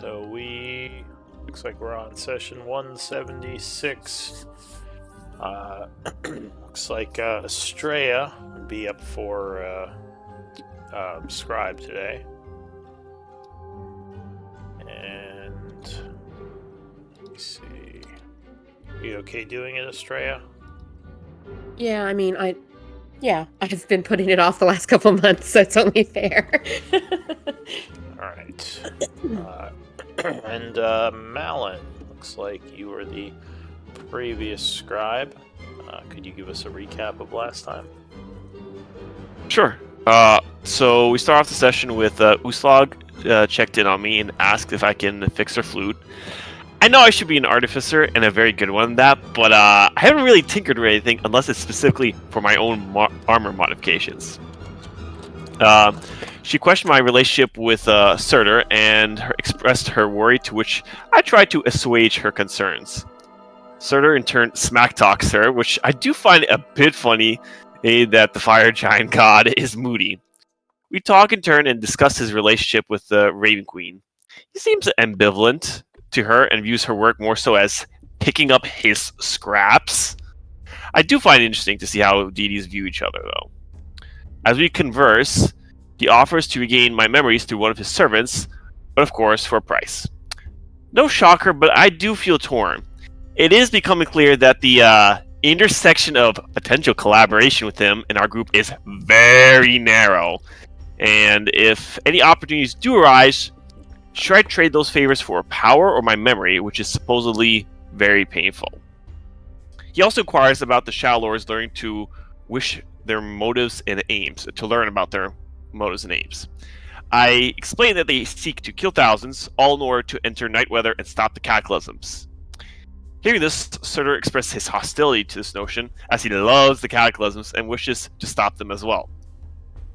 So looks like we're on session 176. Looks like Estrella would be up for scribe today. And let's see. Are you okay doing it, Estrella? Yeah, I mean, I've been putting it off the last couple months, so it's only fair. All right. And Malin, looks like you were the previous scribe. Could you give us a recap of last time? Sure. So we start off the session with Uslag checked in on me and asked if I can fix her flute. I know I should be an artificer and a very good one at that, but I haven't really tinkered with anything unless it's specifically for my own armor modifications. She questioned my relationship with Surtur and expressed her worry, to which I tried to assuage her concerns. Surtur in turn smack talks her, which I do find a bit funny that the fire giant god is moody. We talk in turn and discuss his relationship with the Raven Queen. He seems ambivalent to her and views her work more so as picking up his scraps. I do find it interesting to see how deities view each other, though. As we converse, he offers to regain my memories through one of his servants, but of course for a price. No shocker, but I do feel torn. It is becoming clear that the intersection of potential collaboration with him and our group is very narrow. And if any opportunities do arise, should I trade those favors for power or my memory, which is supposedly very painful? He also inquires about the Shadowlords learning to wish their motives and aims, to learn about their motives and aims. I explain that they seek to kill thousands, all in order to enter Nightweather and stop the cataclysms. Hearing this, Surtur expresses his hostility to this notion, as he loves the cataclysms and wishes to stop them as well.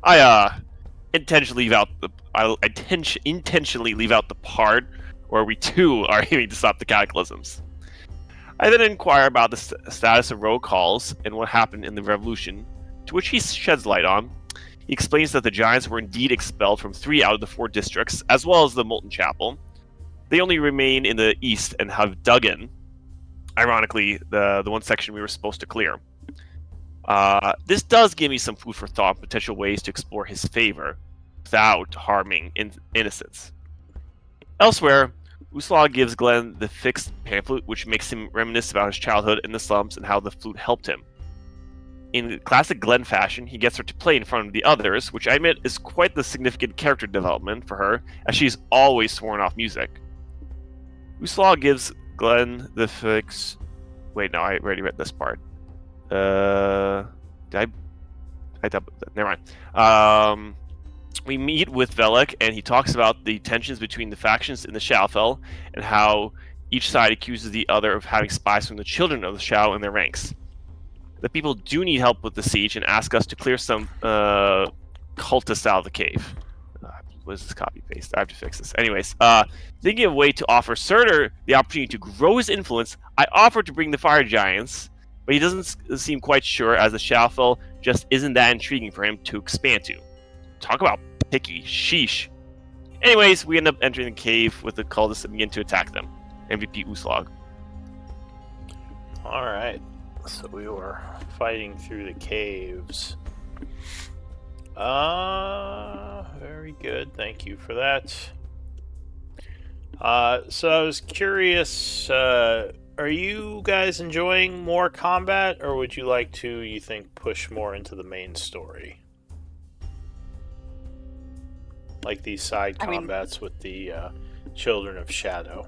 I intentionally leave out the part where we too are aiming to stop the cataclysms. I then inquire about the status of roll calls and what happened in the revolution, to which he sheds light on. He explains that the Giants were indeed expelled from 3 out of the 4 districts, as well as the Molten Chapel. They only remain in the east and have dug in, ironically, the one section we were supposed to clear. This does give me some food for thought, potential ways to explore his favor without harming innocents. Elsewhere, Uslag gives Glenn the fixed pamphlet, which makes him reminisce about his childhood in the slums and how the flute helped him. In classic Glenn fashion, he gets her to play in front of the others, which I admit is quite the significant character development for her, as she's always sworn off music. Uslag gives Glenn the fix... Wait, no, I already read this part. Never mind. We meet with Velek, and he talks about the tensions between the factions in the Shadowfell, and how each side accuses the other of having spies from the children of the Shadow in their ranks. The people do need help with the siege and ask us to clear some cultists out of the cave. What is this copy paste? I have to fix this. Anyways, thinking of a way to offer Surtur the opportunity to grow his influence, I offered to bring the fire giants, but he doesn't seem quite sure, as the Shadowfell just isn't that intriguing for him to expand to. Talk about picky. Sheesh. Anyways, we end up entering the cave with the cultists and begin to attack them. MVP Uslag. Alright. So we were fighting through the caves. Very good. Thank you for that. So I was curious, are you guys enjoying more combat, or would you like to, you think, push more into the main story? Like these side combats with the Children of Shadow.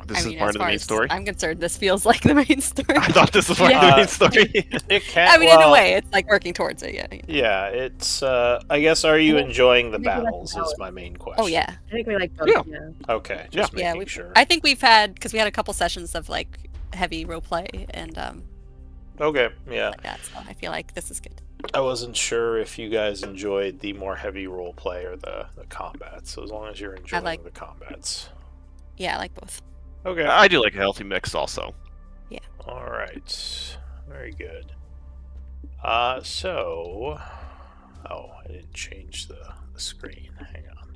This is part of the main story? I'm concerned, this feels like the main story. I thought this was part of the main story. It can, in a way, it's like working towards it, yeah. Yeah, it's, I guess, are you enjoying the battles is my main question. Oh, yeah. I think we like both, yeah. Okay, just making sure. I think we've had, because we had a couple sessions of, like, heavy roleplay, and, okay, yeah. Like that, so I feel like this is good. I wasn't sure if you guys enjoyed the more heavy roleplay or the combat, so as long as you're enjoying the combats. Yeah, I like both. Okay. I do like a healthy mix also. Yeah. Alright. Very good. So... Oh, I didn't change the screen. Hang on.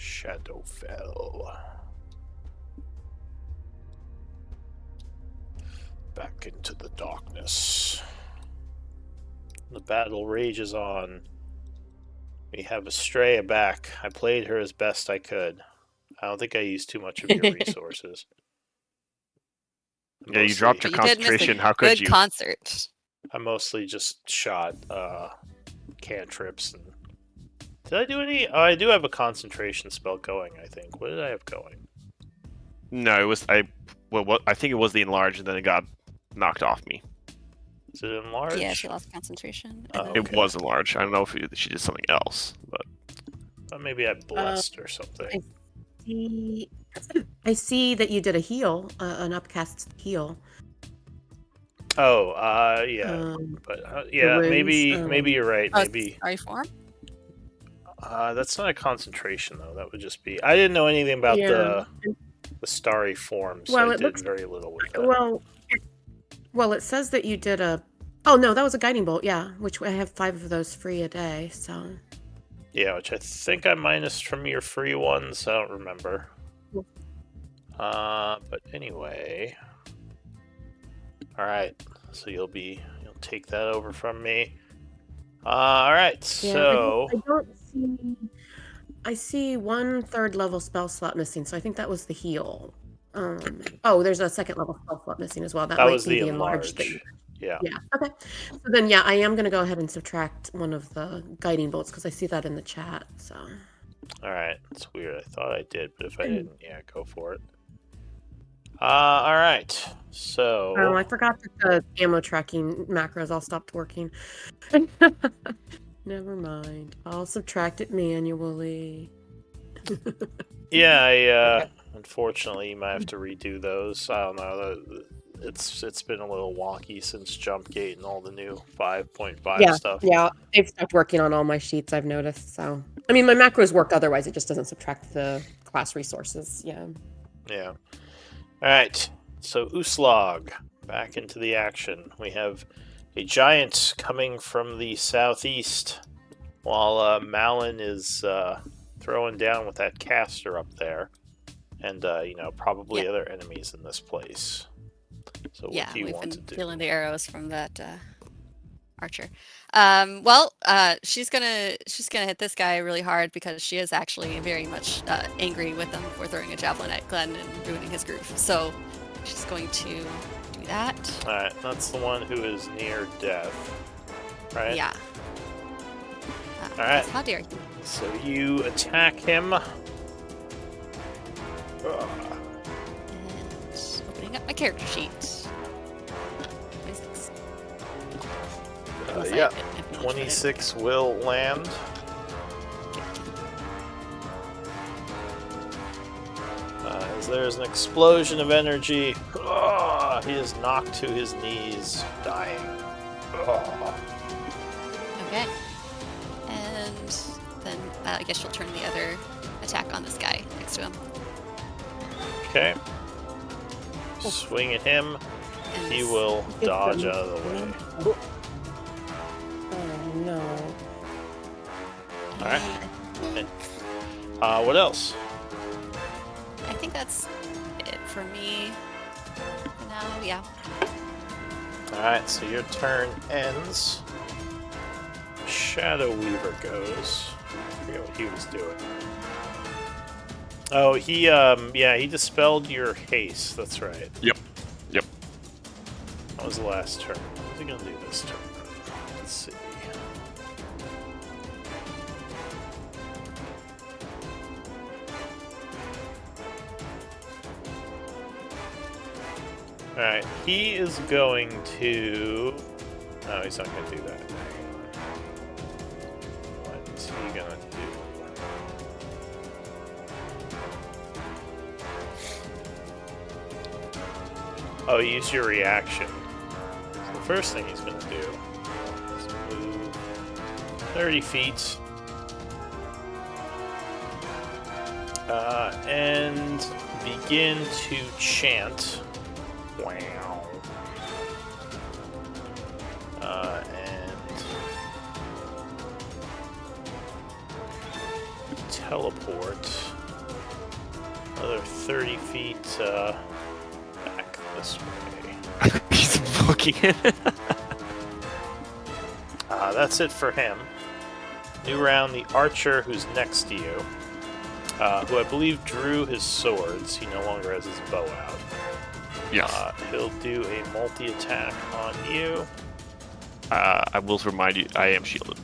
Shadowfell. Back into the darkness. The battle rages on. We have Estrella back. I played her as best I could. I don't think I used too much of your resources. Yeah, you dropped your But you did miss a concentration. How could good you? concert. I mostly just shot cantrips and. Did I do any? Oh, I do have a concentration spell going. I think. What did I have going? No, it was I think it was the enlarge, and then it got knocked off me. Is it enlarged? Yeah, she lost concentration. Oh, And It okay. was enlarged. I don't know if she did something else, but Maybe I blessed or something. I see that you did a heal, an upcast heal. Oh, yeah, but yeah, wounds, maybe you're right. Oh, Maybe sorry, form? that's not a concentration though. That would just be. I didn't know anything about Yeah. the starry form, so Well, I it did looks- very little with that. Well, it says that you did a. Oh no, that was a guiding bolt. Yeah, which I have 5 of those free a day. So. Yeah, which I think I minused from your free ones. I don't remember. Cool. But anyway, all right. So you'll take that over from me. All right. Yeah, So I don't see. I see 1 3rd level spell slot missing, so I think that was the heal. Oh, there's a 2nd level spell slot missing as well. That that might was be the enlarged enlarge. thing. Yeah. Yeah. Okay. So then, yeah, I am gonna go ahead and subtract one of the guiding bolts because I see that in the chat. So. All right. It's weird. I thought I did, but if I didn't, yeah, go for it. All right. So. Oh, I forgot that the ammo tracking macros all stopped working. Never mind. I'll subtract it manually. Yeah, unfortunately, you might have to redo those. I don't know. It's been a little wonky since Jumpgate and all the new 5.5 stuff. Yeah, they've stopped working on all my sheets, I've noticed. So, I mean, my macros work otherwise. It just doesn't subtract the class resources. Yeah. Yeah. All right. So Uslog, back into the action. We have a giant coming from the southeast, while Malin is throwing down with that caster up there, and probably other enemies in this place. So what do you we've want been to do? feeling the arrows from that archer. She's gonna hit this guy really hard because she is actually very much angry with him for throwing a javelin at Glenn and ruining his groove. So she's going to do that. All right, that's the one who is near death, right? Yeah. All right. How dare you? So you attack him. Ugh. And opening up my character sheet. 26. Unless I Yeah, have advantage, but I don't. 26 will land. As there's an explosion of energy. Ugh, he is knocked to his knees, dying. Ugh. Okay. And then I guess she'll turn the other attack on this guy next to him. Okay. Swing at him. And He this- will dodge out of the way. Oh no. All right. What else? I think that's it for me. For now, yeah. Alright, so your turn ends. Shadow Weaver goes. I forget what he was doing. Oh, he dispelled your haste, that's right. Yep. That was the last turn. What's he gonna do this turn? Let's see. Alright, he is going to... No, he's not going to do that. What is he going to do? Oh, use your reaction. So the first thing he's going to do is move 30 feet. And begin to chant. Wow. And teleport another 30 feet back this way. He's looking in. That's it for him. New round, the archer who's next to you, who I believe drew his swords. He no longer has his bow out. Yes. He'll do a multi-attack on you. I will remind you, I am shielded.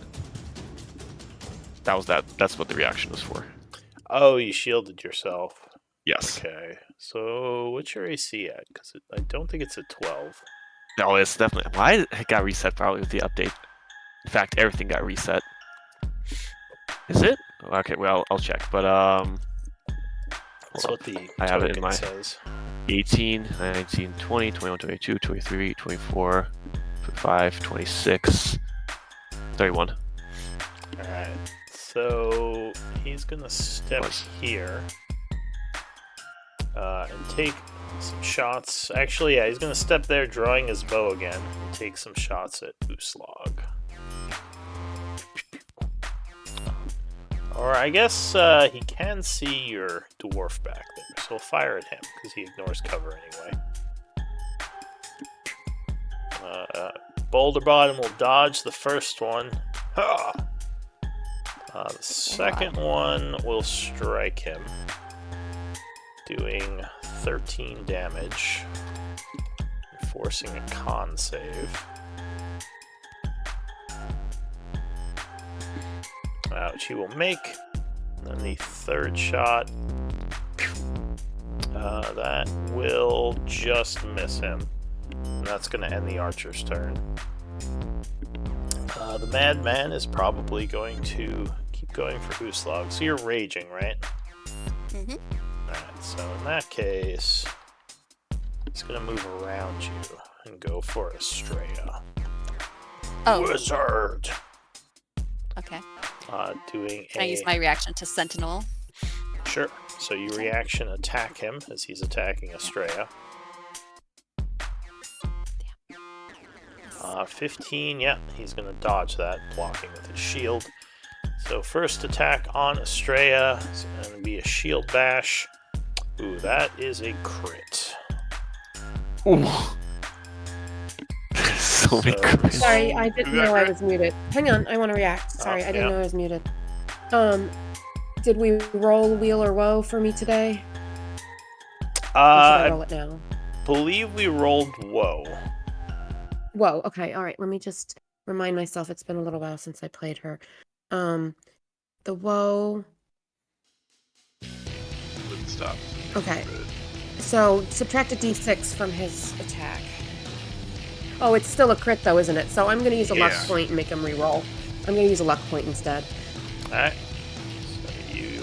That's what the reaction was for. Oh, you shielded yourself. Yes. Okay. So what's your AC at? Because I don't think it's at 12. No, it's definitely. Why it got reset? Probably with the update. In fact, everything got reset. Is it? Okay, well, I'll check. But That's what the I have it in token my says. 18, 19, 20, 21, 22, 23, 24, 25, 26, 31. Alright. So he's gonna step here and take some shots. Actually, yeah, he's gonna step there, drawing his bow again, and take some shots at Uslog. Or I guess he can see your dwarf back there, so he'll fire at him because he ignores cover anyway. Boulder Bottom will dodge the first one. Ha! The second one will strike him, doing 13 damage, forcing a con save. Which he will make. And then the third shot, that will just miss him. And that's going to end the archer's turn. The madman is probably going to keep going for Uslog. So you're raging, right? Mm-hmm. Alright, so in that case, he's going to move around you and go for Estrella. Oh. Wizard! Okay. Doing Can I use my reaction to Sentinel? Sure. So you reaction attack him as he's attacking Estrella. 15, yeah, he's going to dodge that, blocking with his shield. So first attack on Estrella is going to be a shield bash. Ooh, that is a crit. Ooh. So many crits. Sorry, I didn't know I was muted. Hang on, I want to react. Sorry, I didn't know I was muted. Did we roll Wheel or Woe for me today? Or should I roll it now? Believe we rolled Woe. Whoa, okay, all right. Let me just remind myself. It's been a little while since I played her. The Woe. Stop. Okay. So subtract a d6 from his attack. Oh, it's still a crit though, isn't it? So I'm going to use a luck point and make him re-roll. I'm going to use a luck point instead. Alright. So you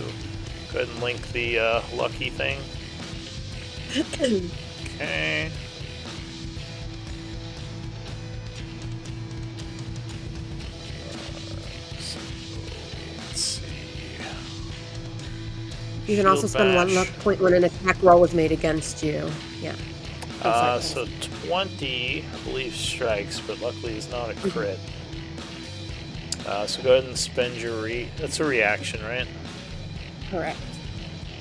go ahead and link the lucky thing. Okay. Let's see. You can also Shield spend one bash. luck point when an attack roll was made against you. Yeah. So 20, I believe, strikes, but luckily it's not a crit. So go ahead and spend your that's a reaction, right? Correct.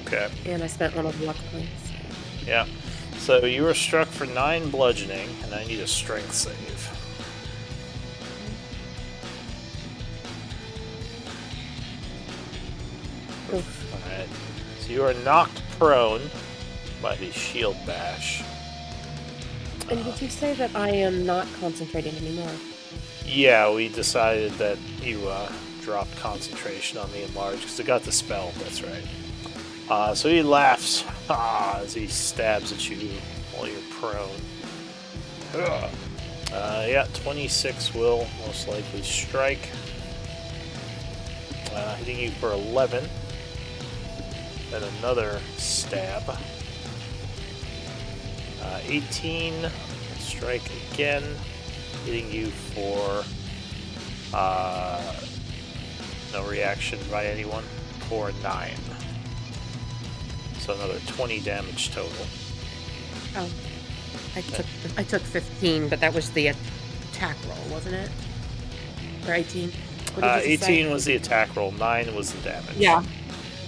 Okay. And I spent one of the luck points. Yeah. So you were struck for 9 bludgeoning, and I need a strength save. Oof. Alright. So you are knocked prone by the shield bash. And did you say that I am not concentrating anymore? Yeah, we decided that you dropped concentration on the enlarge because it got dispelled, that's right. So he laughs as he stabs at you while you're prone. Yeah, 26 will most likely strike. Hitting you for 11. Then another stab. 18, strike again, hitting you for no reaction by anyone, for 9. So another 20 damage total. Oh. I took 15, but that was the attack roll, wasn't it? Or 18? What did you just 18 say? was the attack roll, 9 was the damage. Yeah.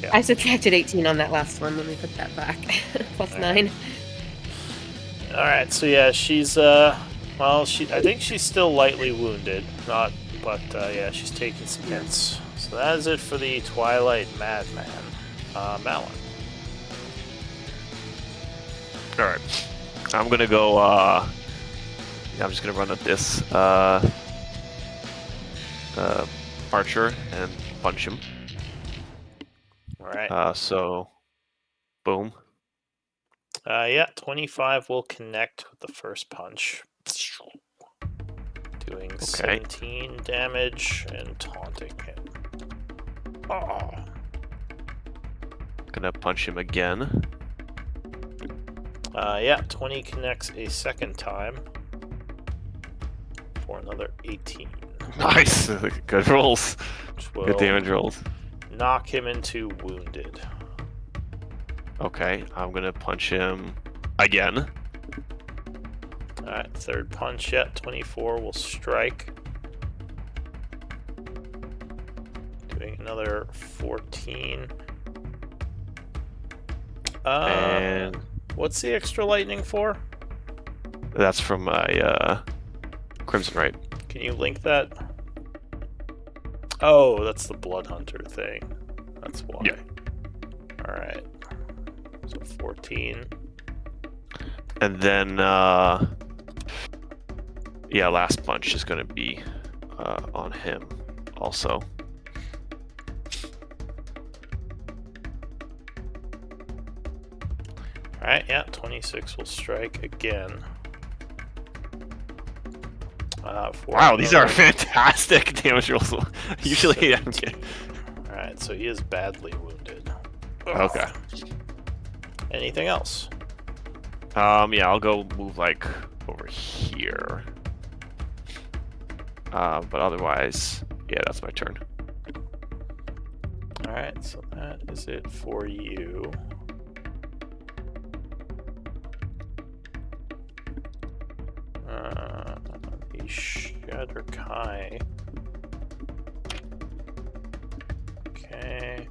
Yeah. I subtracted 18 on that last one. Let me put that back. Plus 9. All right. So yeah, she's well, I think she's still lightly wounded. Not, but yeah, she's taking some hits. So that is it for the Twilight Madman, Malin. All right. I'm gonna go. I'm just gonna run at this archer and punch him. All right. So, boom. Yeah, 25 will connect with the first punch. Doing 17 damage and taunting him. Oh. Gonna punch him again. Yeah, 20 connects a second time for another 18. Nice! Good rolls. Good damage rolls. Knock him into wounded. Okay, I'm gonna punch him again. Alright, third punch, yeah, 24 will strike. Doing another 14. And what's the extra lightning for? that's from my Crimson Right. Can you link that? Oh, that's the Blood Hunter thing. That's why. Yeah. Alright. So 14. And then, yeah, last punch is gonna be on him also. Alright, yeah, 26 will strike again. Wow, these are fantastic damage rolls. Usually, I'm kidding. Alright, so he is badly wounded. Okay. Anything else? Yeah, I'll go move like over here. But otherwise, yeah, that's my turn. Alright, so that is it for you. The Shatterkai. Okay.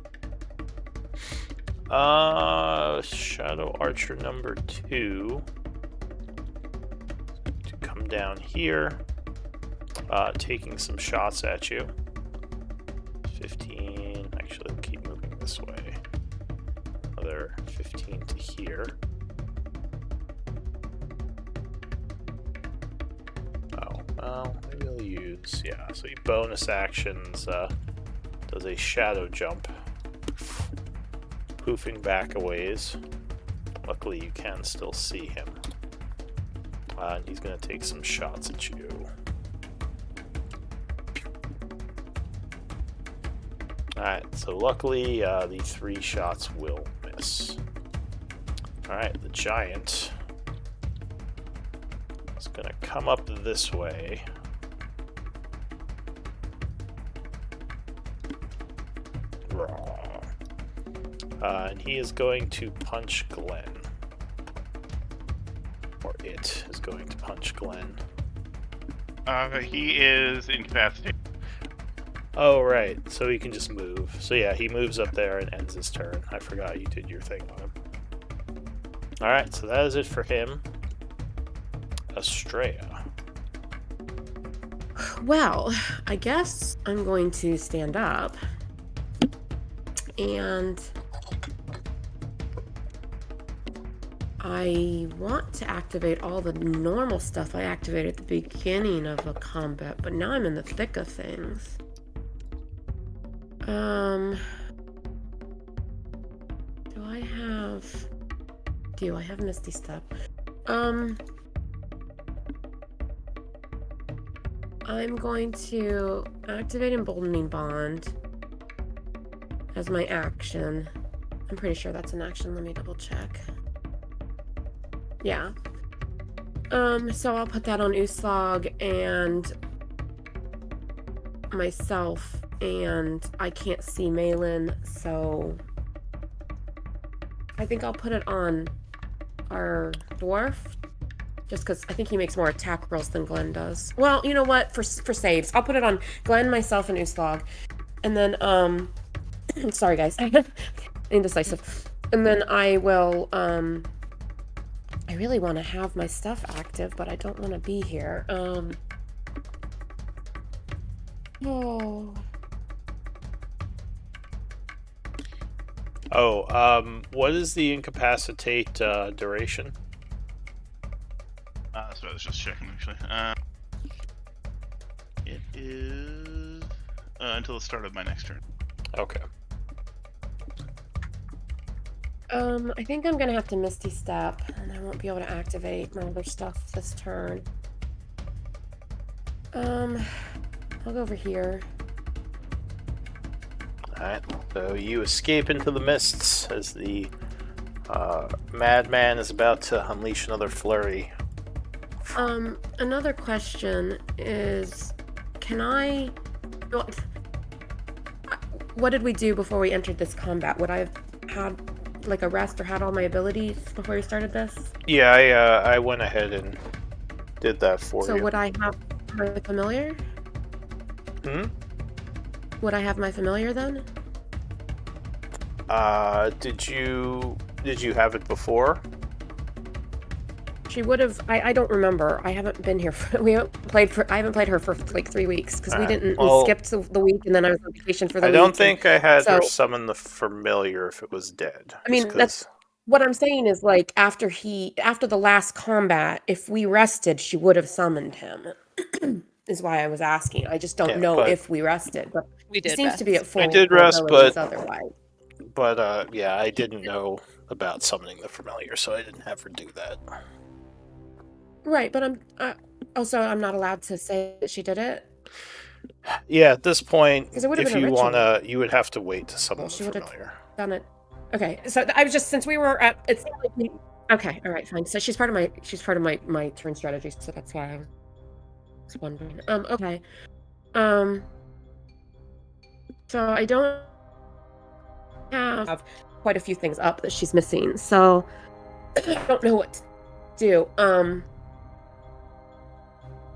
Shadow Archer number 2 to come down here, taking some shots at you. 15. Actually, I'll keep moving this way. Another 15 to here. Oh, well, maybe I'll use, yeah, so he bonus actions, does a shadow jump, poofing back a ways. Luckily, you can still see him. And he's going to take some shots at you. Alright, so luckily, the 3 shots will miss. Alright, the giant is going to come up this way. And he is going to punch Glenn. Or it is going to punch Glenn. He is incapacitated. Oh, right. So he can just move. So yeah, he moves up there and ends his turn. I forgot you did your thing on him. Alright, so that is it for him. Estrella. Well, I guess I'm going to stand up. And I want to activate all the normal stuff I activated at the beginning of a combat, but now I'm in the thick of things. Do I have Misty Step? I'm going to activate Emboldening Bond as my action. I'm pretty sure that's an action. Let me double check. Yeah. So I'll put that on Uslag and myself, and I can't see Malin, so I think I'll put it on our dwarf, just because I think he makes more attack rolls than Glenn does. Well, you know what? For saves, I'll put it on Glenn, myself, and Uslag, and then Sorry, guys. Indecisive. And then I will, I really want to have my stuff active, but I don't want to be here. Oh. What is the incapacitate duration? That's what I was just checking, actually. It is until the start of my next turn. Okay. I think I'm gonna have to Misty Step, and I won't be able to activate my other stuff this turn. I'll go over here. Alright, so you escape into the mists as the madman is about to unleash another flurry. Another question is, what did we do before we entered this combat? Would I have had, like, a rest or had all my abilities before we started this? Yeah, I went ahead and did that for you. So would I have my familiar? Hmm? Would I have my familiar then? Did you have it before? She would have. I don't remember. I haven't been here. I haven't played her for like 3 weeks because we didn't. We skipped the week and then I was on vacation for the week. I don't think I had her summon the familiar if it was dead. I mean, that's what I'm saying is, like, after the last combat, if we rested, she would have summoned him. Is why I was asking. I just don't know if we rested, but We did. It seems rest. to be at full. I did rest, but otherwise. But yeah, I didn't know about summoning the familiar, so I didn't have her do that. Right, but I'm not allowed to say that she did it. Yeah, at this point, Because it would have if been a you ritual. wanna, you would have to wait to summon Well, the she would have familiar. done it. Okay, so I was just, since we were at, it's like okay, all right, fine. So she's part of my turn strategy, so that's why I was wondering. Okay. So I don't have quite a few things up that she's missing, so I don't know what to do.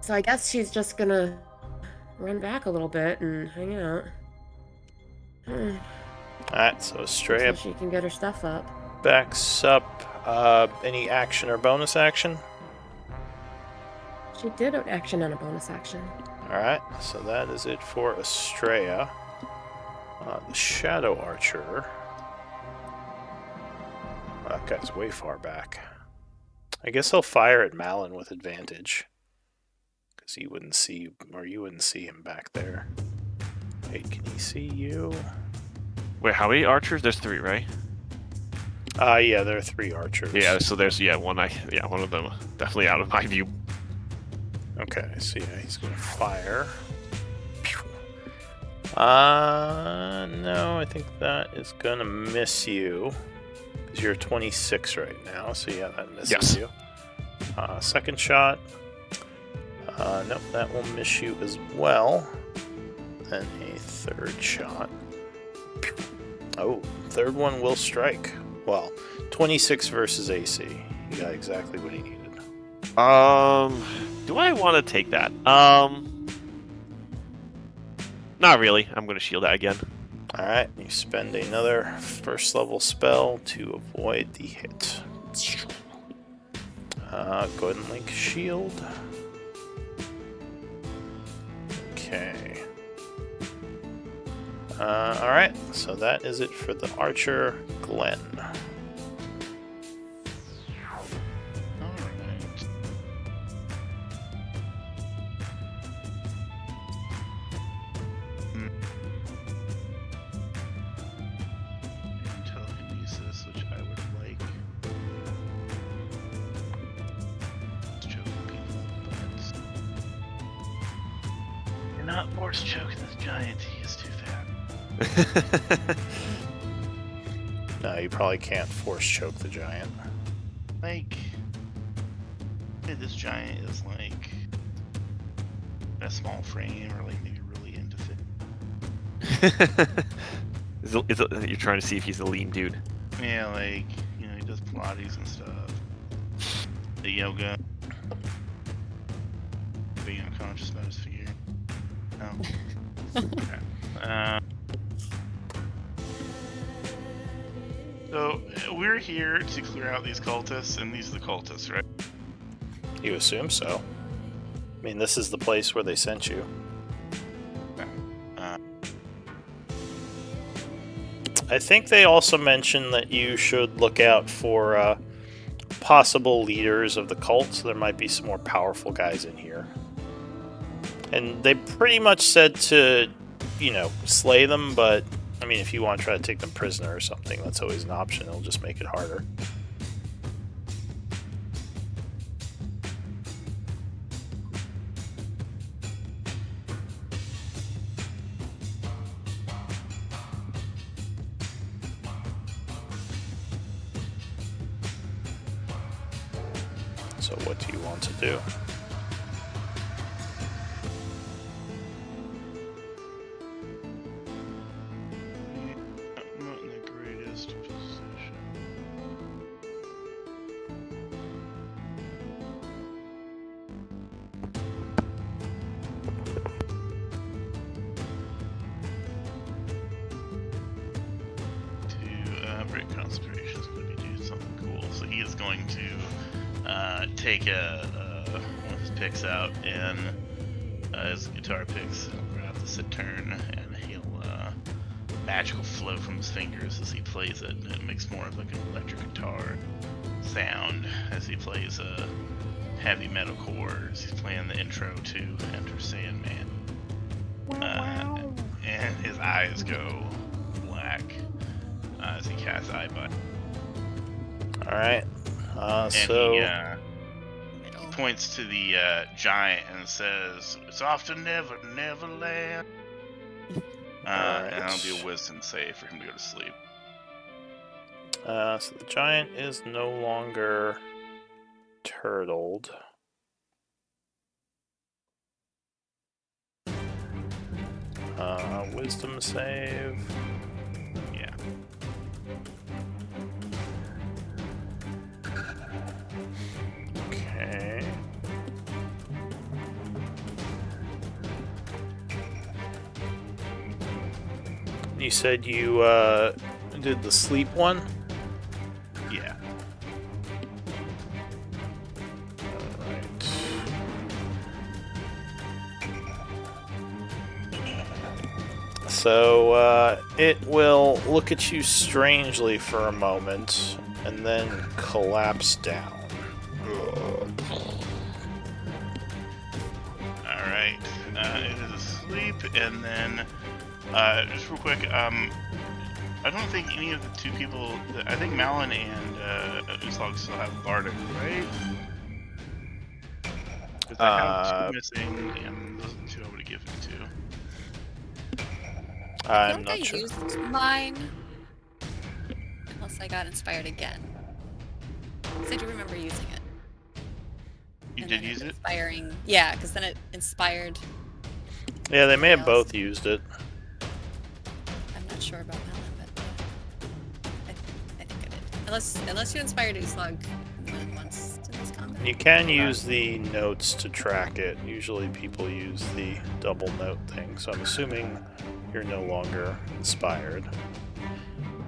So I guess she's just gonna run back a little bit and hang out. Alright, so Estrella So she can get her stuff up. backs up. Any action or bonus action? She did an action and a bonus action. Alright, so that is it for Estrella. The Shadow Archer. That guy's way far back. I guess he'll fire at Malin with advantage. Because he wouldn't see, or you wouldn't see him back there. Wait, can he see you? Wait, how many archers? There's 3, right? Yeah, there are 3 archers. Yeah, so there's one of them definitely out of my view. Okay, so yeah, he's gonna fire. No, I think that is gonna miss you. Because you're 26 right now, so yeah, that misses you. Second shot. Nope, that will miss you as well. Then a third shot. Oh, third one will strike. Well, 26 versus AC. You got exactly what he needed. Do I want to take that? Not really. I'm going to shield that again. Alright, you spend another first level spell to avoid the hit. Go ahead and link shield. Okay. Alright, so that is it for the archer, Glenn. Telekinesis, which I would like. Choking people, but you're not force choking this giant. He is too fat. No, you probably can't force choke the giant. Like, this giant is like a small frame, or like maybe really into fit. You're trying to see if he's a lean dude. Yeah, like, you know, he does Pilates and stuff. The yoga. Being unconscious about his figure. No. Okay. So, we're here to clear out these cultists, and these are the cultists, right? You assume so. I mean, this is the place where they sent you. I think they also mentioned that you should look out for possible leaders of the cult. So there might be some more powerful guys in here. And they pretty much said to, slay them, but, I mean, if you want to try to take them prisoner or something, that's always an option. It'll just make it harder. So what do you want to do? Not in the greatest position. To break concentration is going to be doing something cool. So he is going to take one of his picks out and his guitar picks grab the Saturn, and he'll magical flow from his fingers as he plays it. It makes more of like an electric guitar sound as he plays a heavy metal chords. He's playing the intro to Enter Sandman. And his eyes go black as he casts Eyebite. Alright. And So... he points to the giant and says, "It's off to Neverland." Alright. And that'll be a wisdom save for him to go to sleep. So the giant is no longer turtled. Wisdom save. Yeah. Okay. You said you did the sleep one? Yeah. Alright. So it will look at you strangely for a moment and then collapse down. Alright. It is asleep, and then just real quick, I don't think any of the two people. I think Malin and Uslog still have Bardic, right? Because I have two missing, and those are the two I would have given to. I'm not sure. I used mine. Unless I got inspired again. Because I do remember using it. You And did then use it? Inspiring. Yeah, because then it inspired. Yeah, they may have somebody else. both used it. I'm not sure about Melon, but I think I did. Unless you inspired Uslog more than once in this combat. You can use the notes to track it. Usually people use the double note thing, so I'm assuming you're no longer inspired.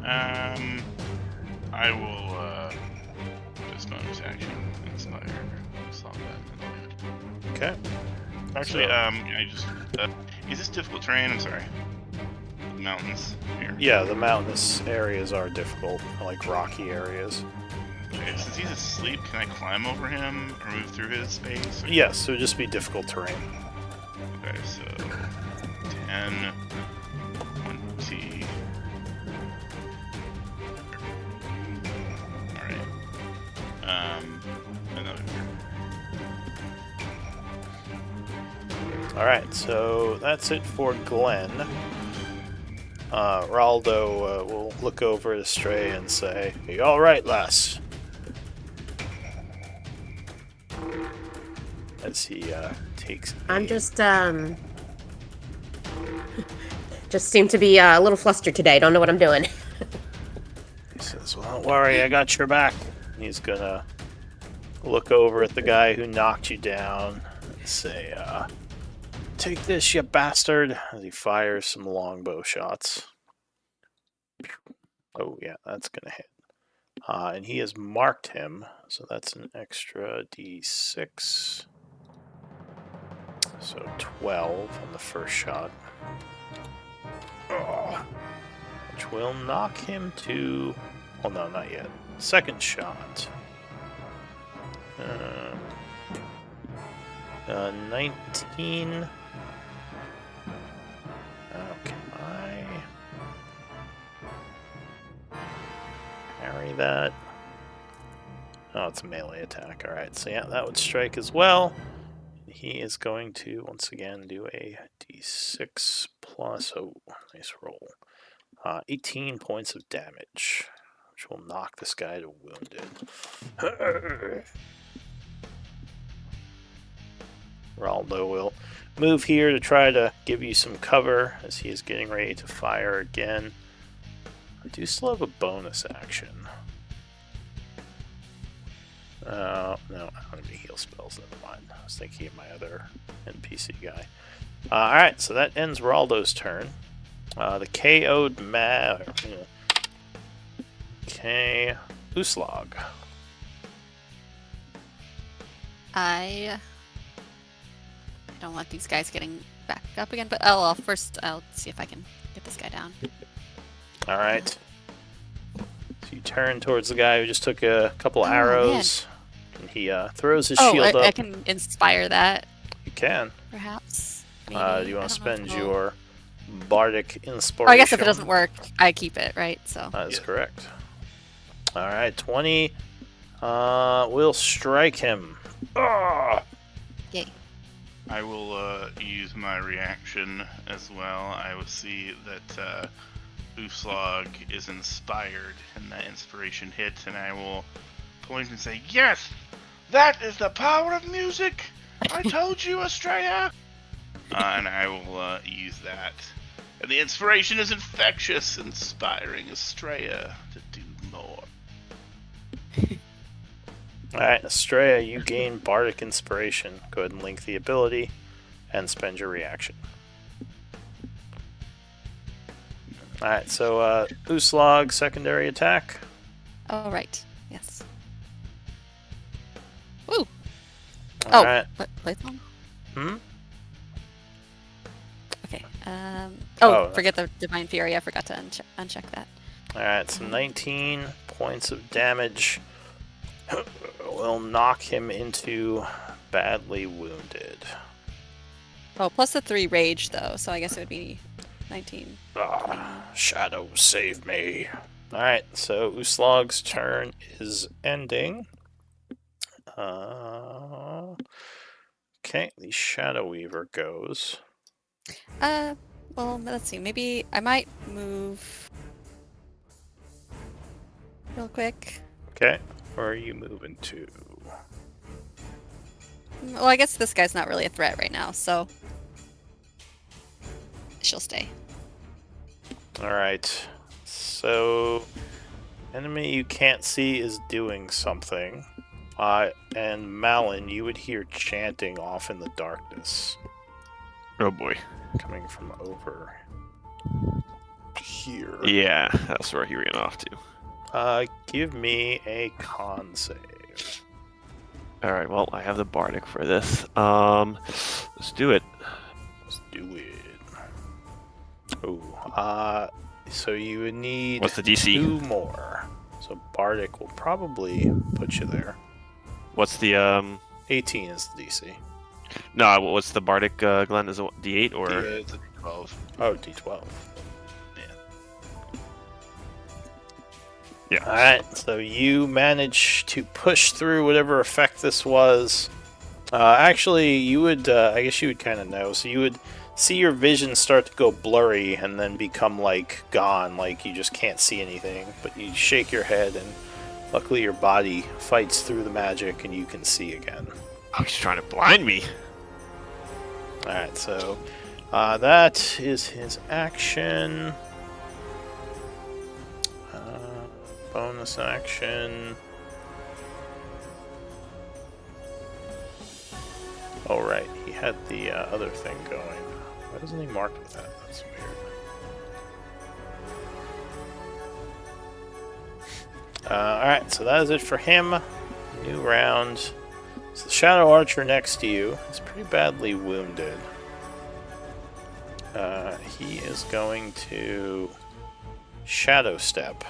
I will just bonus action inspire. Saw that. Okay. Actually, So- I just is this difficult terrain? I'm sorry. Mountains here. Yeah, the mountainous areas are difficult, like rocky areas. Okay, since he's asleep, can I climb over him or move through his space? Or- Yes, it would just be difficult terrain. Okay, so 10, 20. All right. Another. Alright, so that's it for Glenn. Raldo will look over at Stray and say, "Are you alright, lass?" As he takes... I'm just seem to be a little flustered today. Don't know what I'm doing. He says, "Well, don't worry, I got your back." He's gonna look over at the guy who knocked you down and say, "Take this, you bastard," as he fires some longbow shots. Oh, yeah, that's gonna hit. And he has marked him, so that's an extra d6. So 12 on the first shot. Which will knock him to... Well, no, not yet. Second shot. 19. Can I parry that? Oh, it's a melee attack. Alright, so yeah, that would strike as well. He is going to, once again, do a d6 plus... Oh, nice roll. 18 points of damage, which will knock this guy to wounded. Raldo will move here to try to give you some cover as he is getting ready to fire again. I do still have a bonus action. No, I don't have any heal spells, never mind. I was thinking of my other NPC guy. Alright, so that ends Raldo's turn. The KO'd Okay, Uslag. I don't want these guys getting back up again, but well, first I'll see if I can get this guy down. Alright. So you turn towards the guy who just took a couple arrows. And he throws his shield up. I can inspire that. You can. Perhaps. Do you want to spend your bardic inspiration? Oh, I guess if it doesn't work, I keep it, right? So that is correct. Alright, 20. We'll strike him. Yay. I will use my reaction as well. I will see that Uslag is inspired, and that inspiration hits, and I will point and say, "Yes, that is the power of music! I told you, Estrella!" And I will use that. And the inspiration is infectious, inspiring Estrella to do more. Alright, Estrella, you gain bardic inspiration. Go ahead and link the ability and spend your reaction. Alright, so Uslag, secondary attack. Oh, right. Yes. Woo! Alright. What? Playthrough? Hmm? Okay. Oh. Forget the Divine Fury. I forgot to uncheck that. Alright, so 19 points of damage will knock him into badly wounded. Oh, plus the 3 rage, though, so I guess it would be 19. Shadow, save me. Alright, so Uslag's turn is ending. Okay, the Shadow Weaver goes. Well, let's see. Maybe I might move real quick. Okay, where are you moving to? Well, I guess this guy's not really a threat right now, so she'll stay. Alright, so enemy you can't see is doing something. And Malin, you would hear chanting off in the darkness. Oh boy. Coming from over here. Yeah, that's where he ran off to. Give me a con save. Alright, well, I have the bardic for this. Let's do it. Let's do it. Oh, so you would need What's the DC? 2 more. So bardic will probably put you there. What's the 18 is the DC. No, what's the bardic, Glenn? Is it D8 or? It's a 12. Oh, D12. Yeah. Alright, so you manage to push through whatever effect this was. Actually, you would, I guess you would kind of know. So you would see your vision start to go blurry and then become, like, gone. Like, you just can't see anything. But you shake your head and luckily your body fights through the magic and you can see again. Oh, he's trying to blind me. Alright, so that is his action. Bonus action. Oh, right, he had the other thing going. Why doesn't he mark with that? That's weird. Alright, so that is it for him. New round. So the Shadow Archer next to you is pretty badly wounded. He is going to Shadow Step,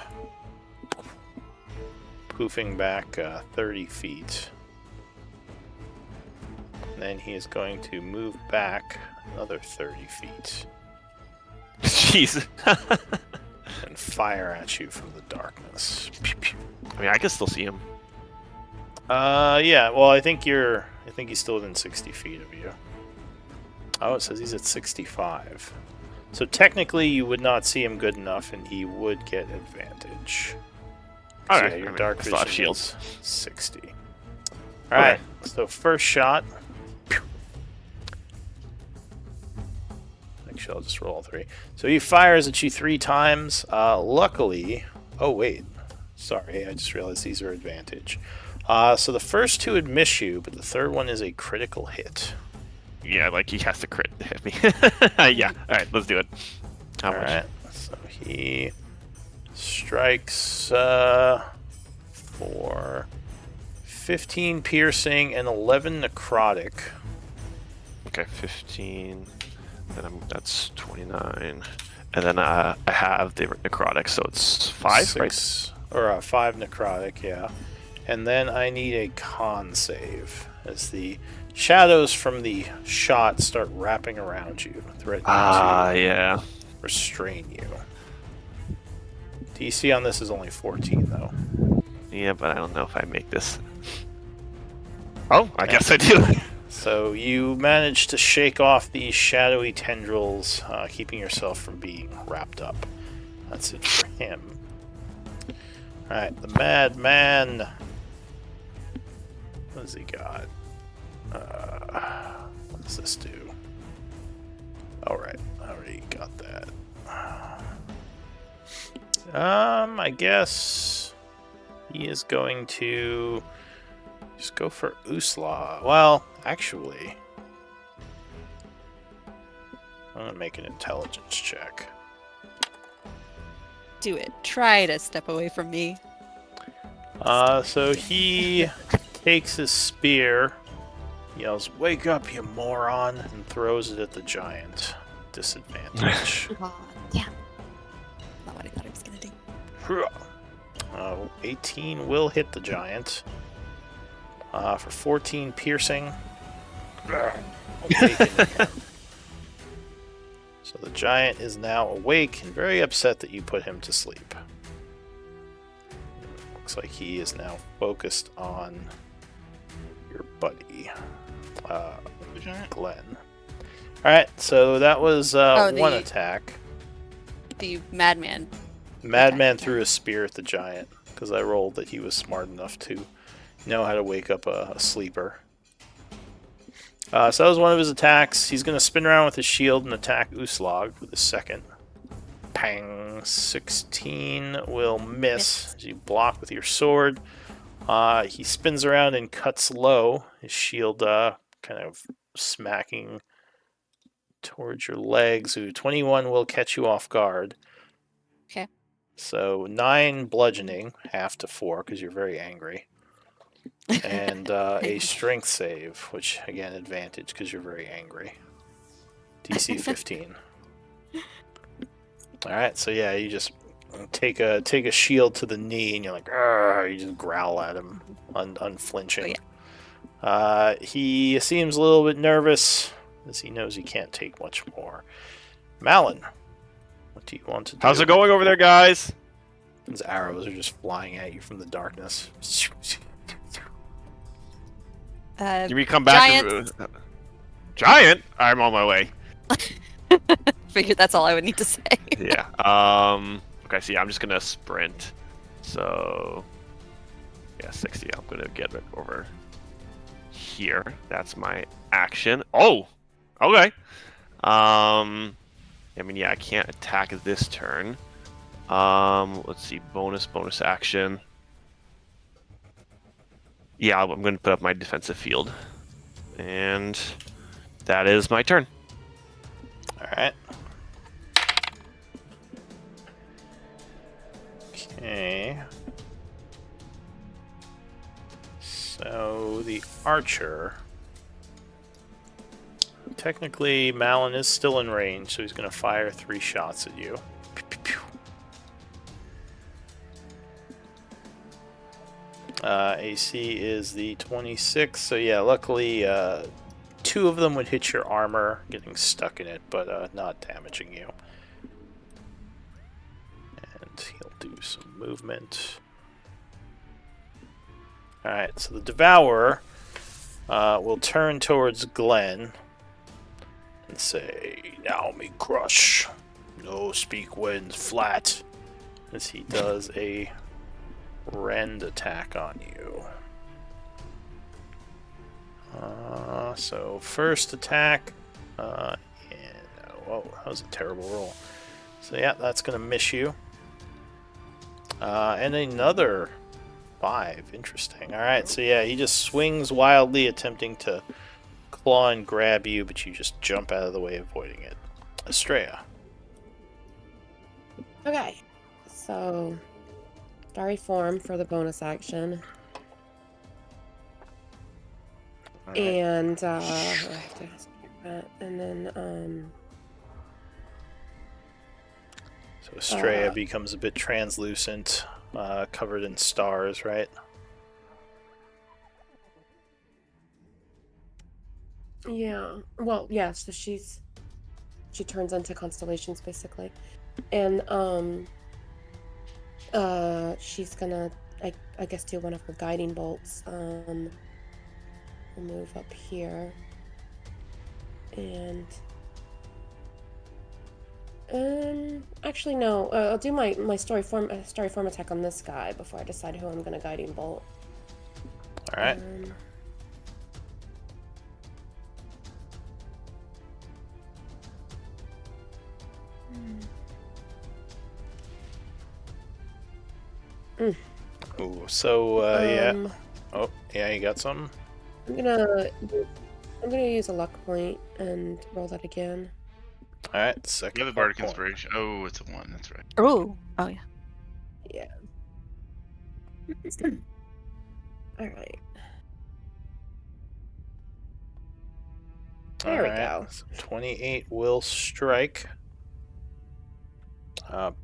poofing back 30 feet. And then he is going to move back another 30 feet. Jeez. And fire at you from the darkness. Pew, pew. I mean, I can still see him. Yeah. Well, I think he's still within 60 feet of you. Oh, it says he's at 65. So technically, you would not see him good enough, and he would get advantage. All So, right. yeah, your I mean, dark I still have vision shields. is 60. All right. Okay. So first shot. Actually, I'll just roll all 3. So he fires at you 3 times. Luckily, oh wait, sorry, I just realized these are advantage. So the first 2 would miss you, but the third one is a critical hit. Yeah, like he has to crit to hit me. Yeah. All right, let's do it. How much? Alright, so he strikes for 15 piercing and 11 necrotic. Okay, 15. Then that's 29. And then I have the necrotic, so it's 5, right? 6, or 5 necrotic, yeah. And then I need a con save as the shadows from the shot start wrapping around you, threatening to Yeah. restrain you. DC on this is only 14, though. Yeah, but I don't know if I make this. Oh, I guess I do. So you manage to shake off these shadowy tendrils, keeping yourself from being wrapped up. That's it for him. Alright, the Madman. What does he got? What does this do? Alright, I already got that. I guess he is going to just go for Usla. Well, actually, I'm gonna make an intelligence check. Do it. Try to step away from me. So he takes his spear, yells, "Wake up, you moron!" and throws it at the giant. Disadvantage. Oh, yeah. Not what I thought I was gonna do. 18 will hit the giant. For 14 piercing. Awakening him. So the giant is now awake and very upset that you put him to sleep. Looks like he is now focused on your buddy, The giant? Glenn. Alright, so that was one the- attack. The madman. Madman threw a spear at the giant because I rolled that he was smart enough to know how to wake up a sleeper. So that was one of his attacks. He's going to spin around with his shield and attack Uslag with his second. Pang! 16 will miss as you block with your sword. He spins around and cuts low, his shield kind of smacking towards your legs. Ooh, 21 will catch you off guard. Okay. So 9 bludgeoning, half to 4 because you're very angry. And a strength save, which again advantage because you're very angry. DC 15. All right, so yeah, you just take a shield to the knee, and you're like, "Argh," you just growl at him, unflinching. Oh, He seems a little bit nervous as he knows he can't take much more. Malin, what do you want to do? How's it going over there, guys? His arrows are just flying at you from the darkness. Can we come back? Giant? I'm on my way. Figured that's all I would need to say. Yeah. Okay, so yeah, I'm just gonna sprint. So yeah, 60. I'm gonna get it over here. That's my action. Oh! Okay. I mean, yeah, I can't attack this turn. Let's see, bonus action. Yeah, I'm going to put up my defensive field. And that is my turn. Alright. Okay. So the archer. Technically, Malin is still in range, so he's going to fire 3 shots at you. Pew, pew, pew. AC is the 26, so yeah, luckily 2 of them would hit your armor, getting stuck in it, but not damaging you. And he'll do some movement. Alright, so the Devourer will turn towards Glenn and say, "Now me crush. No speak when flat," as he does a rend attack on you. So first attack, whoa, that was a terrible roll. So yeah, that's gonna miss you. And another 5, interesting. Alright, so yeah, he just swings wildly, attempting to claw and grab you, but you just jump out of the way, avoiding it. Estrella. Okay, so Starry Form for the bonus action. All right. And I have to ask that. And then So Estrella becomes a bit translucent, covered in stars, right? yeah. Well, yeah, so she turns into constellations basically. And she's gonna I guess do one of her guiding bolts. We'll move up here. And actually no, I'll do my starry form attack on this guy before I decide who I'm gonna guiding bolt. All right. Ooh, so yeah. Oh, yeah, you got something? I'm gonna use a luck point and roll that again. All right, second. You have a luck bardic point. inspiration. Oh, it's a 1. That's right. Oh yeah. Yeah. All right. There we go. So 28 will strike,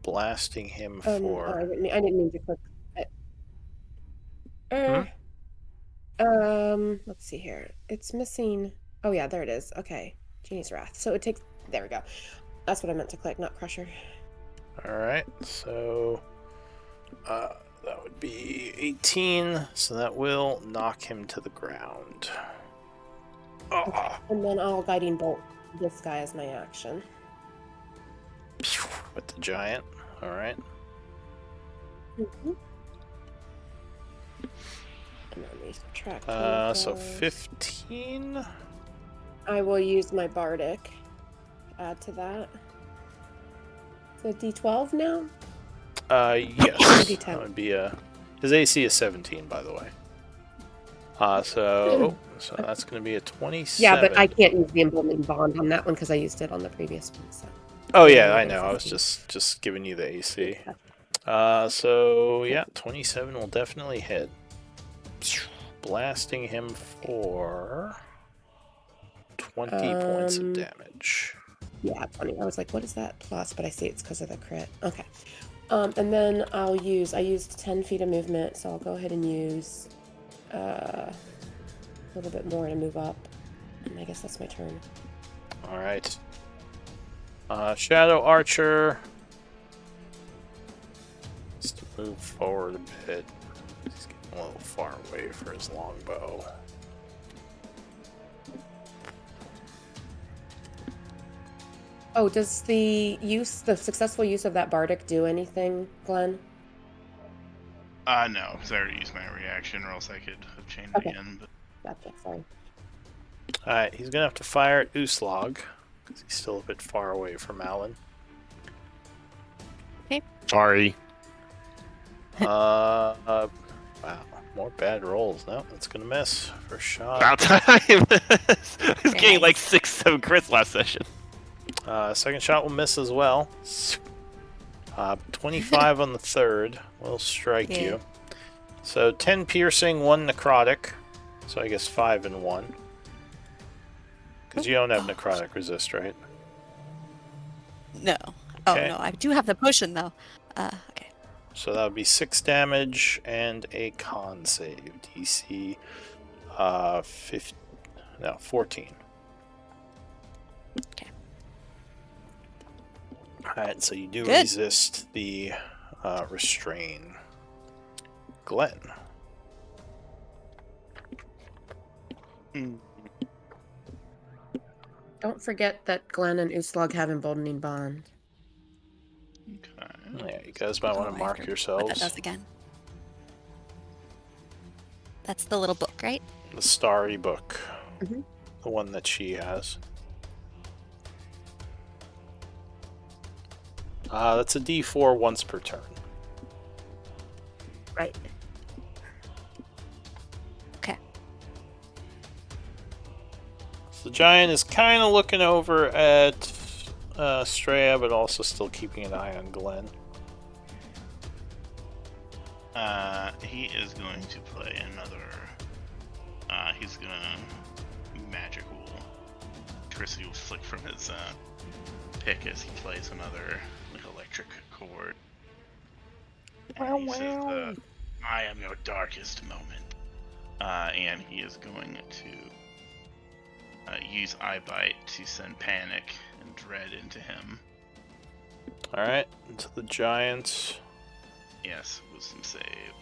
blasting him for. I didn't mean to click it. Let's see here. It's missing. Oh yeah, there it is. Okay, Genie's Wrath. So it takes. There we go. That's what I meant to click, not Crusher. All right, so that would be 18. So that will knock him to the ground. Okay. And then I'll guiding bolt this guy as my action. With the giant. All right. Mm-hmm. And then we subtract. So 15. I will use my bardic. Add to that. So D12 now? Yes. D10. That would be his AC is 17, by the way. So that's going to be a 27. Yeah, but I can't use the emboldening bond on that one because I used it on the previous one. So. Oh yeah, I know. I was just giving you the AC. So yeah, 27 will definitely hit. Blasting him for 20 points of damage. Yeah, 20. I was like, what is that plus? But I see it's because of the crit. Okay. And then I used 10 feet of movement, so I'll go ahead and use a little bit more to move up. And I guess that's my turn. All right. Shadow Archer. Just to move forward a bit. He's getting a little far away for his longbow. Oh, does the successful use of that bardic do anything, Glenn? No, because I already used my reaction, or else I could have chained it again. But... Gotcha, sorry. Alright, he's gonna have to fire at Uslog, because he's still a bit far away from Alan. Okay. Sorry. Wow, more bad rolls. No, that's gonna miss. First shot. About time! I was getting like 6-7 crits last session. Second shot will miss as well. 25 on the third will strike you. So 10 piercing, 1 necrotic. So I guess 5 and 1. Because you don't have necrotic resist, right? No. Okay. Oh no, I do have the potion though. Okay. So that would be 6 damage and a con save. DC 14. Okay. Alright, so you do Good. resist the restrain. Glenn. Don't forget that Glenn and Uslog have emboldening bond. Okay. Yeah, you guys might want Oh, to I mark forgot what that yourselves. does again. That's the little book, right? The starry book. Mhm. The one that she has. That's a D4 once per turn. Right. Okay. So the giant is kind of looking over at Straya, but also still keeping an eye on Glenn. He is going to play another. He's gonna magical. Electricity will flick from his pick as he plays another electric chord. And he says, "I am your darkest moment," and he is going to use eye bite to send panic and dread into him. Alright, into the giant. Yes, wisdom save.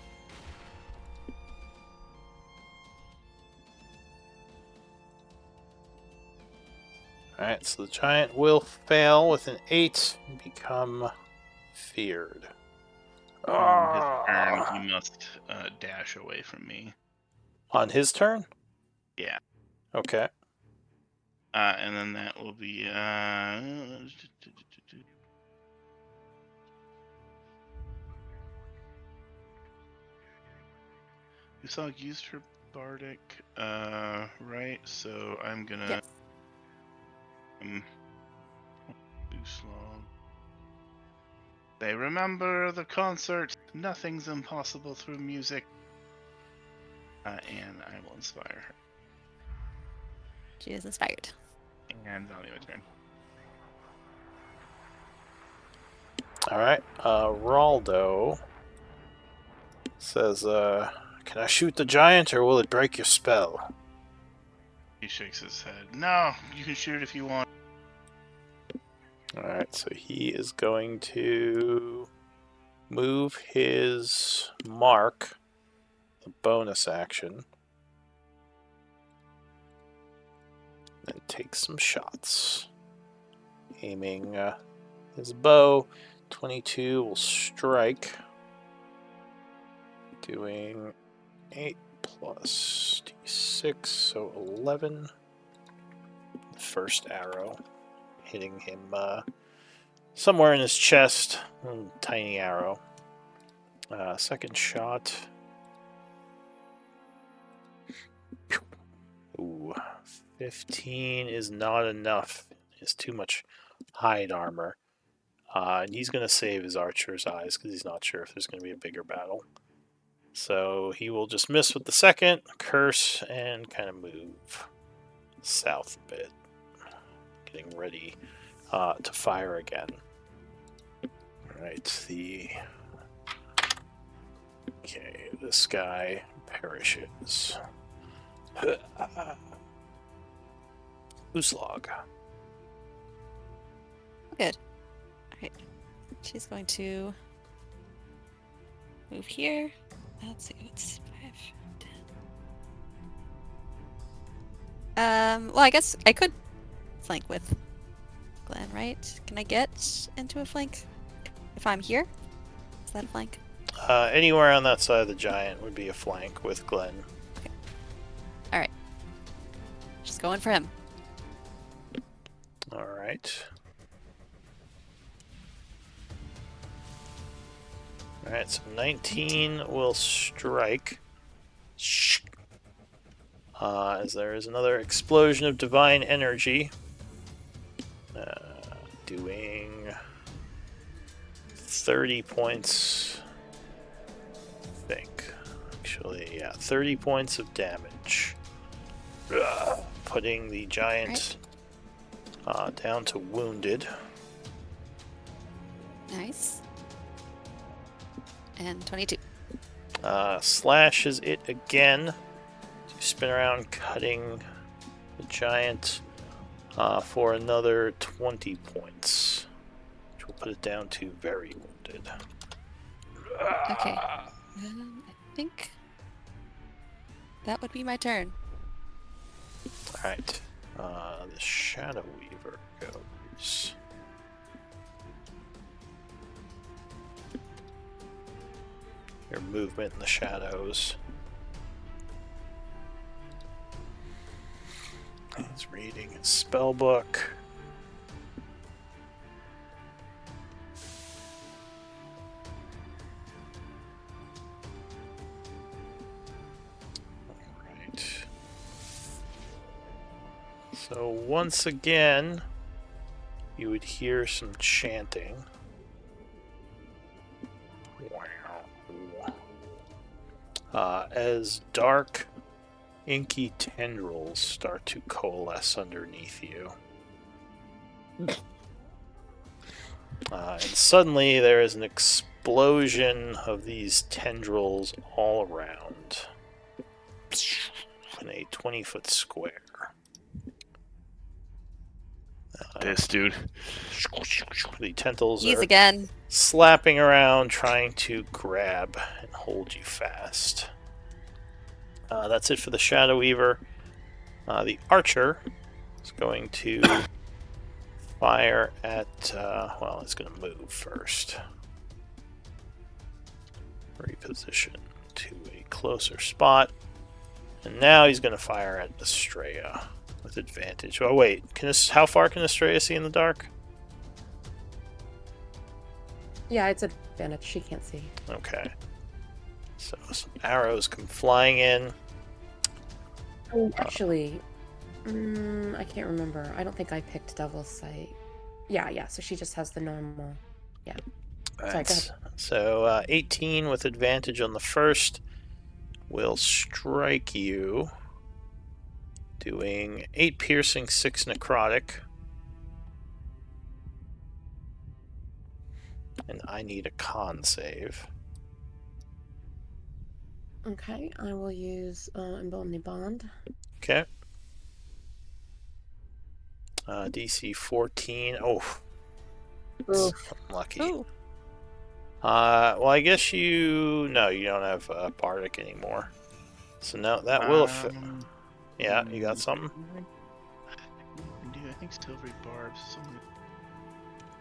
Alright, so the giant will fail with an 8 and become feared. On his turn, he must dash away from me. On his turn? Yeah. Okay. And then that will be Usog used her bardic, right? So I'm gonna Yes. Uslog. They remember the concert. Nothing's impossible through music. And I will inspire her. She is inspired. And that'll be my turn. Alright, Raldo says, can I shoot the giant or will it break your spell? He shakes his head. No, you can shoot if you want. Alright, so he is going to move his mark, the bonus action, and take some shots. Aiming his bow, 22 will strike, doing 8 plus d6, so 11. The first arrow hitting him somewhere in his chest, tiny arrow. Second shot. Ooh, 15 is not enough. It's too much hide armor. And he's going to save his archer's eyes because he's not sure if there's going to be a bigger battle. So he will just miss with the second, curse, and kind of move south a bit. Getting ready to fire again. Alright, Okay, this guy perishes. Uslog. Good. Alright. She's going to move here. Let's see, what's 5, 10. Well, I guess I could flank with Glenn, right? Can I get into a flank if I'm here? Is that a flank? Anywhere on that side of the giant would be a flank with Glenn. Okay. Alright. Just going for him. Alright. Alright, so 19 will strike. As there is another explosion of divine energy. Doing 30 points. I think. Actually, yeah, 30 points of damage. putting the giant down to wounded. Nice. And 22. Slashes it again. You spin around, cutting the giant for another 20 points, which will put it down to very wounded. Okay. I think that would be my turn. Alright. The Shadow Weaver goes. Your movement in the shadows. He's reading his spell book. Alright. So once again, you would hear some chanting. As dark, inky tendrils start to coalesce underneath you. And suddenly there is an explosion of these tendrils all around in a 20-foot square. This dude. The tentacles He's are again. slapping around, trying to grab and hold you fast. That's it for the Shadow Weaver. The Archer is going to fire at... well, it's going to move first. Reposition to a closer spot. And now he's going to fire at Estrella with advantage. Oh, wait. How far can Estrella see in the dark? Yeah, it's advantage. She can't see. Okay. So some arrows come flying in. Oh, actually, I can't remember. I don't think I picked Devil's Sight. Yeah. So she just has the normal. Yeah. Sorry, go ahead. So 18 with advantage on the first will strike you, doing 8 piercing, 6 necrotic. And I need a con save. Okay, I will use Emboldened Bond. Okay. DC 14. Oh. Oof. Unlucky. Ooh. Well, I guess you... No, you don't have Bardic anymore. So no, that will fit. Yeah, you got something? I think Silvery Barbs.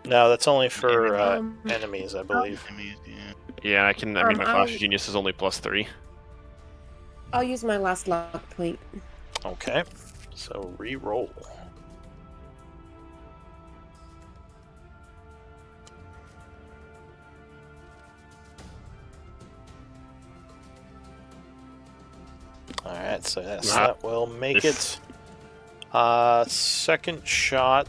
No, that's only for enemies, I believe. Enemies, yeah. Yeah, I can. I mean, my Flash I'll- Genius is only +3. I'll use my last luck point. Okay. So re-roll. Alright, so yes, that will make it. Second shot.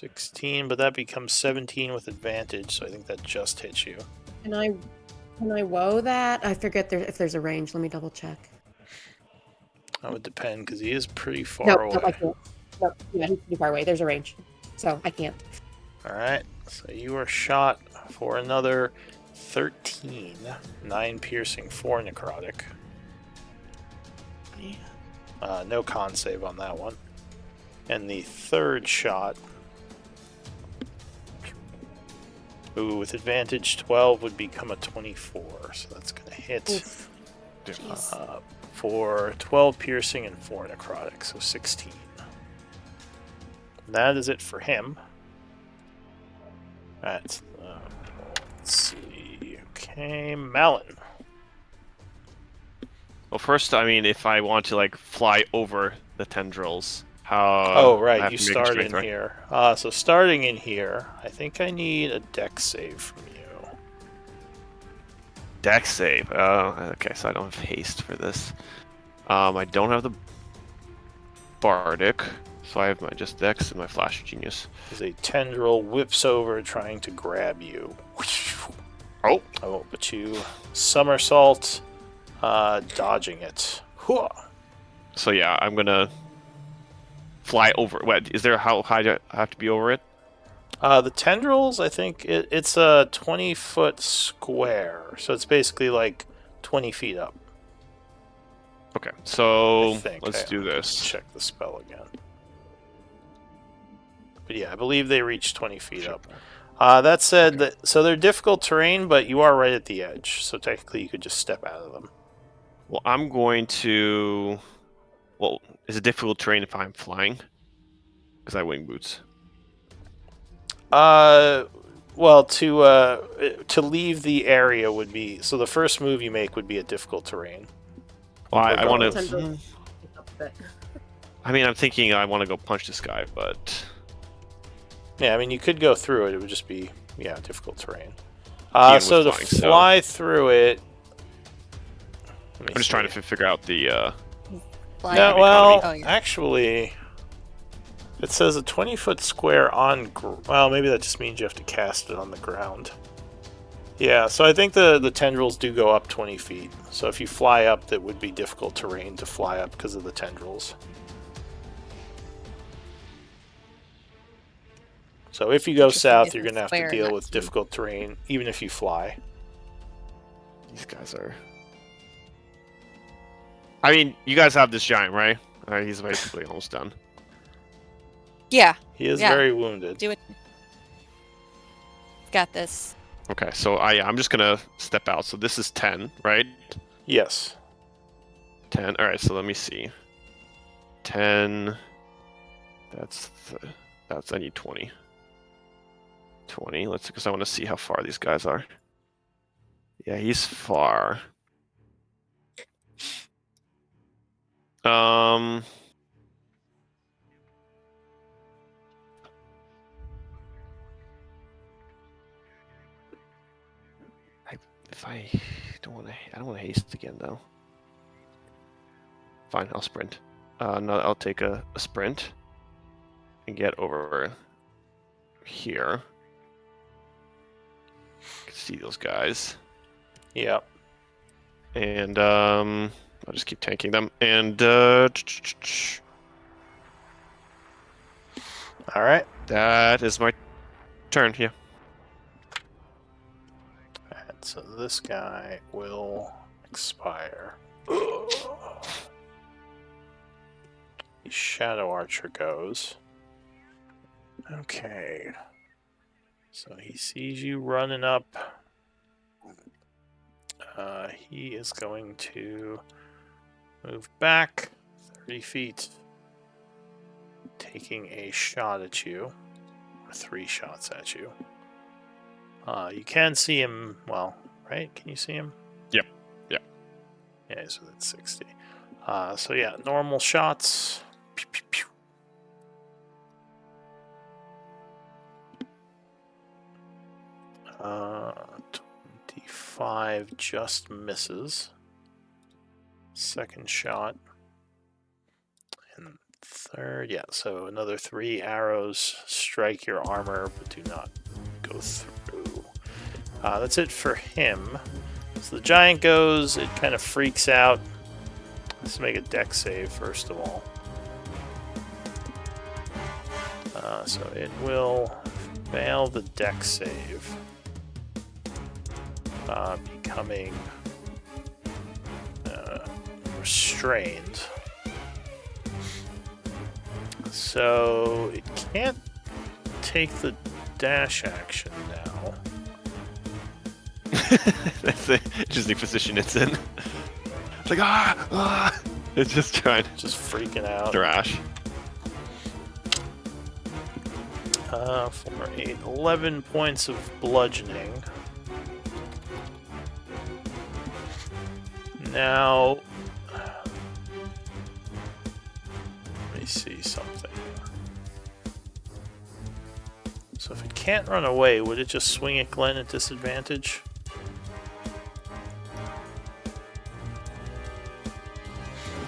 16, but that becomes 17 with advantage, so I think that just hits you. Can I woe that? I forget if there's a range. Let me double check. That would depend, because he is pretty far No, away. I can't. No, yeah, he's pretty far away. There's a range, so I can't. Alright, so you are shot for another 13. 9 piercing, 4 necrotic. No con save on that one. And the third shot... Ooh, with advantage, 12 would become a 24, so that's going to hit Oof. Jeez. for 12 piercing and 4 necrotic, so 16. That is it for him. Alright, let's see. Okay, Malin. Well, first, I mean, if I want to like fly over the tendrils, how? Oh, I right, have you to make a start strength, in right? here. So starting in here, I think I need a dex save from you. Dex save. Oh, okay. So I don't have haste for this. I don't have the bardic, so I have my just dex and my flash genius. As a tendril whips over trying to grab you. Oh, Oh, but you somersault, dodging it. Hooah. so yeah, I'm gonna fly over. What is there? How high do I have to be over it? The tendrils, I think it's a 20-foot square, so it's basically like 20 feet up. Okay, I so think. let's do I'll this. check the spell again. But yeah, I believe they reach 20 feet up. That said, Okay. so they're difficult terrain, but you are right at the edge, so technically you could just step out of them. Well, I'm going to. Well, is it difficult terrain if I'm flying? Because I wing boots. Well, to leave the area would be so. The first move you make would be a difficult terrain. Well, I want Regardless. to. Tendrils pick up a bit. I mean, I'm thinking I want to go punch this guy, but Yeah, I mean you could go through it. It would just be difficult terrain. Ian So was to flying, so- fly through it. I'm just trying to figure out the. Flying No, economy. well, Oh, yeah. actually, it says a 20-foot square on. Well, maybe that just means you have to cast it on the ground. Yeah, so I think the tendrils do go up 20 feet. So if you fly up, that would be difficult terrain to fly up because of the tendrils. So if you go Interesting, south, it's you're a going to have to square, deal not with cube. difficult terrain, even if you fly. These guys are. I mean, you guys have this giant, right? Alright, he's basically almost done. Yeah, He is Yeah. very wounded. do it. Got this. Okay, so I'm just gonna step out. So this is 10, right? Yes. 10. All right, so let me see. 10. That's I need 20. 20. Let's because I want to see how far these guys are. Yeah, he's far. If I don't want to, I don't want to haste again though. Fine, I'll sprint. No, I'll take a sprint and get over here. Can see those guys, Yep. and I'll just keep tanking them. And All right. that is my turn. Yeah. And so this guy will expire. The Shadow Archer goes. Okay. So he sees you running up. He is going to move back 30 feet, taking a shot at you, or 3 shots at you. You can see him, well, right? Can you see him? Yep. Yep. Yeah, so that's 60. So yeah, normal shots. Pew, pew, pew. Uh, 25 just misses. Second shot. And third, yeah, so another 3 arrows strike your armor, but do not go through. That's it for him. So the giant goes, it kind of freaks out. Let's make a dex save first of all. So it will fail the dex save, becoming restrained. So it can't take the dash action now. That's the interesting position it's in. It's like ah. It's just trying to Just freaking out. thrash. For 8, 11 points of bludgeoning. Now, let me see something. So if it can't run away, would it just swing at Glenn at disadvantage?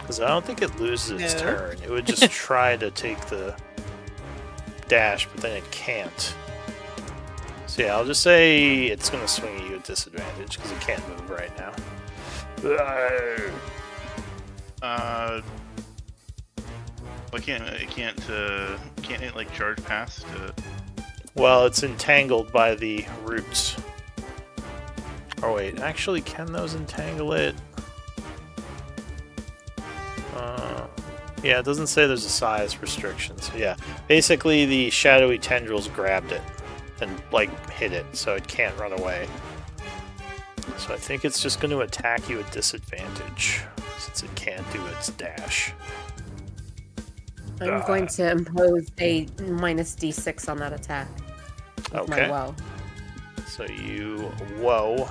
Because I don't think it loses its No. turn. It would just try to take the dash, but then it can't. So yeah, I'll just say it's gonna swing at you at disadvantage because it can't move right now. Why can't it like charge past? Well, it's entangled by the roots. Oh wait, actually, can those entangle it? Yeah, it doesn't say there's a size restriction. So yeah, basically the shadowy tendrils grabbed it and like hit it, so it can't run away. So I think it's just going to attack you at disadvantage since it can't do its dash. I'm going to impose a minus D6 on that attack. With Okay. my woe. So you whoa.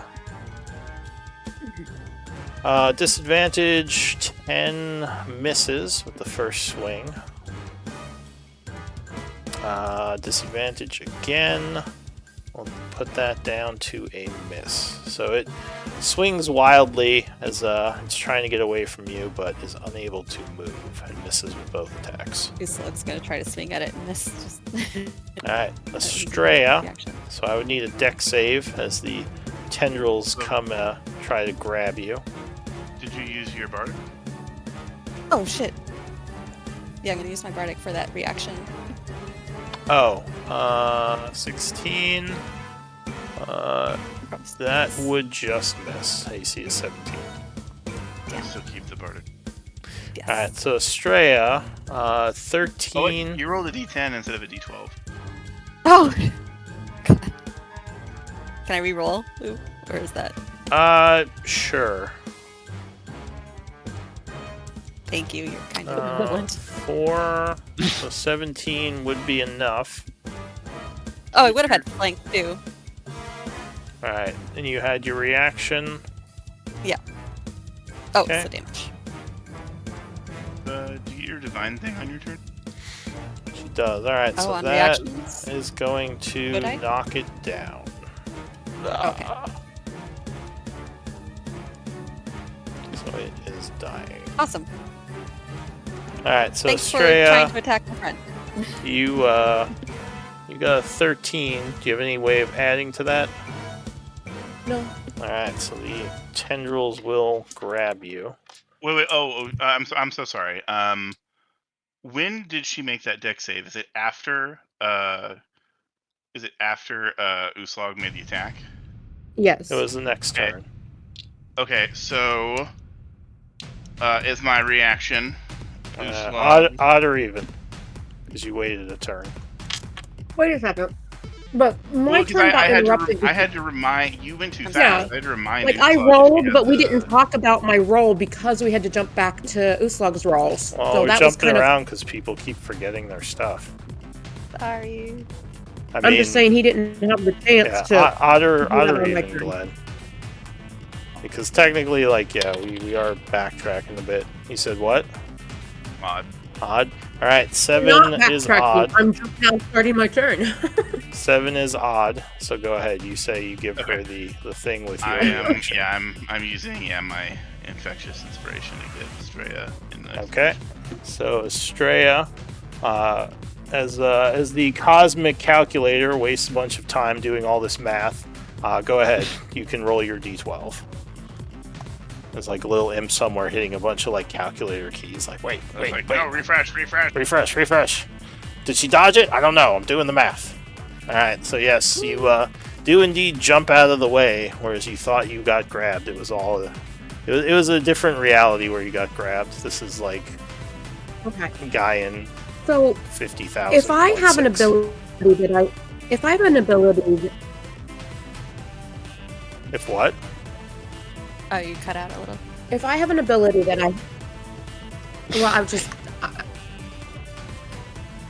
Disadvantage 10 misses with the first swing. Disadvantage again. We'll put that down to a miss. So it swings wildly as it's trying to get away from you, but is unable to move and misses with both attacks. So it's gonna try to swing at it and miss. Just Alright, Estrella. reaction. So I would need a deck save as the tendrils come try to grab you. Did you use your bardic? Oh shit. Yeah, I'm gonna use my bardic for that reaction. Oh, 16. That would just miss. AC is 17. Yeah. So keep the bardic. Yes. Alright, so Estrella, Oh, wait, 13. you rolled a D10 instead of a D12. Oh. God. Can I re-roll? Ooh, or is that? Sure. Thank you. You're kind of equivalent. 4, so 17 would be enough. Oh, I would have had flank too. Alright, and you had your reaction. Oh, Okay. so damage. Do you get your divine thing on your turn? She does. Alright, Oh, so on that reactions. is going to Would I? knock it down. Okay. So it is dying. Awesome. Alright, so Thanks for trying Estrella, to attack my friend. you got a 13. Do you have any way of adding to that? No. Alright, so the tendrils will grab you. Wait. I'm so sorry. When did she make that deck save? Is it after? Uslag made the attack? Yes. It was the next Okay. turn. Okay, so is my reaction. Odd or even. Because you waited a turn. Wait a second. But my Well, 'cause turn got interrupted. I had to remind you went too fast. Yeah. I had to remind. Like, I Uslag rolled, that but we he didn't had talk about my roll because we had to jump back to Uslug's rolls. Well, so we're that was jumping kind of. around because people keep forgetting their stuff. Sorry. I I'm just saying he didn't have the chance yeah, to. odd do or that on my even, turn. Glenn. Because technically, like, yeah, we are backtracking a bit. You said what? Odd. Odd? Alright, 7 Not is backtracking. odd. I'm just now starting my turn. 7 is odd. So go ahead. You say you give her Okay. the thing with your I am. reaction. Yeah, I'm using my infectious inspiration to get Estrella in the. Okay. So Estrella, as the cosmic calculator wastes a bunch of time doing all this math, go ahead. You can roll your d12. There's like a little imp somewhere hitting a bunch of like calculator keys. Like, wait. No, refresh. Refresh. Did she dodge it? I don't know. I'm doing the math. All right. So yes, you do indeed jump out of the way, whereas you thought you got grabbed. It was all. It was a different reality where you got grabbed. This is like Okay. a guy in So 50,000. if I have an ability if I have an ability, If what? Oh, you cut out a little. if I have an ability that I, well, I've just.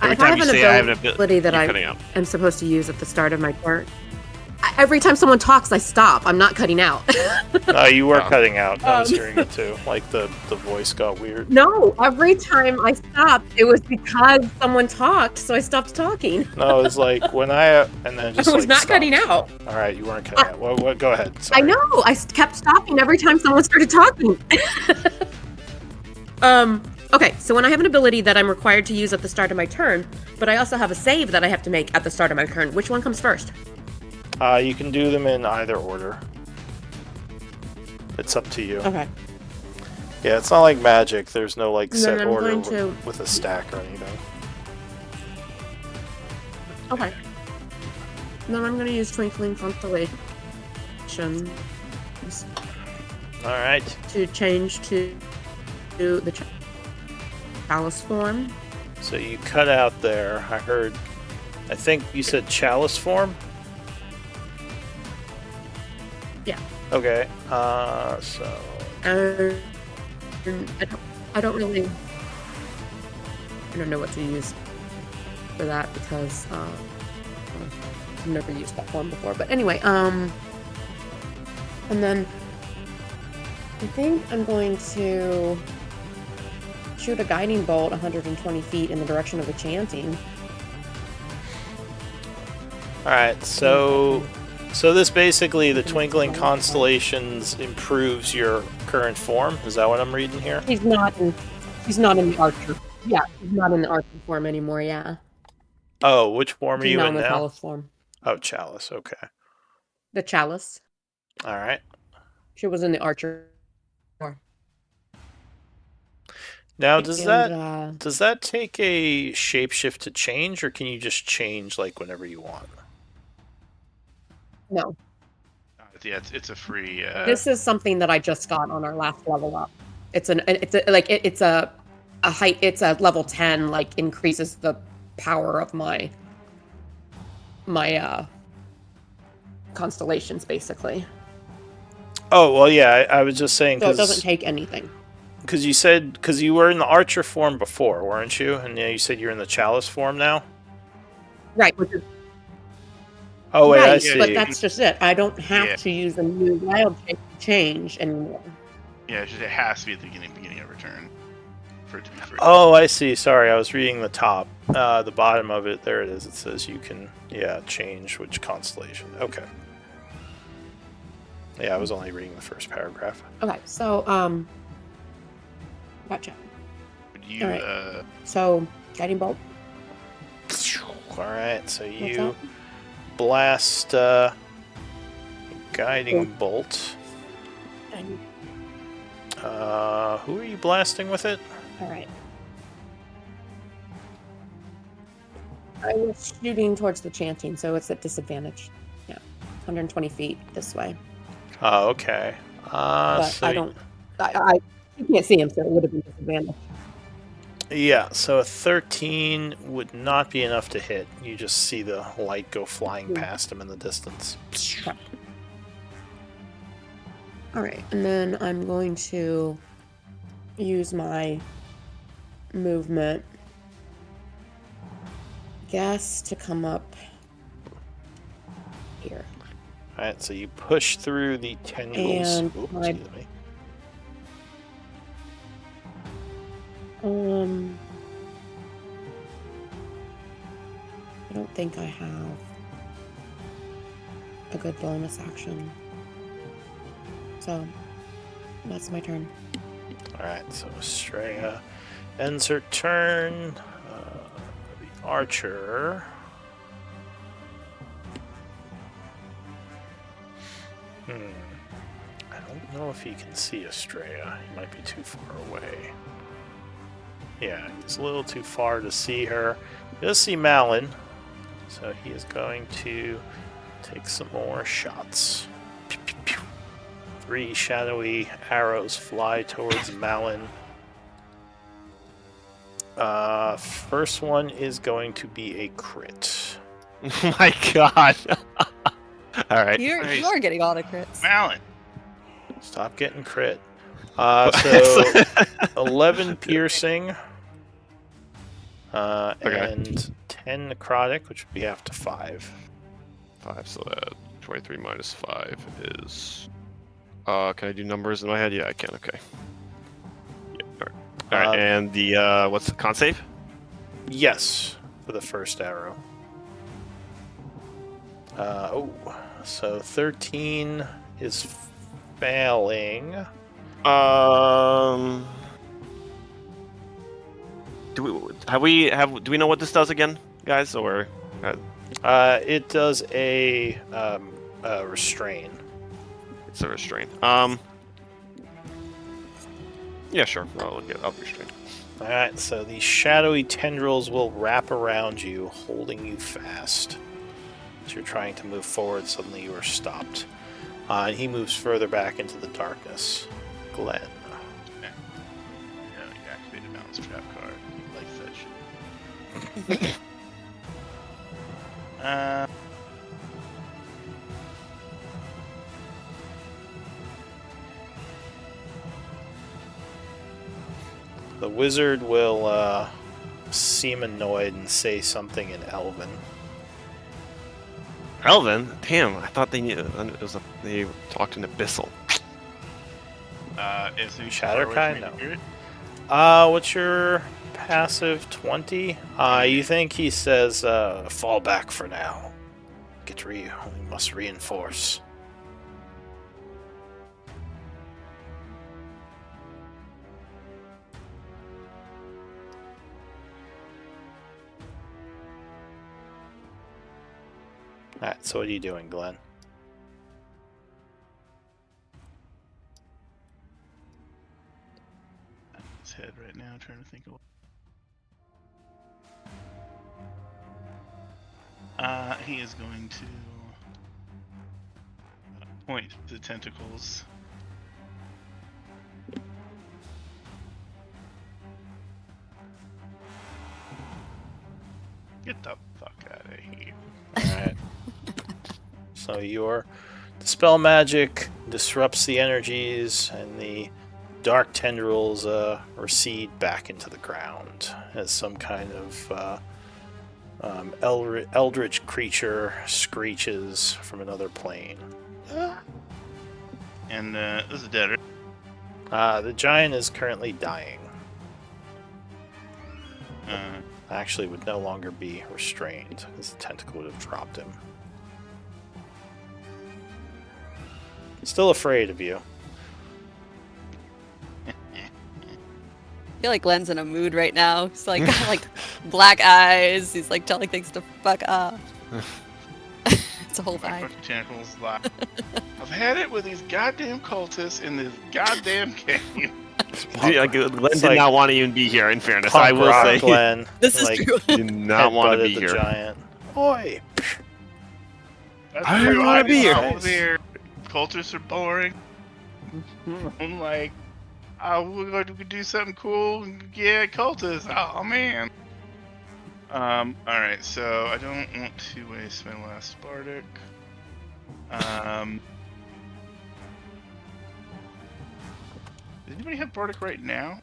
Every If I time have you an say I have an ability that you're I cutting out. am supposed to use at the start of my turn, every time someone talks, I stop. I'm not cutting out. No, you were Oh. cutting out. I was Um. hearing it too. Like the voice got weird. No, every time I stopped, it was because someone talked, so I stopped talking. No, it was like when I and then I just was like, not stopped. cutting out. All right, you weren't cutting out. What? Go ahead. I Sorry. know. I kept stopping every time someone started talking. Okay, so when I have an ability that I'm required to use at the start of my turn, but I also have a save that I have to make at the start of my turn, which one comes first? You can do them in either order. It's up to you. Okay. Yeah, it's not like Magic. There's no like Then set I'm order going to- with a stack or anything. Okay. Then I'm going to use Twinkling Constellation All right. to change to the chalice form. So you cut out there. I think you said chalice form? Yeah. Okay. So. I don't really. I don't know what to use for that because I've never used that form before. But anyway, and then I think I'm going to shoot a guiding bolt 120 feet in the direction of the chanting. Alright, so this basically, the Twinkling Constellations improves your current form? Is that what I'm reading here? He's not in the archer. Yeah, he's not in the archer form anymore, yeah. Oh, which form are He's you now in in the now? chalice form. Oh, chalice, okay. The chalice. Alright. She was in the archer form. Now, does And, that take a shapeshift to change, or can you just change like whenever you want? no. Yeah, it's a free. This is something that I just got on our last level up. It's a height. It's a level 10. Like increases the power of my constellations basically. Oh well, yeah. I was just saying So it because doesn't take anything. you said because you were in the archer form before, weren't you? And yeah, you said you're in the chalice form now. Right. Which is, Oh wait, I right, see. but that's just it. I don't have Yeah. to use a new wild shape to change anymore. Yeah, it has to be at the beginning of return for it to be free. Oh, I see. Sorry, I was reading the top. The bottom of it, there it is. It says you can, change which constellation. Okay. Yeah, I was only reading the first paragraph. Okay, so gotcha. Would you? Alright. So guiding bolt. All right, so What's you that? blast guiding bolt. And, Who are you blasting with it? all right. I was shooting towards the chanting, so it's at disadvantage. Yeah, 120 feet this way. Oh, okay. But So I don't. You can't see him, so it would have been disadvantage. Yeah, so a 13 would not be enough to hit. You just see the light go flying past him in the distance. Okay. All right, and then I'm going to use my movement, guess, to come up here. Alright, so you push through the tendrils. And Oops, my- excuse me. I don't think I have a good bonus action. So, that's my turn. Alright, so Estrella ends her turn. The archer. I don't know if he can see Estrella. He might be too far away. Yeah, he's a little too far to see her. He does see Malin, so he is going to take some more shots. Pew, pew, pew. 3 shadowy arrows fly towards Malin. First one is going to be a crit. Oh my god. All right. You are getting all the crits. Malin. Stop getting crit. So 11 piercing. Okay. And 10 necrotic, which would be half to 5. 5, so that 23 minus 5 is... can I do numbers in my head? Yeah, I can, okay. Yeah, alright, and the, what's the con save? Yes, for the first arrow. So 13 is failing. Do we know what this does again, guys, or It does a restrain. It's a restraint. Yeah, sure. I'll restrain. All right, so these shadowy tendrils will wrap around you, holding you fast. As you're trying to move forward, suddenly you are stopped. And he moves further back into the darkness. Glenn. Yeah, you activate a balance trap card. You like that shit. The wizard will seem annoyed and say something in Elven. Elven? Damn, I thought they knew. They talked in Abyssal. Is there Shatterkai? No. Hear it? What's your passive? 20? You think he says, fall back for now. We must reinforce. Alright, so what are you doing, Glenn? His head right now, trying to think of. He is going to point the tentacles. Get the fuck out of here. Alright. So your dispel magic disrupts the energies, and the dark tendrils recede back into the ground as some kind of eldritch creature screeches from another plane. And this is dead. The giant is currently dying. Uh, Actually, would no longer be restrained, because the tentacle would have dropped him. Still afraid of you. I feel like Glenn's in a mood right now. He's like got like black eyes. He's like telling things to fuck off. It's a whole my vibe. fucking tentacles like, I've had it with these goddamn cultists in this goddamn game. Glenn did like not want to even be here, in fairness. Punk I will rock say. Glenn, This is like, true. Did not want to headbutted be the here. giant. Oi! That's I didn't why wanna be here. over there. Cultists are boring. I'm like, oh, we're going to do something cool. Yeah, cultists. Oh man. Alright, so I don't want to waste my last Bardic. Does anybody have Bardic right now?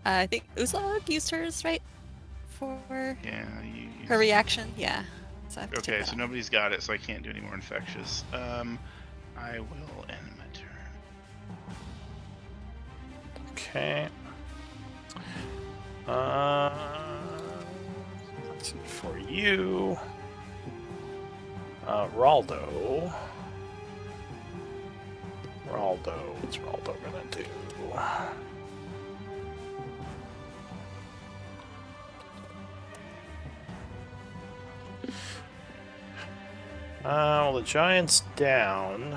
I think Uzlog used hers, right? For Yeah, you. her reaction? Yeah. So I have to take Okay, that so off. nobody's got it, so I can't do any more infectious. I will end my turn. Okay. Let's see, for you. Raldo. What's Raldo gonna do? Well, the giant's down.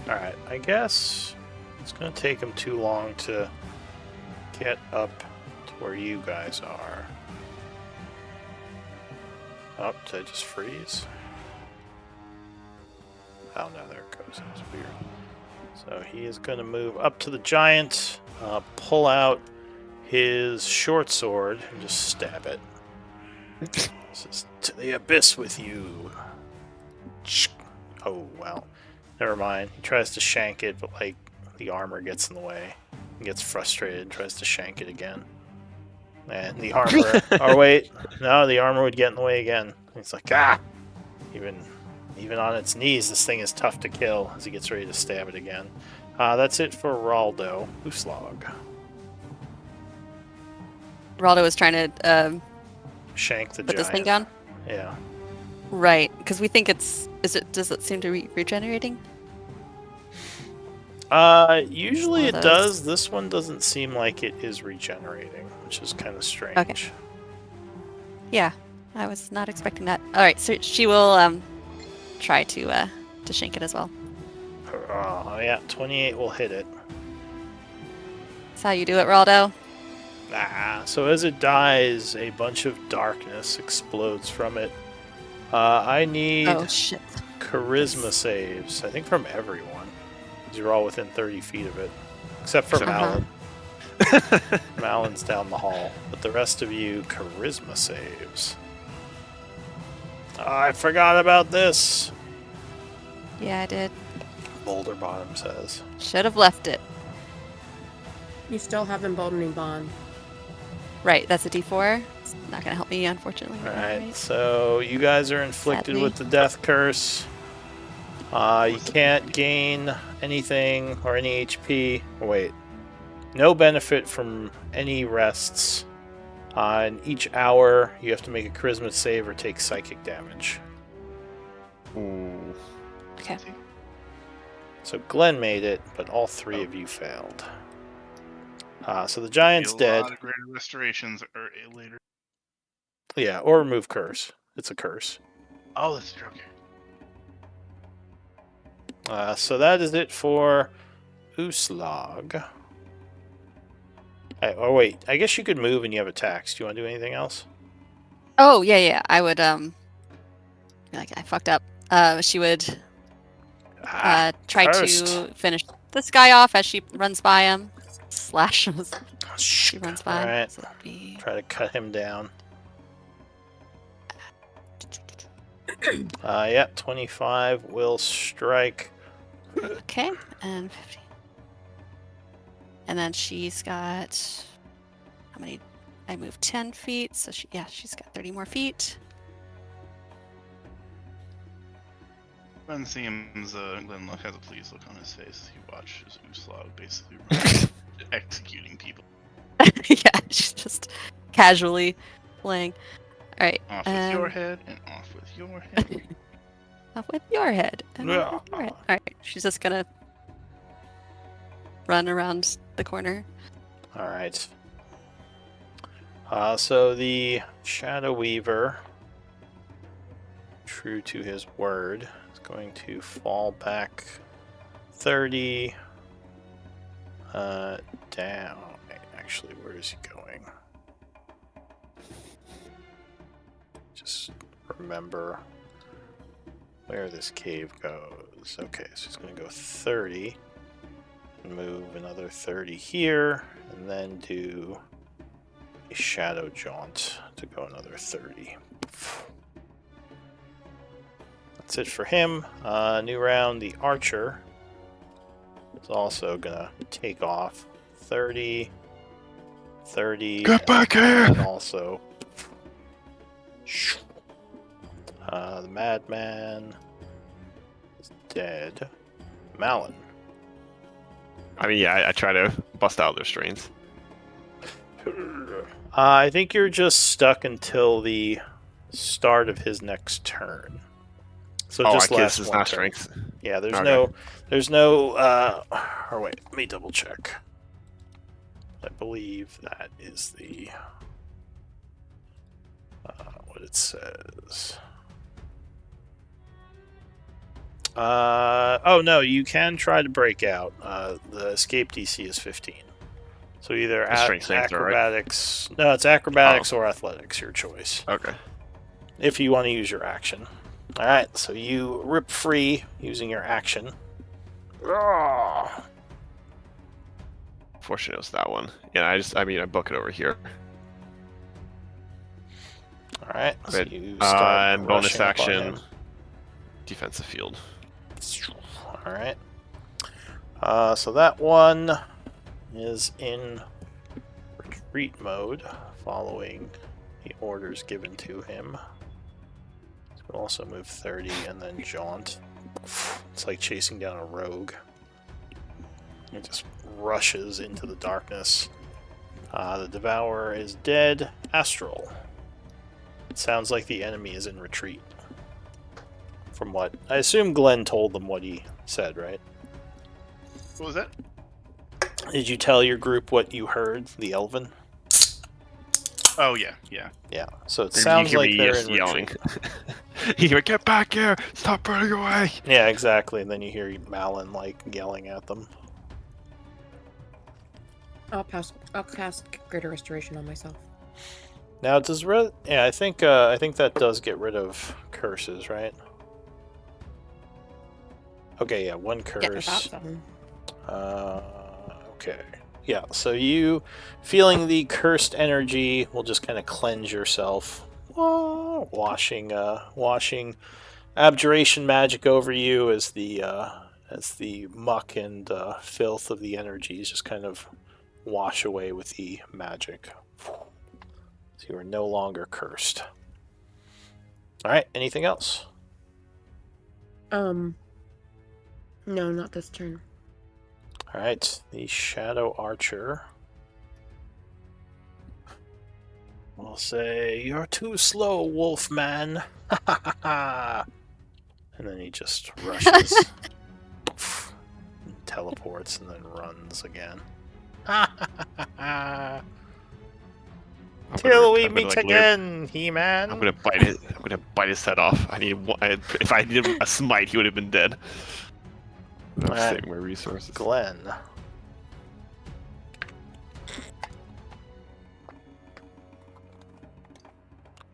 Alright, I guess it's going to take him too long to get up to where you guys are. Oh, did I just freeze? Oh no, there it goes. That's weird. So he is going to move up to the giant, pull out his short sword, and just stab it. This is to the abyss with you. Oh, well. Never mind. He tries to shank it, but like the armor gets in the way. He gets frustrated, tries to shank it again. And the armor... or wait, no, the armor would get in the way again. He's like, ah! Even on its knees, this thing is tough to kill as he gets ready to stab it again. That's it for Raldo. Uslog. Raldo was trying to Shank the put giant. this thing down. Yeah. Right, because we think it's. Does it seem to be regenerating? Usually One it of does. those. This one doesn't seem like it is regenerating, which is kind of strange. Yeah, I was not expecting that. All right, so she will try to shank it as well. Oh, yeah, 28 will hit it. That's how you do it, Raldo. So as it dies, a bunch of darkness explodes from it. I need Oh shit. charisma saves, I think from everyone. 'Cause you're all within 30 feet of it. Except for Except- Malin. Malin's down the hall. But the rest of you, charisma saves. I forgot about this, Yeah, I did. Boulder Bottom says. Should have left it. You still have emboldening bond. Right, that's a D4. It's not gonna help me, unfortunately. Alright, so you guys are inflicted Sadly. with the death curse. You can't gain anything or any HP. Oh, wait. No benefit from any rests. In each hour, you have to make a charisma save or take psychic damage. Ooh. Okay. So Glenn made it, but all three of you failed. So the giant's dead. A lot of greater restorations are later. Yeah, or remove curse. It's a curse. Oh, that's true. Okay. So that is it for Uslag. Oh wait, I guess you could move and you have attacks. Do you want to do anything else? Oh yeah. I would be like I fucked up. She would try cursed. to finish this guy off as she runs by him. Slash as she runs by. Alright. So that'd be... Try to cut him down. Yeah, 25 will strike. Okay, and 15. And then she's got how many? I moved 10 feet, so she's got 30 more feet. Glenn seems, Glenn has a pleased look on his face as he watches Uslag basically run, executing people. Yeah, she's just casually playing. All right. Off with your head and off with your head. Off with your head. And off with your head. All right. She's just gonna run around the corner. All right. So the Shadow Weaver, true to his word, is going to fall back 30 down. Actually, where is he going? Just remember where this cave goes. Okay, so he's going to go 30. Move another 30 here, and then do a shadow jaunt to go another 30. That's it for him. New round, the archer is also gonna take off 30, 30. Get back here! And also the madman is dead. Malin. I mean, yeah, I try to bust out those strains. I think you're just stuck until the start of his next turn. So just I last guess it's one not turn. strength. Yeah, there's Okay. no, or wait, let me double check. I believe that is the, what it says. Oh no, you can try to break out. The escape DC is 15. So either Strength save throw, right? acrobatics. No, it's acrobatics or athletics, your choice. Okay. If you want to use your action. All right, so you rip free using your action. Fortunately, it was that one. Yeah, I book it over here. All right, so But, you start and bonus rushing up on action, him. defensive field. All right. So that one is in retreat mode, following the orders given to him. So we'll also move 30 and then jaunt. It's like chasing down a rogue. It just rushes into the darkness. The Devourer is dead. Astral. It sounds like the enemy is in retreat. From what I assume Glenn told them what he said, right? What was that? Did you tell your group what you heard, the Elven? Oh yeah, yeah. Yeah. So it You sounds hear like me they're just in yelling. retreat. You hear, get back here! Stop running away! Yeah, exactly. And then you hear Malin like yelling at them. I'll cast Greater Restoration on myself. Now does yeah, I think that does get rid of curses, right? Okay, yeah, one Yeah, I curse. thought so. Okay. Yeah, so you feeling the cursed energy will just kind of cleanse yourself. Washing abjuration magic over you as the muck and filth of the energies just kind of wash away with the magic. So you are no longer cursed. Alright, anything else? No, not this turn. Alright, the Shadow Archer will say, "You're too slow, Wolfman." And then he just rushes, and teleports, and then runs again. Till we meet again, He-Man. I'm gonna bite it. I'm gonna bite his head off. If I did a smite, he would have been dead. I'm Alright. saving my resources. Glenn.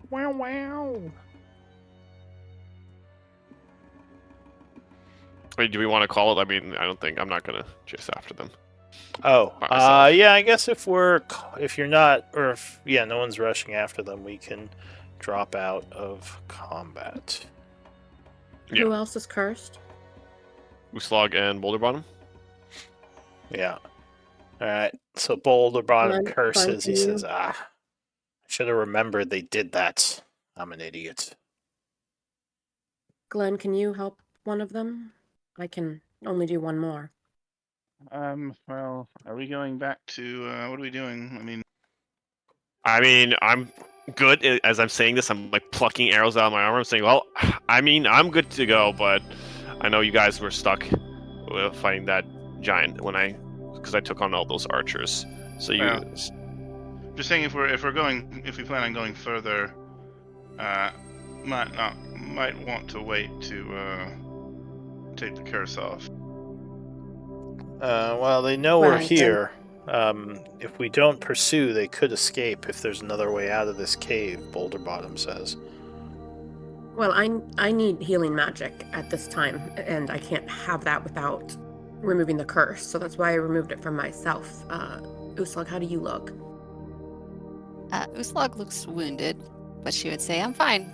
Wow, wow. Wait, do we want to call it? I mean, I'm not gonna chase after them. Oh, By myself. yeah. I guess if you're not, or if no one's rushing after them, we can drop out of combat. Yeah. Who else is cursed? Uslog and Boulder Bottom. Yeah. All right. So Boulder Bottom Glenn, curses. He you- says, I should have remembered they did that. I'm an idiot." Glenn, can you help one of them? I can only do one more. Well, are we going back to, what are we doing? I mean, I'm good. As I'm saying this, I'm like plucking arrows out of my armor. I'm saying, well, I mean, I'm good to go, but I know you guys were stuck fighting that giant because I took on all those archers. So you. Well, just saying, if we plan on going further, might want to wait to take the curse off. Well, they know we're Right, then. here. If we don't pursue, they could escape if there's another way out of this cave, Boulder Bottom says. Well, I need healing magic at this time, and I can't have that without removing the curse. So that's why I removed it from myself. Uslug, how do you look? Uslog looks wounded, but she would say, "I'm fine."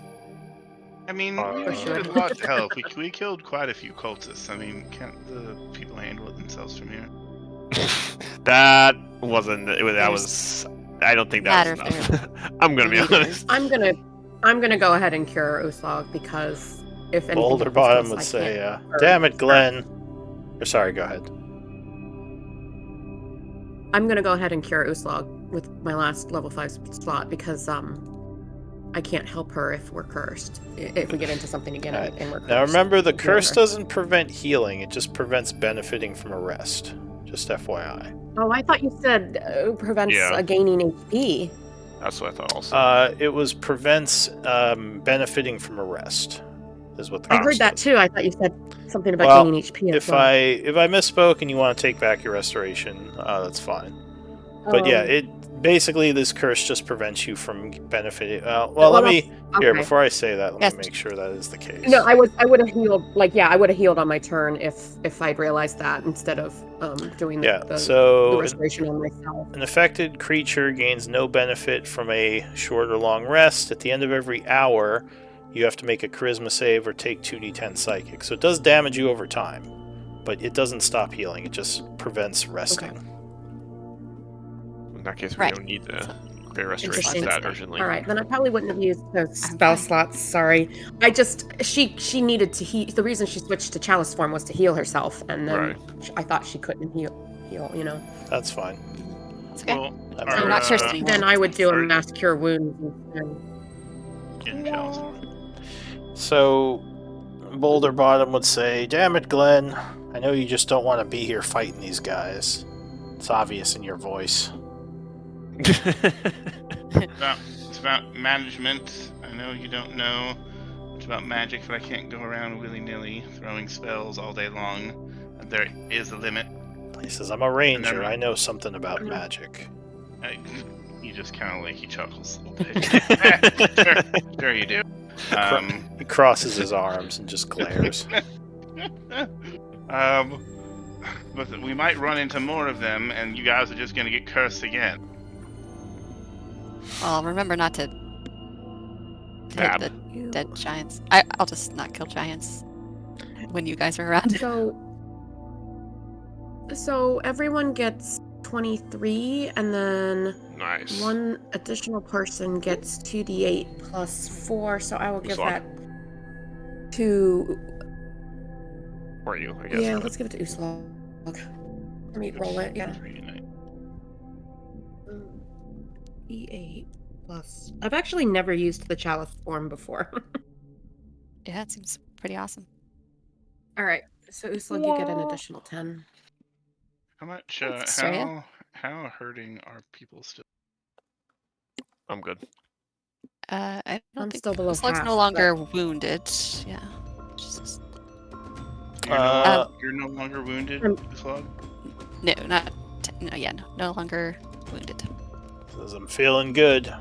I mean, For we sure. did a lot to help. We killed quite a few cultists. I mean, can't the people handle it themselves from here? That wasn't. That was. I don't think that was Matter enough. I'm gonna be honest. I'm gonna go ahead and cure Uslug because if anything Boulder happens to Bottom us, would I say, can't "Damn it, Glenn." Or sorry, go ahead. I'm gonna go ahead and cure Uslug with my last level 5 slot because I can't help her if we're cursed. If we get into something again Alright. and we're cursed. Now remember, the Heal curse her. doesn't prevent healing; it just prevents benefiting from a rest. Just FYI. Oh, I thought you said prevents Yeah. gaining HP. That's what I thought also. It was prevents benefiting from a rest, is what the I curse heard that does. too. I thought you said something about Well, gaining HP as If well. I misspoke and you want to take back your restoration, that's fine. But yeah, it basically this curse just prevents you from benefiting. Let me here okay. before I say that. Let Yes. me make sure that is the case. No, I would have healed. I would have healed on my turn if I'd realized that instead of doing Yeah, the so restoration on myself. an affected creature gains no benefit from a short or long rest. At the end of every hour, you have to make a charisma save or take 2d10 psychic. So it does damage you over time, but it doesn't stop healing. It just prevents resting. Okay. In that case, we Right. don't need the great restoration Interesting. that urgently. All right, then I probably wouldn't have used those spell fine. slots. Sorry, she needed to heal. The reason she switched to chalice form was to heal herself, and then Right. I thought she couldn't heal. You know. That's fine. It's okay. Well, I'm I'm not cursed anymore. Then I would do a Sorry. mass cure wounds. in chalice form. So, Boulder Bottom would say, "Damn it, Glenn. I know you just don't want to be here fighting these guys. It's obvious in your voice. It's about management. I know you don't know much about magic, but I can't go around willy-nilly throwing spells all day long. There is a limit. He says, I'm a ranger. I know something about magic. He just kind of like, he chuckles a little bit. Sure you do. He crosses his arms and just glares. But we might run into more of them, and you guys are just gonna get cursed again. Well, remember not to hit Dab. the dead giants. I'll just not kill giants when you guys are around. So everyone gets 23, and then Nice. one additional person gets 2d8 plus 4. So I will give Uslog? that to. Or you, I guess. Yeah, but- let's give it to Uslog. Let me roll it. Yeah. Reunite. E8 plus. I've actually never used the chalice form before. Yeah, it seems pretty awesome. All right. So Uslug, you get an additional 10. How much? Thanks, Australia. How hurting are people still? I'm good. I don't I'm think still below Slug's half, no longer wounded. Yeah. Just- You're no longer wounded, Slug? no, not. No longer wounded. Says, I'm feeling good.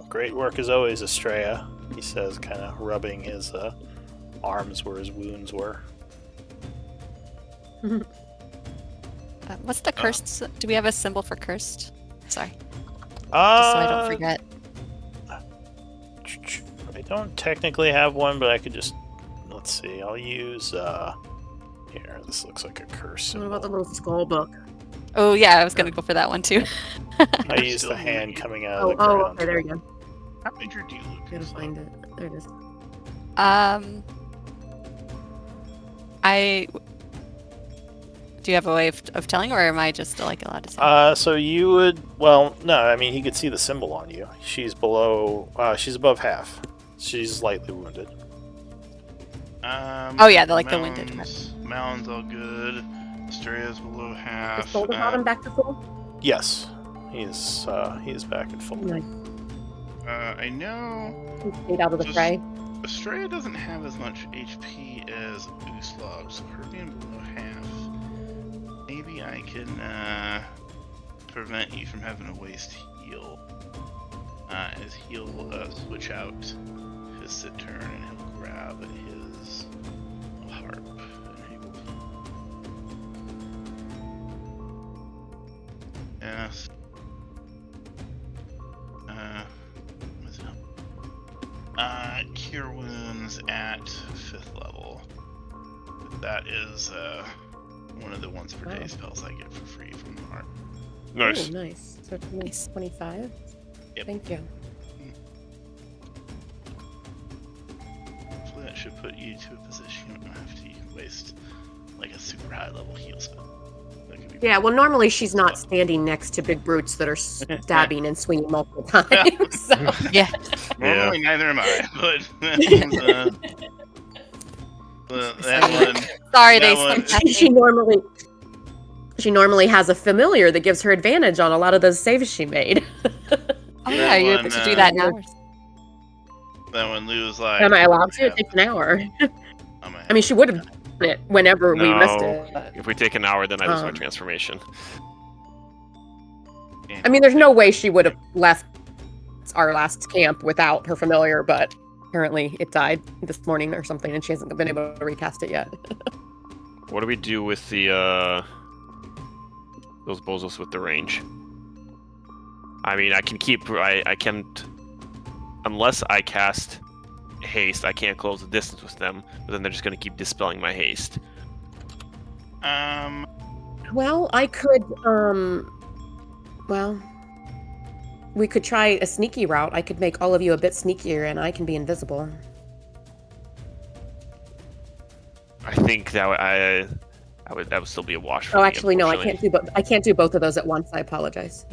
Great work as always, Estrella. He says, kind of rubbing his arms where his wounds were. What's the cursed? Do we have a symbol for cursed? Sorry. Just so I don't forget. I don't technically have one, but I could just. Let's see. I'll use. Here, this looks like a curse. What about the little skull book? Oh yeah, I was gonna go for that one too. I use the hand coming out of the Oh, ground. okay, there you go. How major do you look? Gotta find it. There it is. Do you have a way of telling, or am I just like allowed to say? So you would. Well, no. I mean, he could see the symbol on you. She's below. She's above half. She's lightly wounded. Oh yeah, the wounded. Malon's all good. Estrella's below half. Is Golden Bottom back to full? Yes, he is back at full. Nice. I know. He stayed out of the Just- fray. Estrella doesn't have as much HP as Uslog, so her being below half. Maybe I can prevent you from having a waste heal. As he'll switch out his sit turn and he'll grab his harp and he'll. Yes. What's it? Cure wounds at 5th level. That is one of the once per day spells I get for free from the heart. Nice. Oh, nice. So it's 25. Yep. Thank you. Hopefully that should put you to a position you don't have to waste like a super high level heal spell. That could be Yeah, well, normally she's not standing next to big brutes that are stabbing and swinging multiple times. So. Yeah. Normally neither am I, but that one. Sorry, That they one- slipped past she me. normally has a familiar that gives her advantage on a lot of those saves she made. Oh yeah, are you able to do that now? That one Lou's like. Am I allowed to? It takes an hour. I mean, she would have done it whenever we missed No. it. But, If we take an hour, then I lose my Um, transformation. I mean, there's no way she would have left our last camp without her familiar, but apparently it died this morning or something, and she hasn't been able to recast it yet. What do we do with the those bozos with the range? I mean, I can keep. I can't unless I cast haste. I can't close the distance with them, but then they're just going to keep dispelling my haste. Well, I could, well, we could try a sneaky route. I could make all of you a bit sneakier, and I can be invisible. I think that that would still be a wash for Oh, me, actually, no, I unfortunately. can't do both. I can't do both of those at once. I apologize.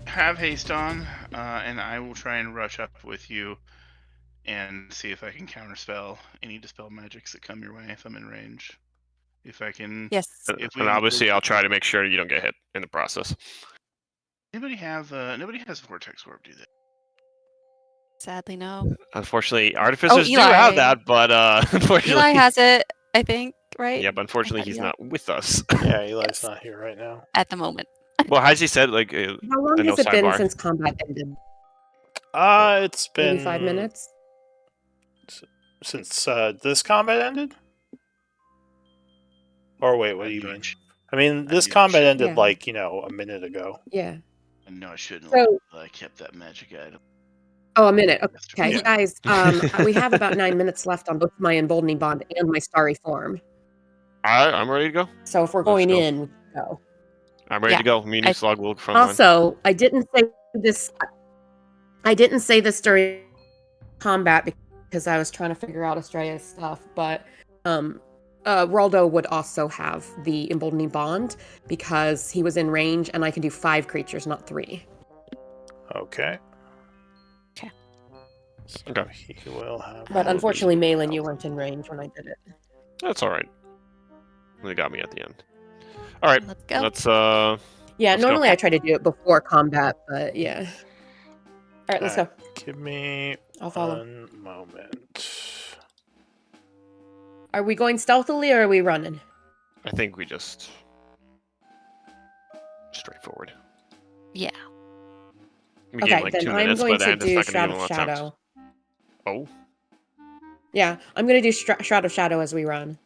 Have haste on, and I will try and rush up with you and see if I can counterspell any dispel magics that come your way if I'm in range. If I can. Yes. If And obviously, I'll try to make sure you don't get hit in the process. Nobody has vortex orb, do they? Sadly, no. Unfortunately, artificers do Eli. have that, but unfortunately, Eli has it, I think, right? yeah, but unfortunately, thought he's Eli- not with us. Yeah, Eli's Yes. not here right now. At the moment. Well, has he said like How long I know has it been sidebar. since combat ended? It's been Maybe 5 minutes? since this combat ended. Or wait, what do you mean? I mean, this combat ended Yeah. like a minute ago. Yeah. No, I shouldn't. So, I kept that magic item. oh, a minute. Okay, Yeah. guys, we have about 9 minutes left on both my emboldening bond and my starry form. I'm ready to go. So if we're Let's going go. in, we can go. I'm ready Yeah, to go. Me and I- you slug will front line. Also, I didn't say this. I didn't say this during combat because I was trying to figure out Estrella's stuff. But Roldo would also have the emboldening bond because he was in range, and I can do 5 creatures, not 3. Okay. Okay. So he will have. But unfortunately, Malin, you weren't in range when I did it. That's all right. They got me at the end. All right, Let's go. let's Yeah, Let's go. normally I try to do it before combat, but yeah. All right, let's go. Give me I'll follow. 1 moment. Are we going stealthily or are we running? I think we just straightforward. Yeah. We gave Okay, like then 2 I'm minutes, going but to I'm just do not gonna Shroud give him a of lot of time. Shadow. Oh, Yeah, I'm going to do Shroud of Shadow as we run.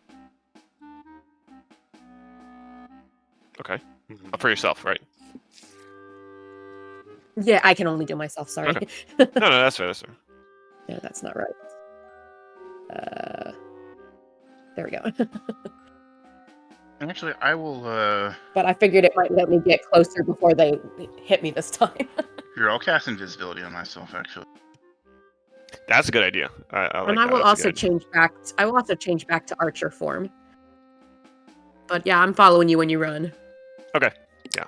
okay. Mhm. For yourself, right? Yeah, I can only do myself, sorry. Okay. No, that's fair. That's fair. No, that's not right. There we go. And actually, I will. But I figured it might let me get closer before they hit me this time. Here, I'll cast invisibility on myself. Actually, That's a good idea. I like And I that. will That's a also good idea. change back. I will also change back to Archer form. But yeah, I'm following you when you run. Yeah,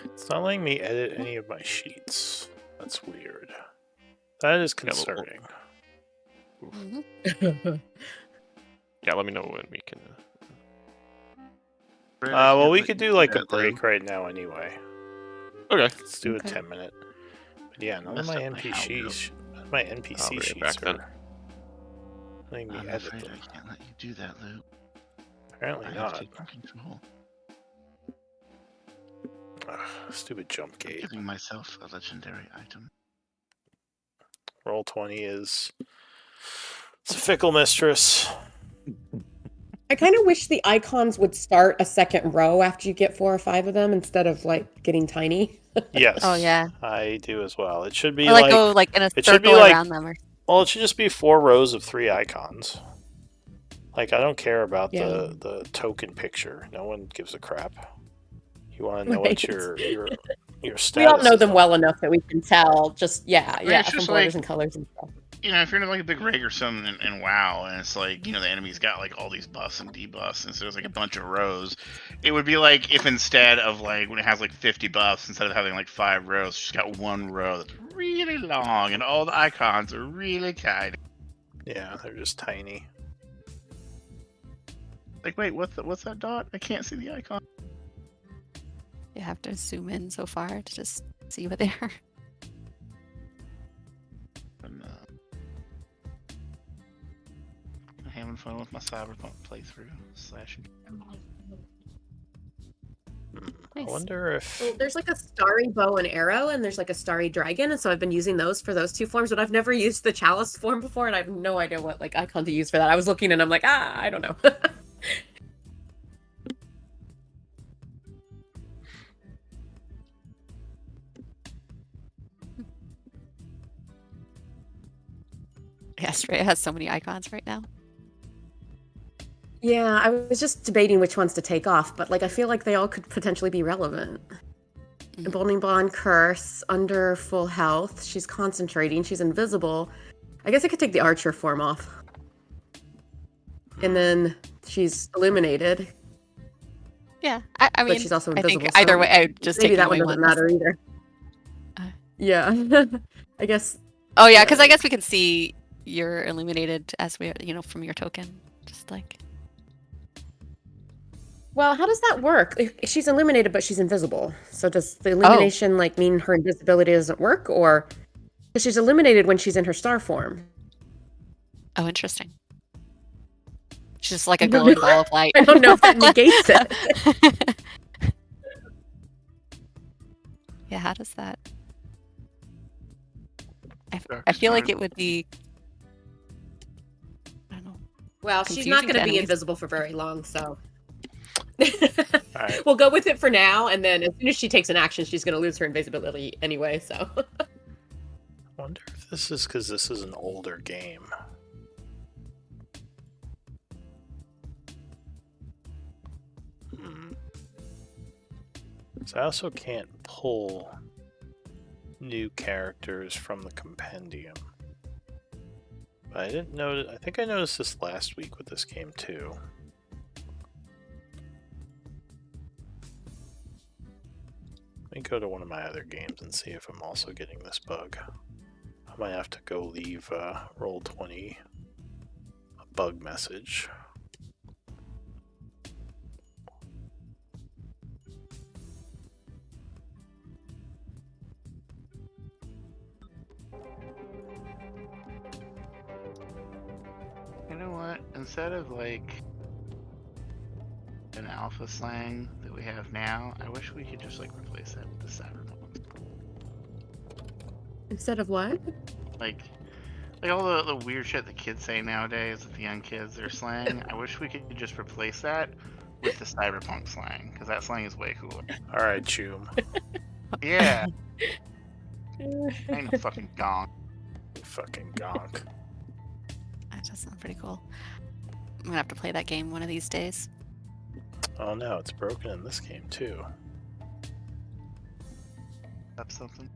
It's not letting me edit any of my sheets. That's weird. That is Yeah, well, concerning. Mhm. yeah. Let me know when we can. Well, we could do like a break right now anyway. Okay. Let's do a Okay. 10-minute. But yeah, none of Messed my up my NPCs, my I'll NPC be right sheets back then. are letting me I'm edit afraid them. I can't let you do that, Luke. Apparently I have not. taken control. Ugh, stupid jump I'm gate. giving myself a legendary item. Roll 20 is. It's a fickle mistress. I kind of wish the icons would start a second row after you get 4 or 5 of them instead of like getting tiny. Yes. Oh, yeah. I do as well. It should be Or like like. go like in a it should be circle like- around them. Or... Well, it should just be 4 rows of 3 icons. Like, I don't care about Yeah. the token picture. No one gives a crap. You want to know Right. what your status We all know is them on. well enough that we can tell. Just mean, it's from just borders like- and colors and stuff. You know, if you're in like a big rig or something in WoW, and it's like, you know, the enemy's got like all these buffs and debuffs, and so there's like a bunch of rows. It would be like if instead of like when it has like 50 buffs, instead of having like 5 rows, it's just got 1 row that's really long, and all the icons are really tiny. Yeah, they're just tiny. Like, wait, what's that dot? I can't see the icon. You have to zoom in so far to just see what they are. I'm having fun with my Cyberpunk playthrough. I Nice. wonder if. Well, there's like a starry bow and arrow, and there's like a starry dragon, and so I've been using those for those 2 forms, but I've never used the chalice form before, and I have no idea what like icon to use for that. I was looking, and I'm like, I don't know. Astrea has so many icons right now. Yeah, I was just debating which ones to take off, but like I feel like they all could potentially be relevant. Mhm. Emboldening Bond, Curse, under full health. She's concentrating. She's invisible. I guess I could take the Archer form off. And then she's illuminated, Yeah, I mean, but she's also I invisible. think either so way, I would just maybe take that away one doesn't ones. matter either. Uh. Yeah, I guess Oh yeah, because I guess we can see you're illuminated as we, from your token. Just like. Well, how does that work? She's illuminated, but she's invisible. So does the illumination mean her invisibility doesn't work, or because she's illuminated when she's in her star form? Oh, interesting. She's just like a glowing ball of light. I don't know if that negates it. Yeah, how does that? I feel like it would be. I don't know. Well, she's not Confusing going to to be enemies. invisible for very long, so. right. We'll go with it for now, and then as soon as she takes an action, she's going to lose her invisibility anyway, so. I wonder if this is because this is an older game. So I also can't pull new characters from the compendium. But I didn't know. I think I noticed this last week with this game too. Let me go to one of my other games and see if I'm also getting this bug. I might have to go leave Roll20 a bug message. You know what? Instead of like an alpha slang that we have now, I wish we could just like replace that with the cyberpunk. Instead of what? Like all the weird shit the kids say nowadays with the young kids, their slang. I wish we could just replace that with the cyberpunk slang, because that slang is way cooler. Alright, Choom. Yeah. Ain't no fucking gong. Fucking gonk. That does sound pretty cool. I'm gonna have to play that game one of these days. Oh no, it's broken in this game too. That's something.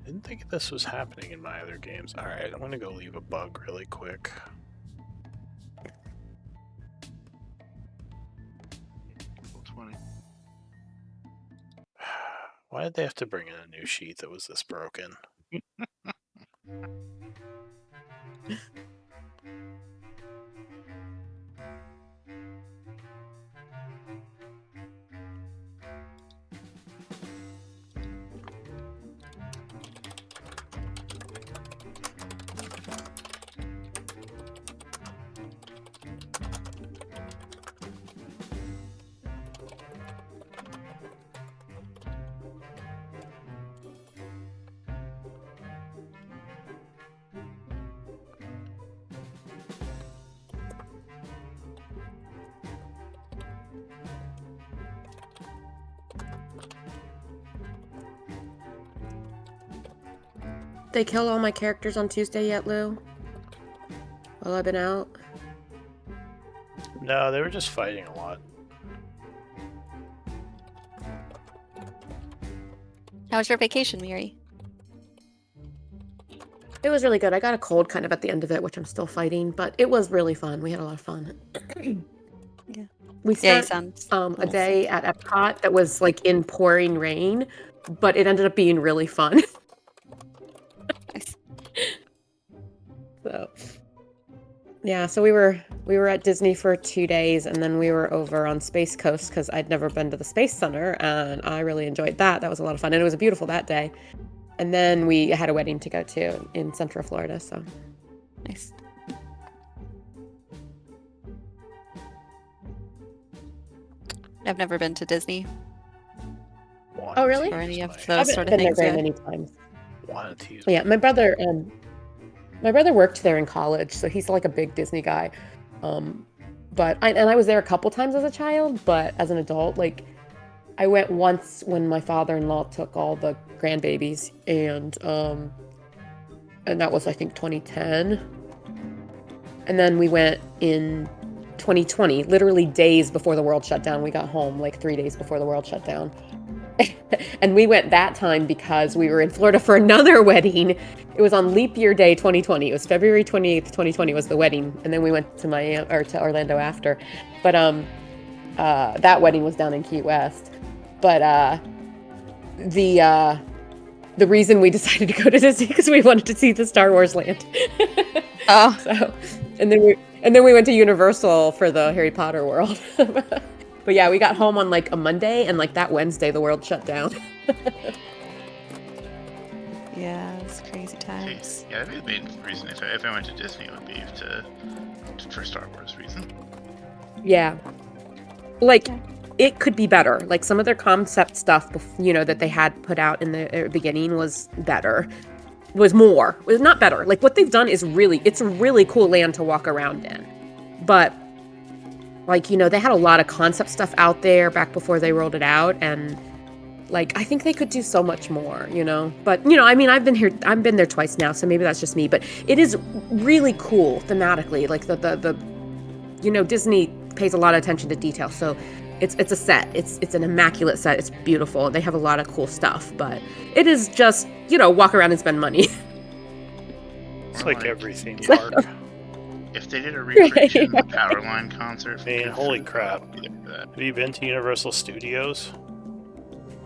Didn't think this was happening in my other games. Alright, I'm gonna go leave a bug really quick. Roll 20. Why did they have to bring in a new sheet that was this broken? They killed all my characters on Tuesday yet, Lou? While I've been out? No, they were just fighting a lot. How was your vacation, Miri? It was really good. I got a cold kind of at the end of it, which I'm still fighting, but it was really fun. We had a lot of fun. Yeah. We Yeah, you spent sound a day at Epcot that was like in pouring rain, but it ended up being really fun. nice. So yeah, so we were at Disney for 2 days, and then we were over on Space Coast because I'd never been to the Space Center, and I really enjoyed that. That was a lot of fun, and it was beautiful that day. And then we had a wedding to go to in Central Florida, so Nice. I've never been to Disney Wanted Oh, to really? use or any of my- those I've sort of been there things. very Yeah. many times. Wanted to use Yeah, my brother worked there in college, so he's like a big Disney guy. But I was there a couple times as a child, but as an adult, like I went once when my father-in-law took all the grandbabies, and that was I think 2010. And then we went in 2020, literally days before the world shut down. We got home like 3 days before the world shut down. And we went that time because we were in Florida for another wedding. It was on leap year day 2020. It was February 28th, 2020 was the wedding. And then we went to to Orlando after. But that wedding was down in Key West. But the reason we decided to go to Disney because we wanted to see the Star Wars land. Oh. So, and then we went to Universal for the Harry Potter world. But yeah, we got home on like a Monday, and like that Wednesday, the world shut down. Yeah, it's crazy times. Yeah, the main reason if I went to Disney would be for Star Wars reason. Yeah, like it could be better. Like some of their concept stuff, that they had put out in the beginning was better. Was not better. Like what they've done is it's a really cool land to walk around in. But like, they had a lot of concept stuff out there back before they rolled it out, and like I think they could do so much more, But I mean, I've been there twice now, so maybe that's just me, but it is really cool thematically. Like the Disney pays a lot of attention to detail. So it's a set. It's an immaculate set. It's beautiful. They have a lot of cool stuff, but it is just, walk around and spend money. It's like every theme park. If they did a recreation of the Powerline concert, Man, holy crap. Have you been to Universal Studios?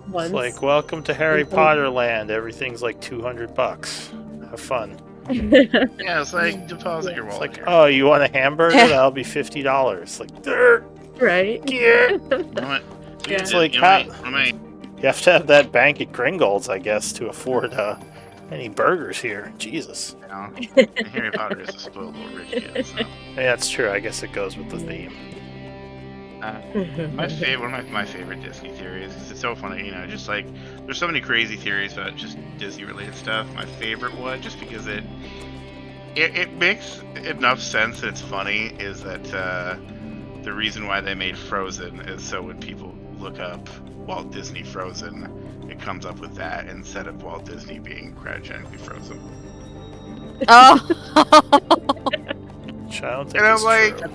Once. It's like, welcome to Harry Potter Land. Everything's like $200. Have fun. Yeah, it's like deposit your It's wallet. like, Here. oh, you want a hamburger? That'll be $50. Like, right? Yeah. You know what? Yeah. It's like, you have to have that bank at Gringotts, I guess, to afford any burgers here. Jesus. Harry Potter is a spoiled little rich kid. So. Yeah, that's true. I guess it goes with the theme. One of my favorite Disney theories, because it's so funny, just like there's so many crazy theories about just Disney related stuff. My favorite one, just because it makes enough sense that it's funny, is that the reason why they made Frozen is so when people look up Walt Disney Frozen, it comes up with that instead of Walt Disney being cryogenically frozen. Oh. Which I don't think And I'm is like, true.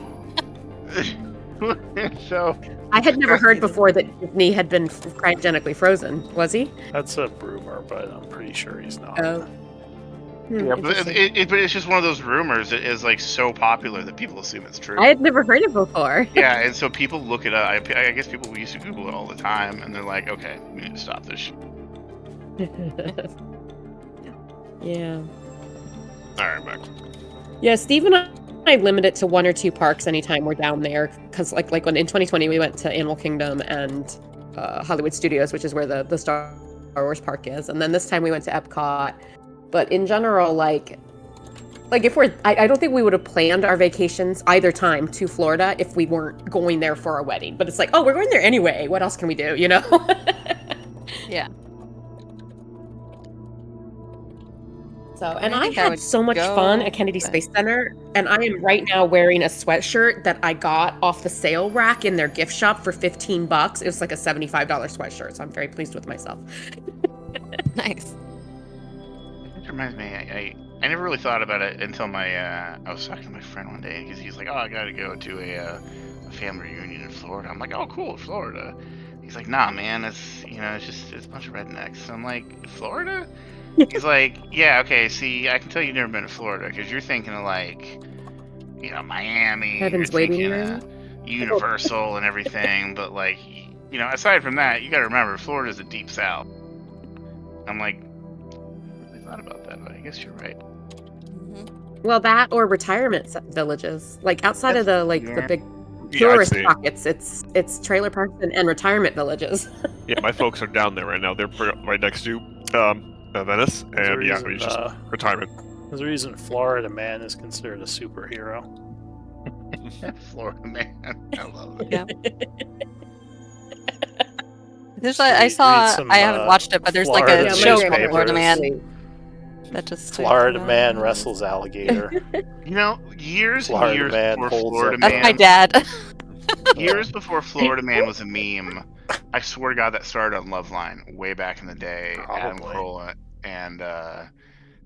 so I had never heard before that Disney had been cryogenically frozen. Was he? That's a rumor, but I'm pretty sure he's not. Oh. yeah, but it's just one of those rumors that is like so popular that people assume it's true. I had never heard it before. Yeah, and so people look it up. I guess people used to Google it all the time, and they're like, okay, we need to stop this shit. Yeah. Alright, back. Yeah, Steve and I limit it to 1 or 2 parks anytime we're down there, because like when in 2020 we went to Animal Kingdom and Hollywood Studios, which is where the Star Wars park is, and then this time we went to Epcot. But in general, like if I don't think we would have planned our vacations either time to Florida if we weren't going there for a wedding. But it's like, oh, we're going there anyway. What else can we do? Yeah. So, and I think I had would so much fun at Kennedy but- Space Center, and I am right now wearing a sweatshirt that I got off the sale rack in their gift shop for $15. It was like a $75 sweatshirt, so I'm very pleased with myself. Nice. It reminds me, I never really thought about it until I was talking to my friend one day, because he's like, oh, I gotta go to a family reunion in Florida. I'm like, oh, cool, Florida. He's like, nah, man, it's a bunch of rednecks. So I'm like, Florida? He's like, yeah, okay, see, I can tell you've never been to Florida, because you're thinking of like, Miami, Heaven's you're Waiting thinking Room? of Universal and everything, but like, aside from that, you gotta remember, Florida's a deep south. I'm like, I really thought about that, but I guess you're right. Well, that or retirement villages. Like outside of the Yeah. big Yeah, I'd tourist say- pockets, it's trailer parks and retirement villages. Yeah, my folks are down there right now. They're right next to Venice, There's a and yeah, reason, it's just retirement. There's a reason Florida Man is considered a superhero. Florida man, I love it. Yeah. There's Read- I saw. read some, I haven't watched it, but there's like Florida a show called newspapers. Florida Man. That just Florida Man wrestles alligator. Years and Florida years Man before holds Florida up- That's Man, my dad. years before Florida Man was a meme, I swear to God that started on Loveline way back in the day. Adam Probably. Carolla and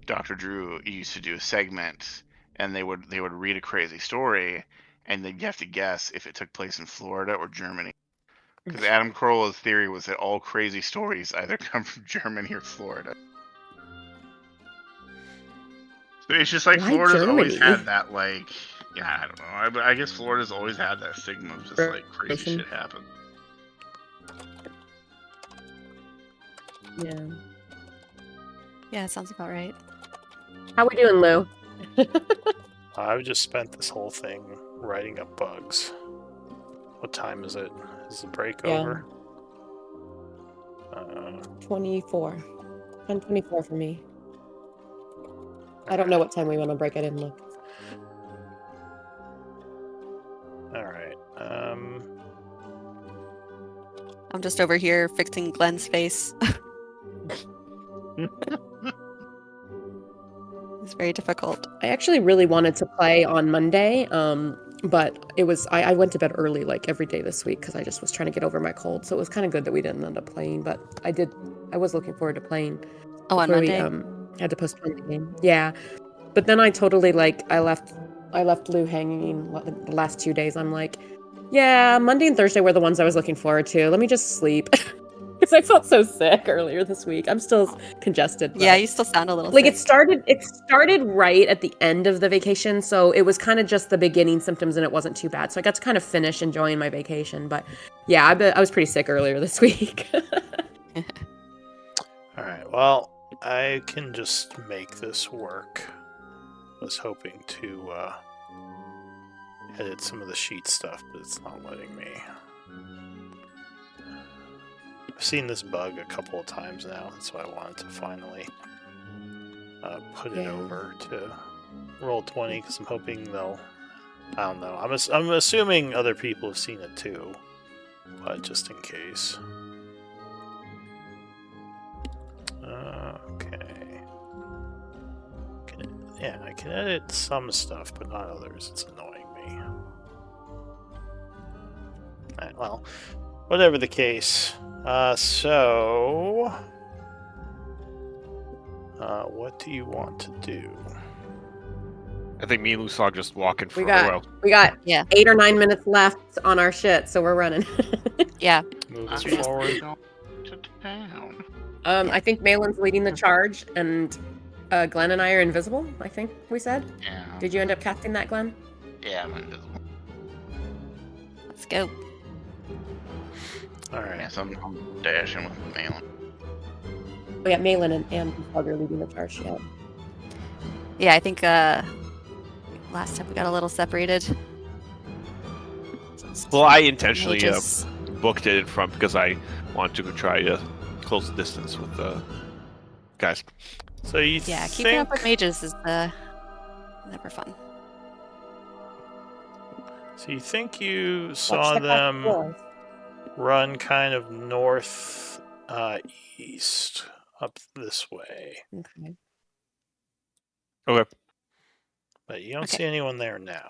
Dr. Drew used to do a segment, and they would read a crazy story, and then you have to guess if it took place in Florida or Germany. Because Adam Carolla's theory was that all crazy stories either come from Germany or Florida. So it's just like Why Florida's always Germany? had that, like, yeah, I don't know. I guess Florida's always had that stigma of just like crazy Russian. shit happen. Yeah. Yeah, sounds about right. How we doing, Lou? I've just spent this whole thing writing up bugs. What time is it? Is the break Yeah. over? 24. 10:24 for me. I don't know what time we went on break. I didn't look. Alright. I'm just over here fixing Glenn's face. It's very difficult. I actually really wanted to play on Monday, but it was I went to bed early like every day this week because I just was trying to get over my cold. So it was kind of good that we didn't end up playing. But I was looking forward to playing. Oh, on before Monday? We had to postpone the game. Yeah, but then I totally I left Lou hanging the last 2 days. I'm like, yeah, Monday and Thursday were the ones I was looking forward to. Let me just sleep. Because I felt so sick earlier this week. I'm still congested. Yeah, but- you still sound a little like sick. it started right at the end of the vacation, so it was kind of just the beginning symptoms and it wasn't too bad, so I got to kind of finish enjoying my vacation. But yeah, I was pretty sick earlier this week. Alright, well, I can just make this work. I was hoping to edit some of the sheet stuff, but it's not letting me. I've seen this bug a couple of times now, that's why I wanted to finally put it Yeah. over to Roll20, because I'm hoping they'll... I don't know. I'm assuming other people have seen it too, but just in case. Okay. Yeah, I can edit some stuff, but not others. It's annoying me. Alright, well, whatever the case. What do you want to do? I think me and Lusog just walking for we a got while. we got Yeah. 8 or 9 minutes left on our shit, so we're running. Yeah. Moving forward. To town. I think Malin's leading the charge, and Glenn and I are invisible. I think we said. Yeah. Did you end up casting that, Glenn? Yeah, I'm invisible. Let's go. Alright. Yeah, so I'm dashing with Malin. Oh yeah, Malin and Bug are leading the charge. Yeah. Yeah, I think last time we got a little separated. Well, I intentionally Mages. booked it in front because I wanted to try to close the distance with the guys. So you Yeah, think... keeping up with mages is never fun. So you think you Watch saw the them floors. run kind of north east up this way, Okay. Okay. but you don't Okay. see anyone there now.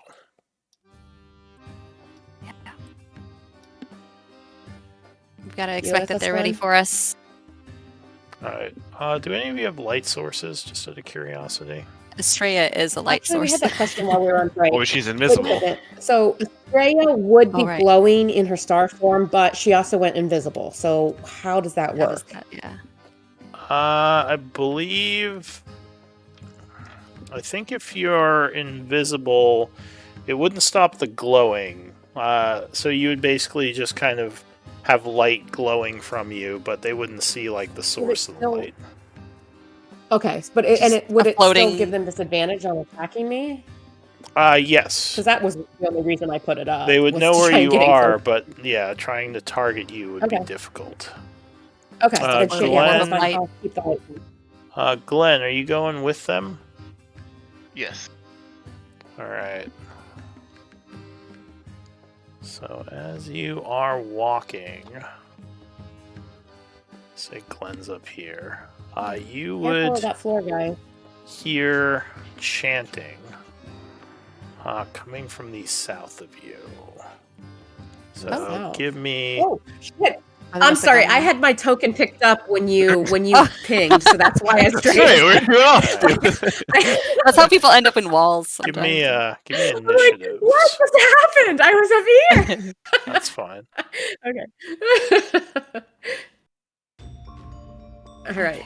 Yeah. We've got to with expect that us, they're ready Glenn? for us. Alright. Do any of you have light sources, just out of curiosity? Estrella is a light Actually, we source. had that question while we were on break. Oh, she's Wait a invisible. second. So Estrella would be Oh, right. glowing in her star form, but she also went invisible. So how does that How does work? that- yeah. I believe... I think if you're invisible, it wouldn't stop the glowing. So you would basically just kind of have light glowing from you, but they wouldn't see like the source of the still- light. Okay, but would a it still floating- give them disadvantage on attacking me? Yes. Because that was the only reason I put it up. They would was know to where try and you get in are, close. but yeah, trying to target you would be Okay. difficult. Okay, so I'd Glenn- say, yeah, that's fine. Light. I'll keep the light. Glenn, are you going with them? Yes. Alright. So as you are walking, say Glenn's up here, you Careful would of that floor guy. hear chanting coming from the south of you. So Oh. give me... Oh shit! Are they I'm just, like, sorry. on I there? had my token picked up when you pinged, so that's why I Hey, strayed. where you off to? That's how people end up in walls. Give Sometimes. me I'm like, initiative. what just happened? I was up here. That's fine. Okay. All right.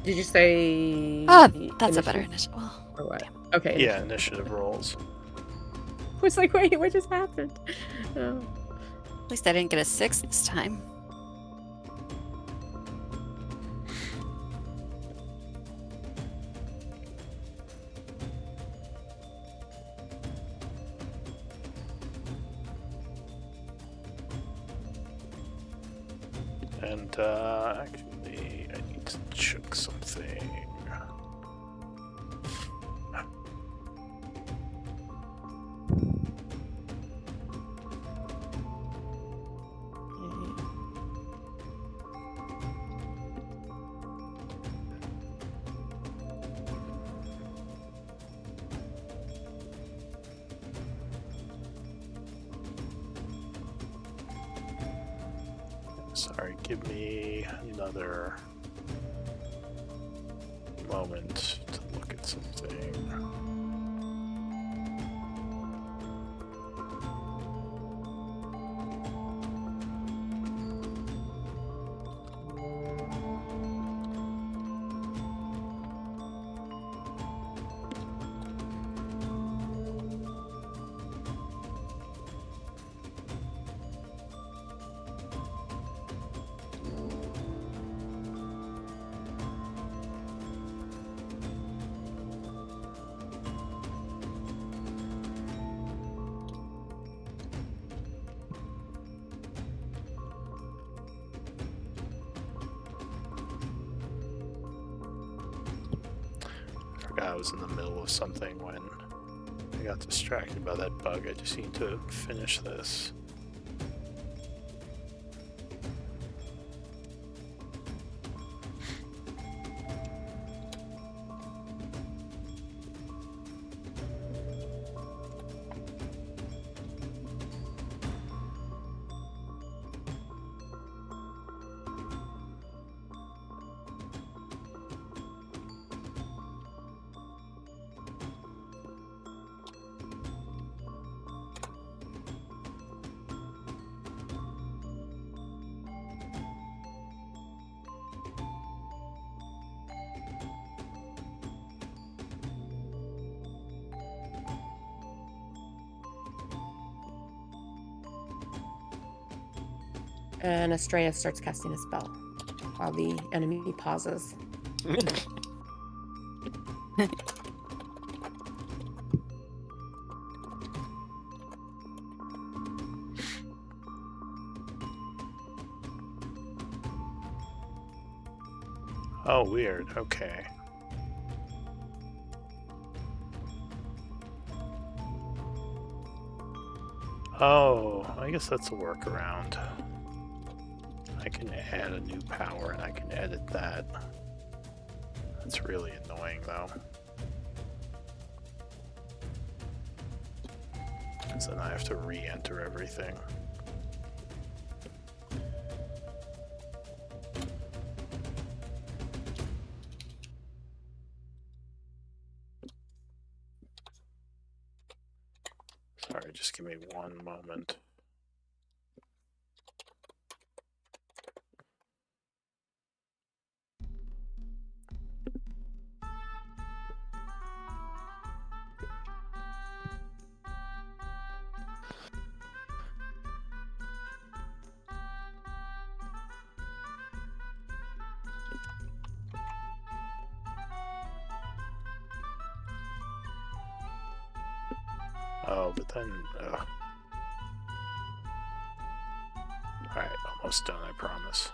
Did you say? That's a better initiative initial. or what? Okay. Yeah, initiative rolls. I was like, wait, what just happened? Oh. At least I didn't get a 6 this time. And actually, I need to check something. Sorry, give me another moment to look at something. I was in the middle of something when I got distracted by that bug. I just need to finish this. And Estrella starts casting a spell while the enemy pauses. Oh, weird. Okay. Oh, I guess that's a workaround. I can add a new power and I can edit that. That's really annoying though. Because then I have to re-enter everything. Sorry, just give me one moment. Oh, but then... Alright, almost done, I promise.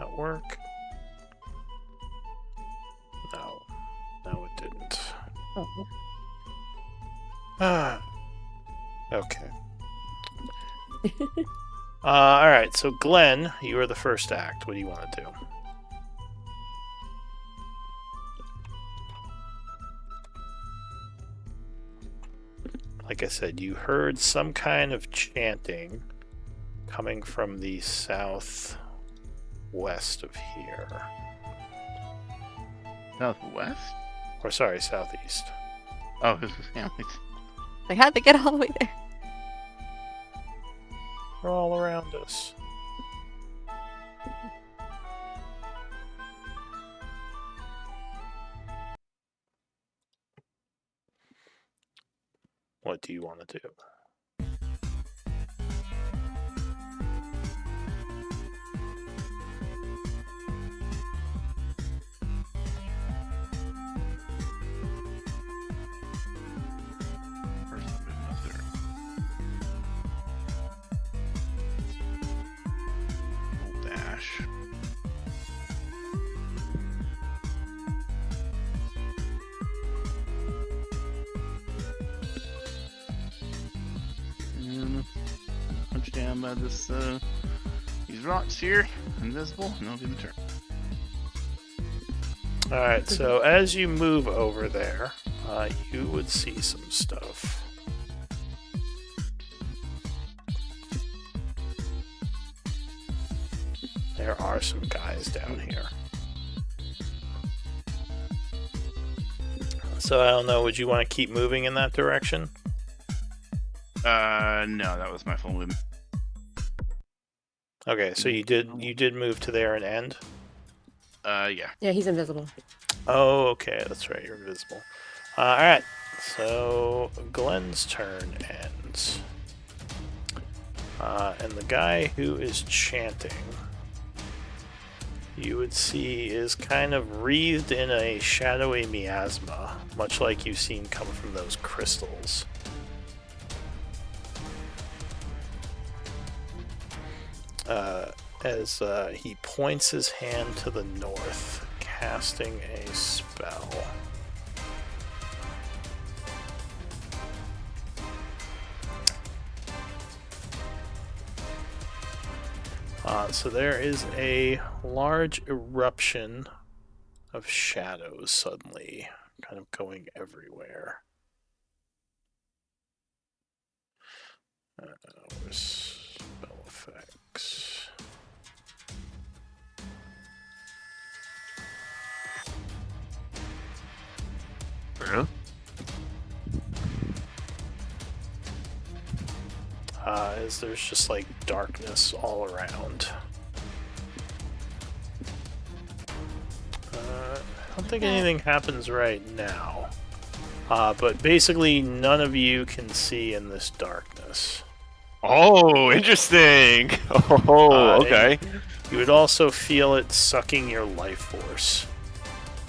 That work? No. No, it didn't. Oh. Ah. Okay. Alright, so Glenn, you are the first act. What do you want to do? Like I said, you heard some kind of chanting coming from the southwest of here. Southwest? Or sorry, southeast. Oh, yeah. They had to get all the way there. They're all around us. What do you want to do? First, I'm moving up there. Little dash. And punch down by this these rocks here, invisible, and I'll do my turn. Alright, so as you move over there, you would see some stuff. There are some guys down here. So I don't know, would you want to keep moving in that direction? No, that was my full movement. Okay, so you did move to there and end? Yeah. Yeah, he's invisible. Oh, okay, that's right, you're invisible. Alright, so Glenn's turn ends. And the guy who is chanting, you would see, is kind of wreathed in a shadowy miasma, much like you've seen come from those crystals. As he points his hand to the north, casting a spell. So there is a large eruption of shadows suddenly, kind of going everywhere. Where's spell effects? Yeah. As there's just like darkness all around. I don't think anything happens right now. But basically none of you can see in this darkness. Oh, interesting. Oh, okay. You would also feel it sucking your life force.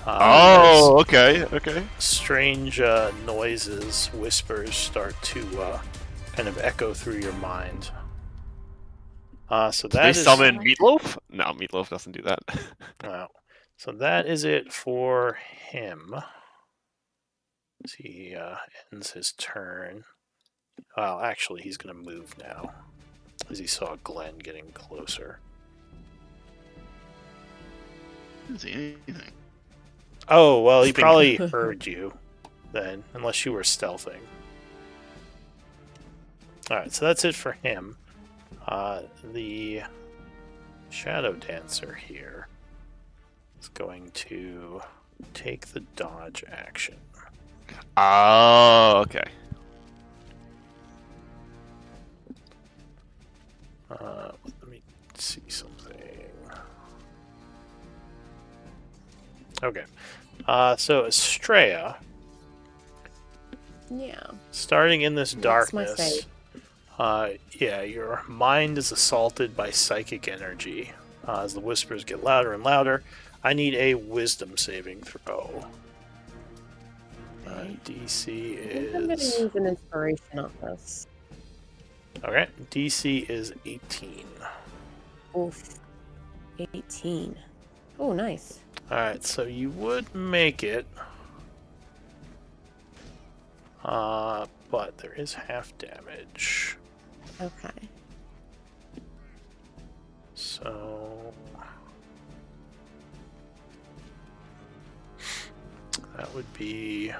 Oh, okay, okay. Strange noises, whispers start to kind of echo through your mind. So Did that they is summon Meatloaf? No, Meatloaf doesn't do that. wow. So that is it for him. As he ends his turn. Well, actually, he's going to move now, as he saw Glenn getting closer. Didn't see anything. Oh, well, he Sting. probably heard you then, unless you were stealthing. Alright, so that's it for him. The Shadow Dancer here is going to take the dodge action. Oh, okay. Let me see something. Okay. So Estrella, Yeah. starting in this What's my darkness, save? yeah, your mind is assaulted by psychic energy. As the whispers get louder and louder, I need a wisdom saving throw. Okay. DC I think I'm gonna is... use an inspiration on this. Okay, DC is 18. Oof. 18. Oh, nice. Alright, so you would make it. But there is half damage. Okay. So... that would be...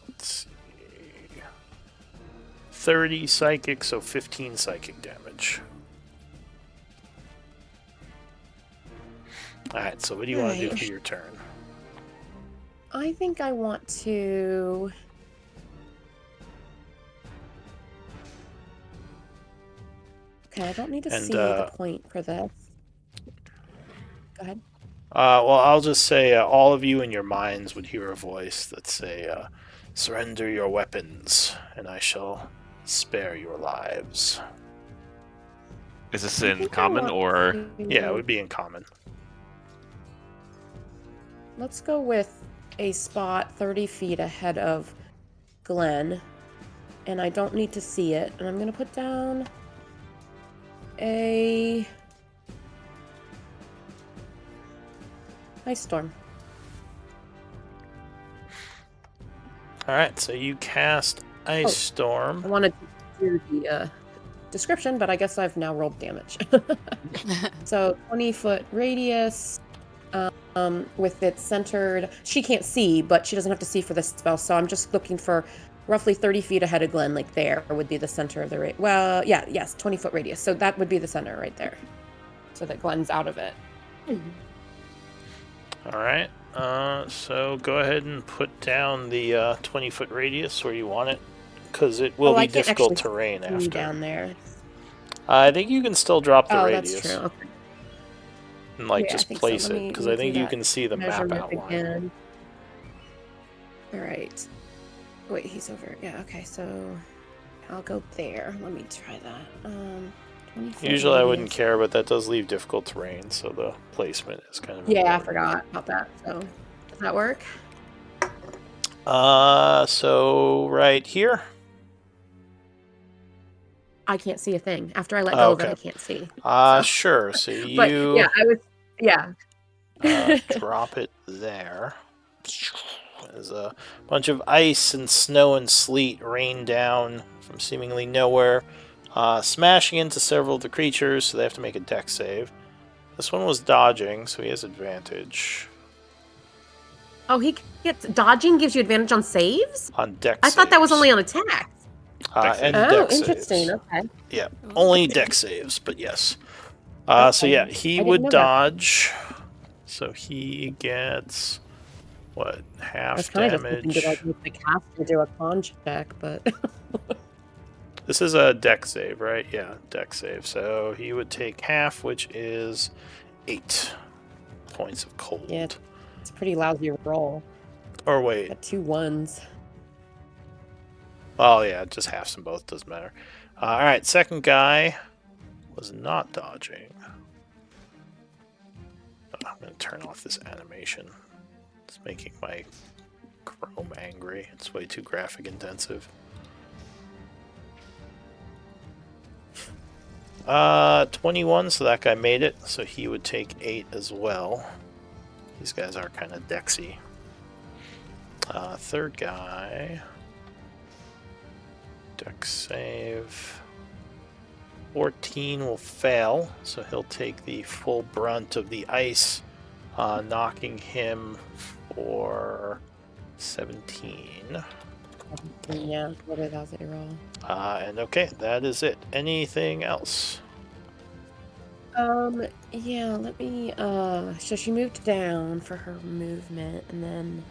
let's see... 30 psychic, so 15 psychic damage. Alright, so what do you want to do Right. for your turn? I think I want to... Okay, I don't need to And, see the point for this. Go ahead. Well, I'll just say all of you in your minds would hear a voice that say, "Surrender your weapons, and I shall spare your lives." Is this I in think I common want or? to- Yeah, it would be in common. Let's go with a spot 30 feet ahead of Glenn. And I don't need to see it. And I'm going to put down a ice storm. All right, so you cast Ice Oh. Storm. I wanted to do the description, but I guess I've now rolled damage. So 20-foot radius with it centered. She can't see, but she doesn't have to see for this spell. So I'm just looking for roughly 30 feet ahead of Glenn, like there would be the center of the well, yeah, yes, 20-foot radius. So that would be the center right there. So that Glenn's out of it. All right, so go ahead and put down the 20-foot radius where you want it, because it will I be can't difficult actually terrain see after. down there. I think you can still drop the Oh, radius that's true. Okay. and like Yeah, I just think so. place Let it, me because I think do you that can see the map measurement outline. again. All right. Wait, he's over. Yeah. Okay. So I'll go there. Let me try that. 20-foot Usually I wouldn't radius. care, but that does leave difficult terrain, so the placement is kind of Yeah, I important. forgot about that. So does that work? So right here. I can't see a thing. After I let Oh, go of it, okay. I can't see. So. Sure. So you But yeah, I was. Yeah. drop it there. There's a bunch of ice and snow and sleet rain down from seemingly nowhere, smashing into several of the creatures, so they have to make a dex save. This one was dodging, so he has advantage. Oh, he gets dodging gives you advantage on saves. On dex I thought that was saves. only on attacks. Dex And saves. Oh, dex interesting. saves. Okay. Yeah, only dex saves, but yes. So Okay. yeah, he I didn't would know that. dodge. So he gets what, I half was kind of just hoping damage. to like make the caster do a con check, but This is a dex save, right? Yeah, dex save. So he would take half, which is 8 points of cold. yeah, it's a pretty lousy roll. Or wait. Got 2 1s. Oh yeah, just halves them both, doesn't matter. Alright, second guy was not dodging. I'm going to turn off this animation. It's making my Chrome angry. It's way too graphic intensive. 21, so that guy made it, so he would take 8 as well. These guys are kind of dexy. Third guy. Dex save. 14 will fail, so he'll take the full brunt of the ice, knocking him for 17. Yeah, what a lousy roll. And okay, that is it. Anything else? Yeah, let me, so she moved down for her movement, and then...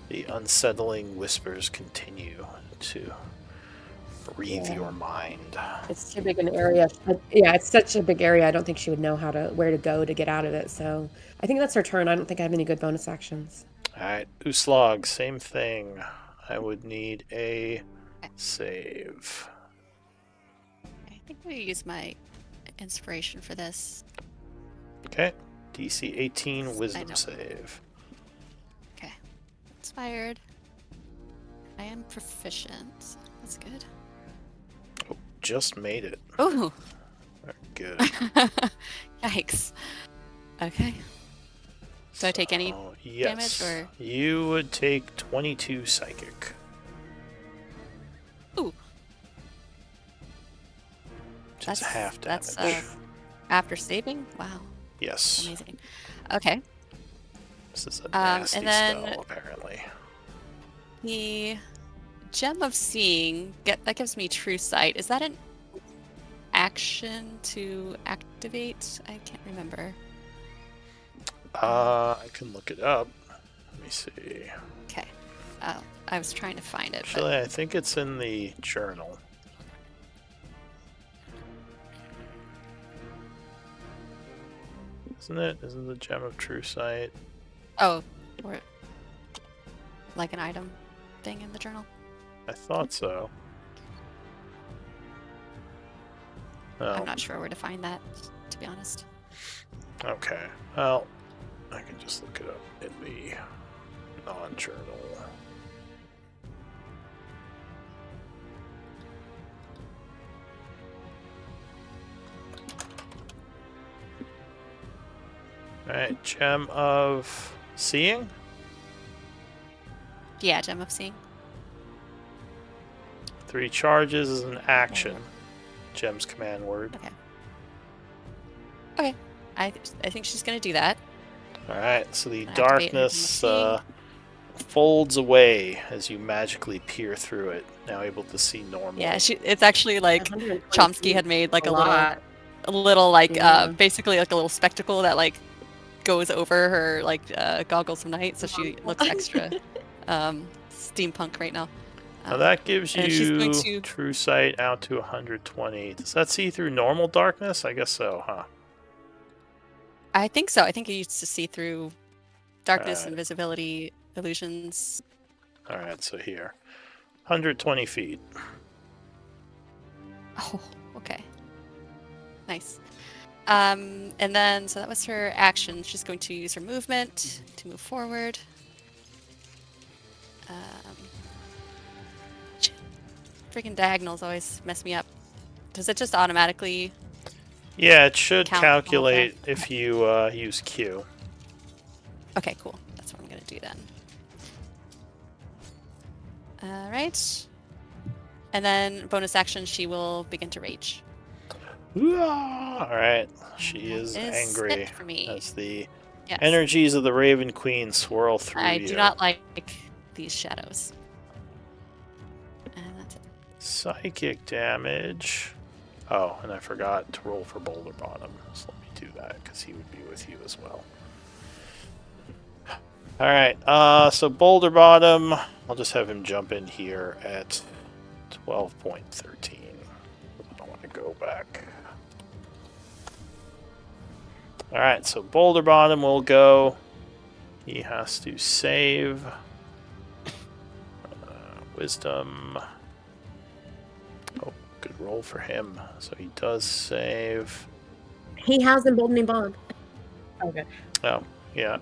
The unsettling whispers continue to breathe your mind. It's too big an area. Yeah, it's such a big area, I don't think she would know where to go to get out of it, so... I think that's her turn. I don't think I have any good bonus actions. Alright, Uslog, same thing. I would need a save. I think we use my inspiration for this. Okay, DC 18 I wisdom know. save. Okay. Inspired. I am proficient. That's good. Oh, just made it. Oh! Very good. Yikes. Okay. Do I take any yes. damage, or- You would take 22 psychic. Ooh. Just half damage. That's after saving? Wow. Yes. Amazing. Okay. This is a nasty and then- spell, apparently. The Gem of Seeing, that gives me true sight. Is that an action to activate? I can't remember. I can look it up. Let me see. Okay. Oh, I was trying to find it. Actually, I think it's in the journal. isn't it? Isn't the gem of true sight? Oh, or like an item thing in the journal. I thought so. Oh, I'm not sure where to find that, to be honest. okay. Well, I can just look it up in the non-journal. Alright, gem of seeing? Yeah, gem of seeing. 3 charges is an action. Gem's command word. Okay. I think she's gonna do that. Alright, so the Activate her Gem of darkness Seeing. folds away as you magically peer through it, now able to see normally. Yeah, it's actually like 120 Chomsky feet. had made like a lot. little like Yeah. basically like a little spectacle that like goes over her like goggles of night, so she looks extra steampunk right now. Now that gives and she's going you to- true sight out to 120. Does that see through normal darkness? I guess so, huh? I think so. I think it used to see through darkness, Alright. invisibility, illusions. Alright, so here. 120 feet. Oh, okay. Nice. And then, so that was her action. She's going to use her movement to move forward. Freaking diagonals always mess me up. Does it just automatically? Yeah, it should Count all of calculate that? if you use Q. Okay, cool. That's what I'm gonna do then. All right. And then bonus action, she will begin to rage. Alright, she That is is angry it for me. as the Yes. energies of the Raven Queen swirl through I you. do not like these shadows. And that's it. Psychic damage. Oh, and I forgot to roll for Boulder Bottom. So let me do that because he would be with you as well. Alright, so Boulder Bottom, I'll just have him jump in here at 12.13. I don't want to go back. Alright, so Boulder Bottom will go. He has to save. Wisdom. Oh, good roll for him. So he does save. He has emboldening bond. Okay. Oh, yeah.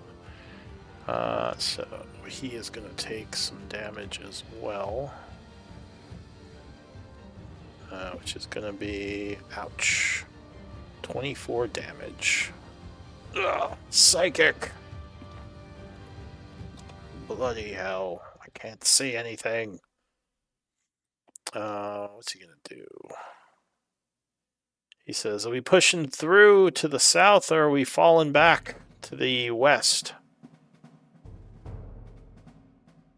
So he is going to take some damage as well. Which is going to be, ouch, 24 damage. Ugh, psychic! Bloody hell. I can't see anything. What's he going to do? He says, are we pushing through to the south or are we falling back to the west?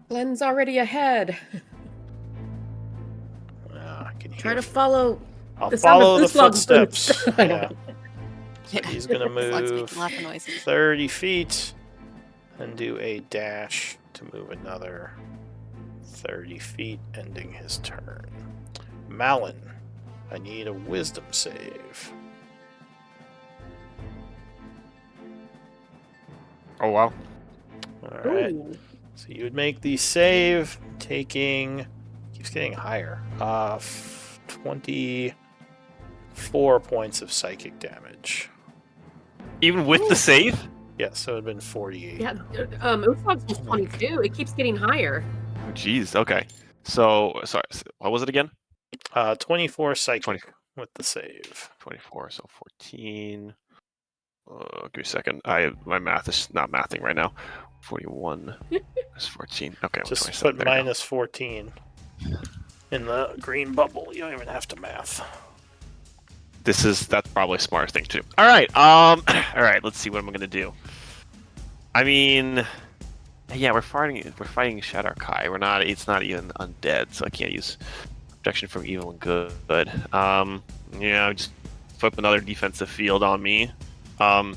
Glenn's already ahead. I can hear. Try to follow. I'll the sound of follow the Uslog's boots. footsteps. I know. Yeah. So he's going to Slug's move making lots of noises. 30 feet and do a dash to move another 30 feet, ending his turn. Malin, I need a wisdom save. Oh wow. Alright. Ooh. So you would make the save, taking. Keeps getting higher. 24 points of psychic damage. Even with the save? Yeah, so it would have been 48. Yeah, Uslog's just 22. It keeps getting higher. Oh, jeez. Okay. So sorry. What was it again? 24 psychic 20. with the save. 24. So 14. Give me a second. My math is not mathing right now. 41 is 14. Okay. Just 27. put There you go. minus 14 in the green bubble. You don't even have to math. That's probably a smart thing to do. All right. All right. Let's see what I'm gonna do. I mean, yeah, we're fighting Shadow Kai. It's not even undead, so I can't use protection from evil and good. Yeah, just flip another defensive field on me. Did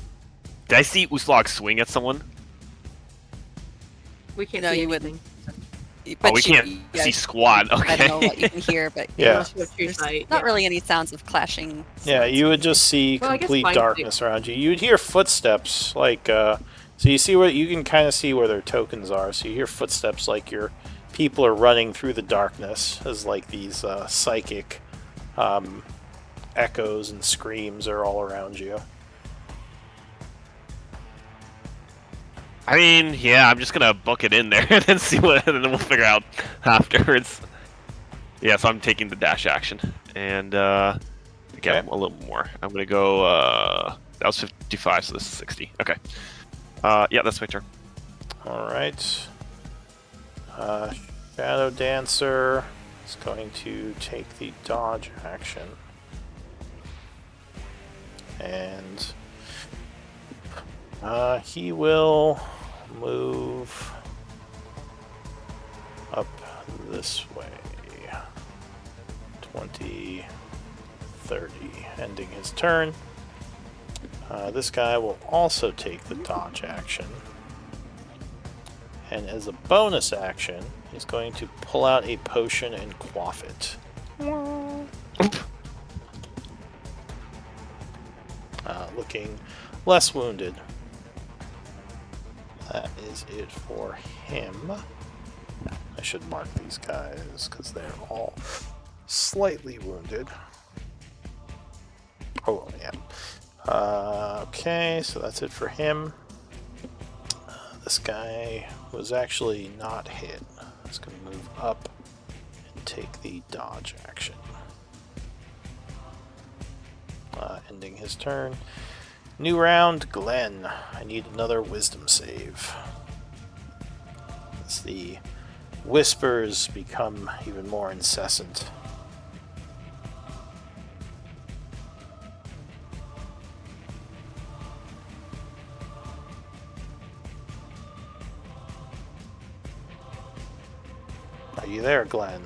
I see Uslog swing at someone? We can't No, see you anything. Oh, we can't yeah, see squad. I don't know Okay. what you can hear, but Yeah. Unless you have true there's sight, not yeah. really any sounds of clashing. Yeah, swords you or would just see Well, I guess complete blind darkness around you. You'd hear footsteps, like, so you see what you can kind of see where their tokens are. So you hear footsteps like your people are running through the darkness as like these psychic echoes and screams are all around you. I mean, yeah, I'm just gonna book it in there and then see what, and then we'll figure out afterwards. Yeah, so I'm taking the dash action, and again, Okay. a little more. I'm gonna go. That was 55, so this is 60. Okay. Yeah, that's my turn. All right. Shadow Dancer is going to take the dodge action. And he will move up this way. 20, 30, ending his turn. This guy will also take the dodge action. And as a bonus action, he's going to pull out a potion and quaff it. Looking less wounded. That is it for him. I should mark these guys because they're all slightly wounded. Oh, yeah. Okay, so that's it for him. This guy was actually not hit. He's going to move up and take the dodge action. Ending his turn. New round, Glenn. I need another wisdom save. As the whispers become even more incessant. Are you there, Glenn?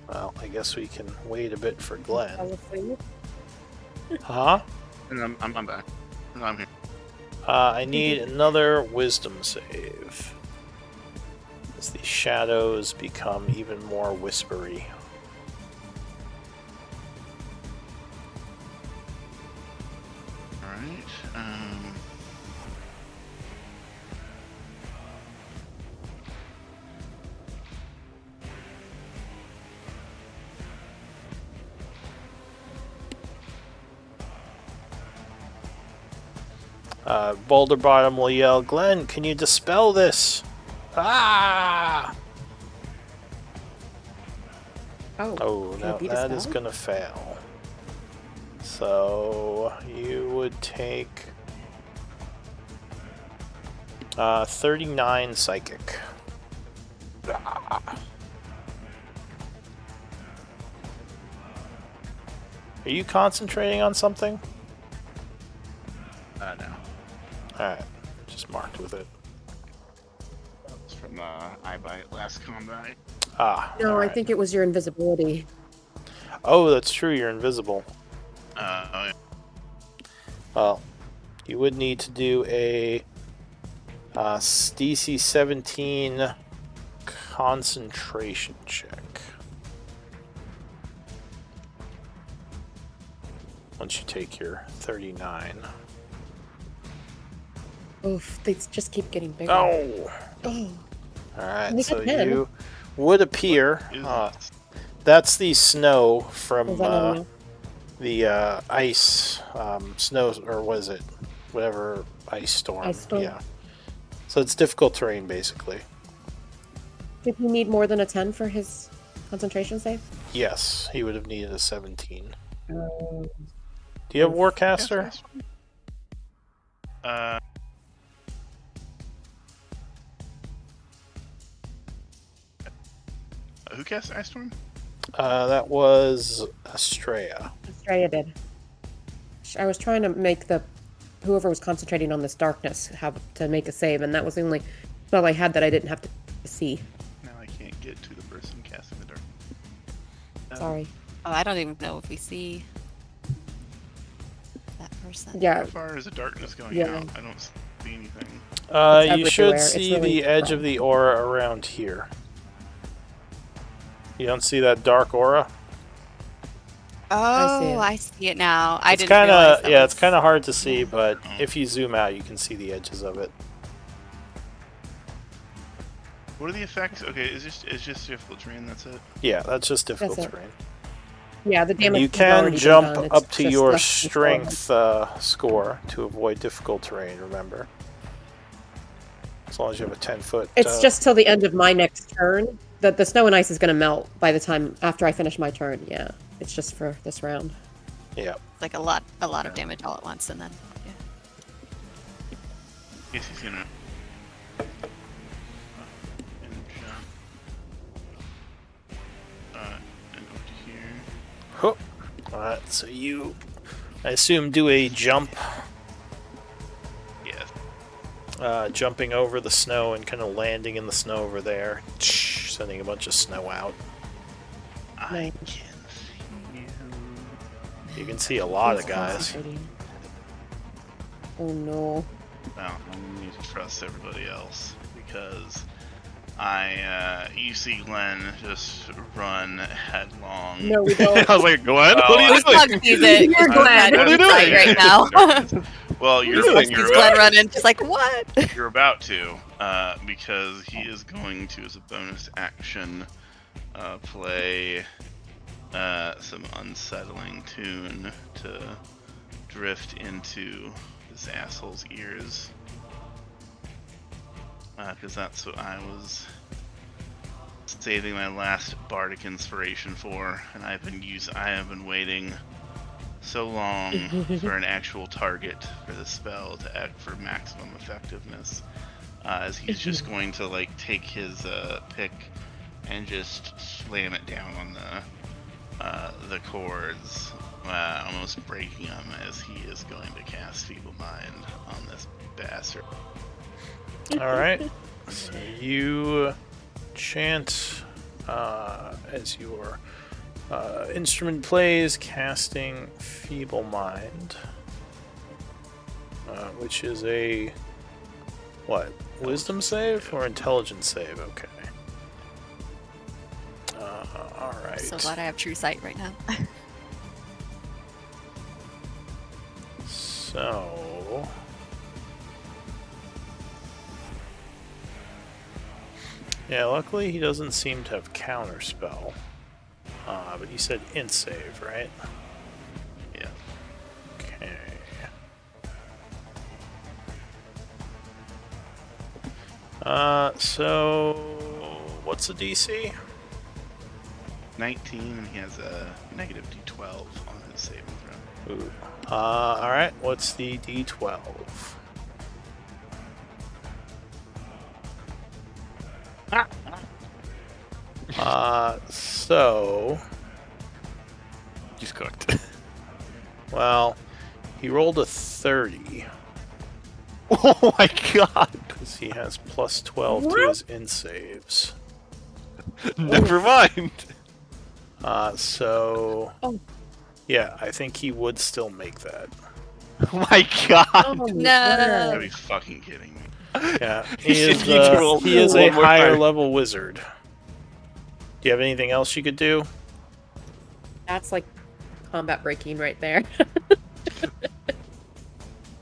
Well, I guess we can wait a bit for Glenn. Huh? And I'm back. No, I'm here. I need another wisdom save. As the shadows become even more whispery. Alright. Boulder Bottom will yell, Glenn, can you dispel this? Ah! Oh, no, be that is dispelled? gonna fail. So, you would take 39 psychic. Ah. Are you concentrating on something? No. Alright, just marked with it. That was from iBite last combat. Ah. No, I alright. think it was your invisibility. Oh, that's true, you're invisible. Well, you would need to do a DC 17 concentration check. Once you take your 39. Oof, they just keep getting bigger. Oh! Oh. Alright, Make so a 10. you would appear. Is That's the snow Is from that normal? the ice snow, or what is it? Whatever ice storm. Ice storm. Yeah. So it's difficult terrain, basically. Did he need more than a 10 for his concentration save? Yes, he would have needed a 17. Um, Do you have Warcaster? Who cast Ice Storm? That was Estrella. Estrella did. I was trying to make whoever was concentrating on this darkness have to make a save, and that was the only spell I had that I didn't have to see. Now I can't get to the person casting the dark. Sorry. Oh, I don't even know if we see that 100%. Yeah. How far is the darkness going Yeah. out? I don't see anything. You should everywhere. It's see really the edge of the aura around here. You don't see that dark aura? Oh, it. I see it now. I It's didn't kind realize of that it's was- kind of hard to see, yeah. but if you zoom out, you can see the edges of it. What are the effects? Okay, it's just difficult terrain. That's it. Yeah, that's just difficult That's it. terrain. Yeah, the And damage you has can already been jump done. It's up to just your left control. strength score to avoid difficult terrain. Remember, as long as you have a 10-foot. It's just till the end of my next turn. The snow and ice is going to melt by the time after I finish my turn. Yeah, it's just for this round. Yeah. Like a lot of damage all at once, and then yeah. Guess he's gonna. And jump. And up to here. Huh. Alright, so you, I assume, do a jump, Yes. jumping over the snow and kind of landing in the snow over there, sending a bunch of snow out. I Nice. can see you. You can see a lot of Who's guys. concentrating? Oh no. Well, I need to trust everybody else because you see Glenn just run headlong. No, we don't. I was like, Glenn, Oh, what are you Bug doing? sees it. You're It's glad. Glenn What are you doing? right now. Well, You're you're, doing? Sees you're Glenn about, running, just like what? you're about to, because he is going to, as a bonus action, play some unsettling tune to drift into this asshole's ears. Because that's what I was saving my last bardic inspiration for, and I have been waiting so long for an actual target for the spell to act for maximum effectiveness. As he's just going to like take his pick and just slam it down on the chords, almost breaking them as he is going to cast Feeble Mind on this bastard. Alright, so you chant as your instrument plays, casting Feeble Mind, which is a, what, wisdom save or intelligence save? Okay. Alright. So glad I have true sight right now. So... yeah, luckily he doesn't seem to have counterspell. But you said int save, right? Yeah. Okay. So... what's the DC? 19, and he has a negative d12 on his saving throw. Ooh. Alright, what's the D12? So... He's cooked. well, he rolled a 30, Oh my god! because he has plus 12 to his int saves. Never mind. So... Oh. yeah, I think he would still make that. Oh my god! Oh, No. You yeah. gotta be fucking kidding me. Yeah, You he is, need to roll he is one a more higher time. level wizard. Do you have anything else you could do? That's like combat breaking right there.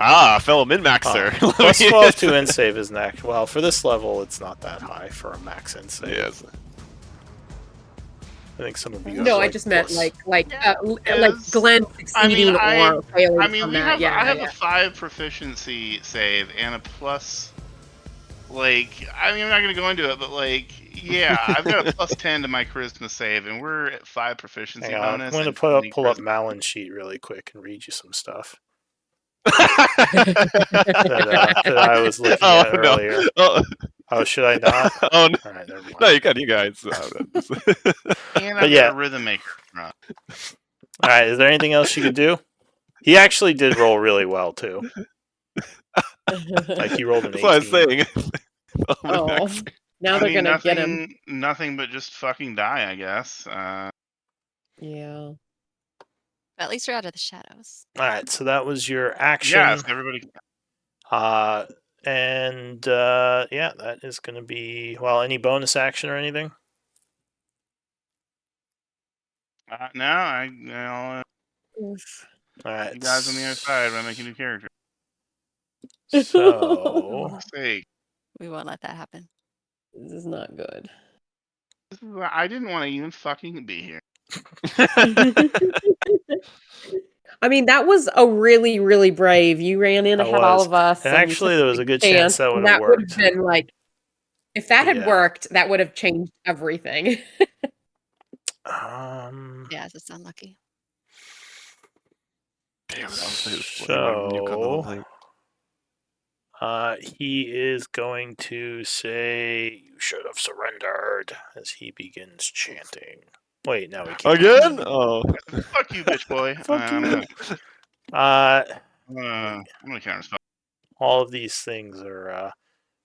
Ah, fellow min-maxer. Plus 12 to int save is next. Well, for this level, it's not that high for a max int save. Yes. I think some of you. No, have, I just meant plus- like Yes. Glenn succeeding or failing I mean, on we that. have I have a 5 proficiency save and a plus. Like, I mean, I'm not gonna go into it, but like, yeah, I've got a plus 10 to my charisma save, and we're at 5 proficiency Hang on, bonus. I'm going and to pull 20 up charisma. Malon's sheet really quick and read you some stuff that, that I was looking at earlier. Oh, Oh, should I not? oh no. All right, never mind. No, you can, you guys. And I've yeah. got a rhythm maker. Right. All right, is there anything else you could do? He actually did roll really well too. Like he rolled an 18. That's what I was saying. Oh, Oh, min-maxer. now I they're mean, gonna get him. Nothing but just fucking die, I guess. Yeah. At least you're out of the shadows. All right, so that was your action. Yes, everybody. Yeah, that is going to be any bonus action or anything. No, I'll Oof. All right, you guys on the other side by making new characters. So For sake. We won't let that happen. This is not good. I didn't want to even fucking be here. I mean, that was a really, really brave. You ran in That ahead all was. of us, And and you actually, took there a was a big good chance that and would have that would worked. have been like, if that had Yeah. worked, that would have changed everything. Yeah, it's just unlucky. Damn, So, he is going to say, "You should have surrendered," as he begins chanting. Wait, no, he can't. Again? Oh. Fuck you, bitch boy. Fuck I'm you. gonna counterspell. All of these things are.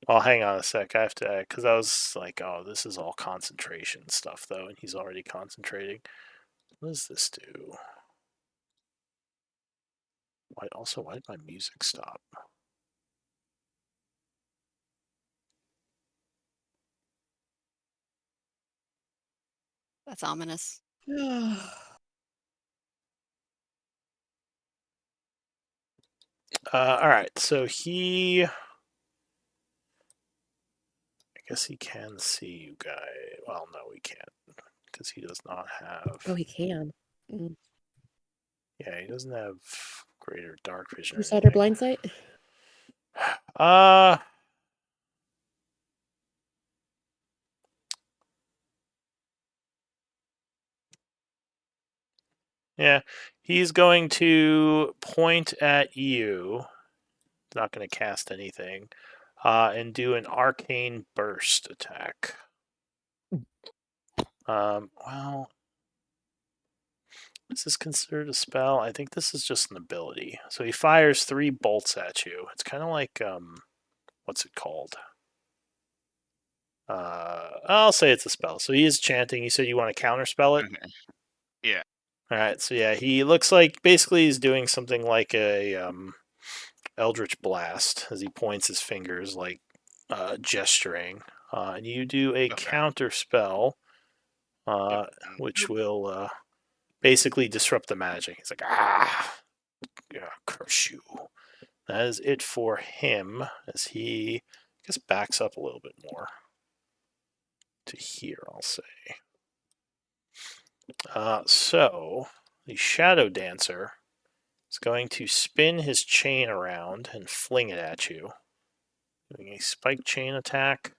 Oh, hang on a sec. I have to, because I was like, "Oh, this is all concentration stuff, though," and he's already concentrating. What does this do? Why did my music stop? That's ominous. All right, so I guess he can see you guys. Well, no, he can't, because he does not have. Oh, he can. Yeah, he doesn't have greater dark vision. True sight or blind sight? Yeah, he's going to point at you. Not going to cast anything, and do an arcane burst attack. Well, is this considered a spell? I think this is just an ability. So he fires 3 bolts at you. It's kind of like what's it called? I'll say it's a spell. So he is chanting. You said you want to counterspell it? Okay. Yeah. All right. So yeah, he looks like basically he's doing something like a Eldritch Blast as he points his fingers, like gesturing. And you do a counter spell, which will basically disrupt the magic. He's like, yeah, curse you. That is it for him, as he, I guess, backs up a little bit more to here, I'll say. So, the Shadow Dancer is going to spin his chain around and fling it at you. Doing a spike chain attack.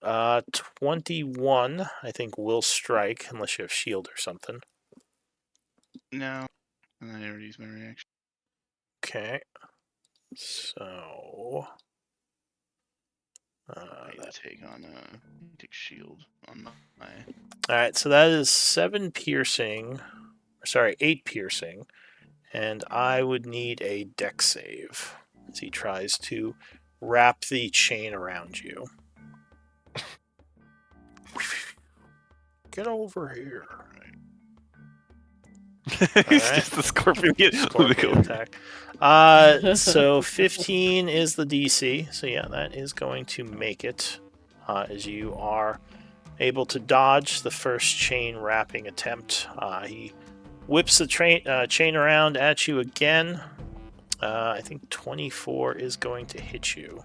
21, I think, will strike, unless you have shield or something. No. I already used my reaction. Okay. So... take shield on my. Alright, so that is 7 piercing. Sorry, 8 piercing. And I would need a dex save as he tries to wrap the chain around you. Get over here. He's just a scorpion. Scorpion attack. So 15 is the DC. So yeah, that is going to make it. As you are able to dodge the first chain wrapping attempt. He whips the chain around at you again. I think 24 is going to hit you.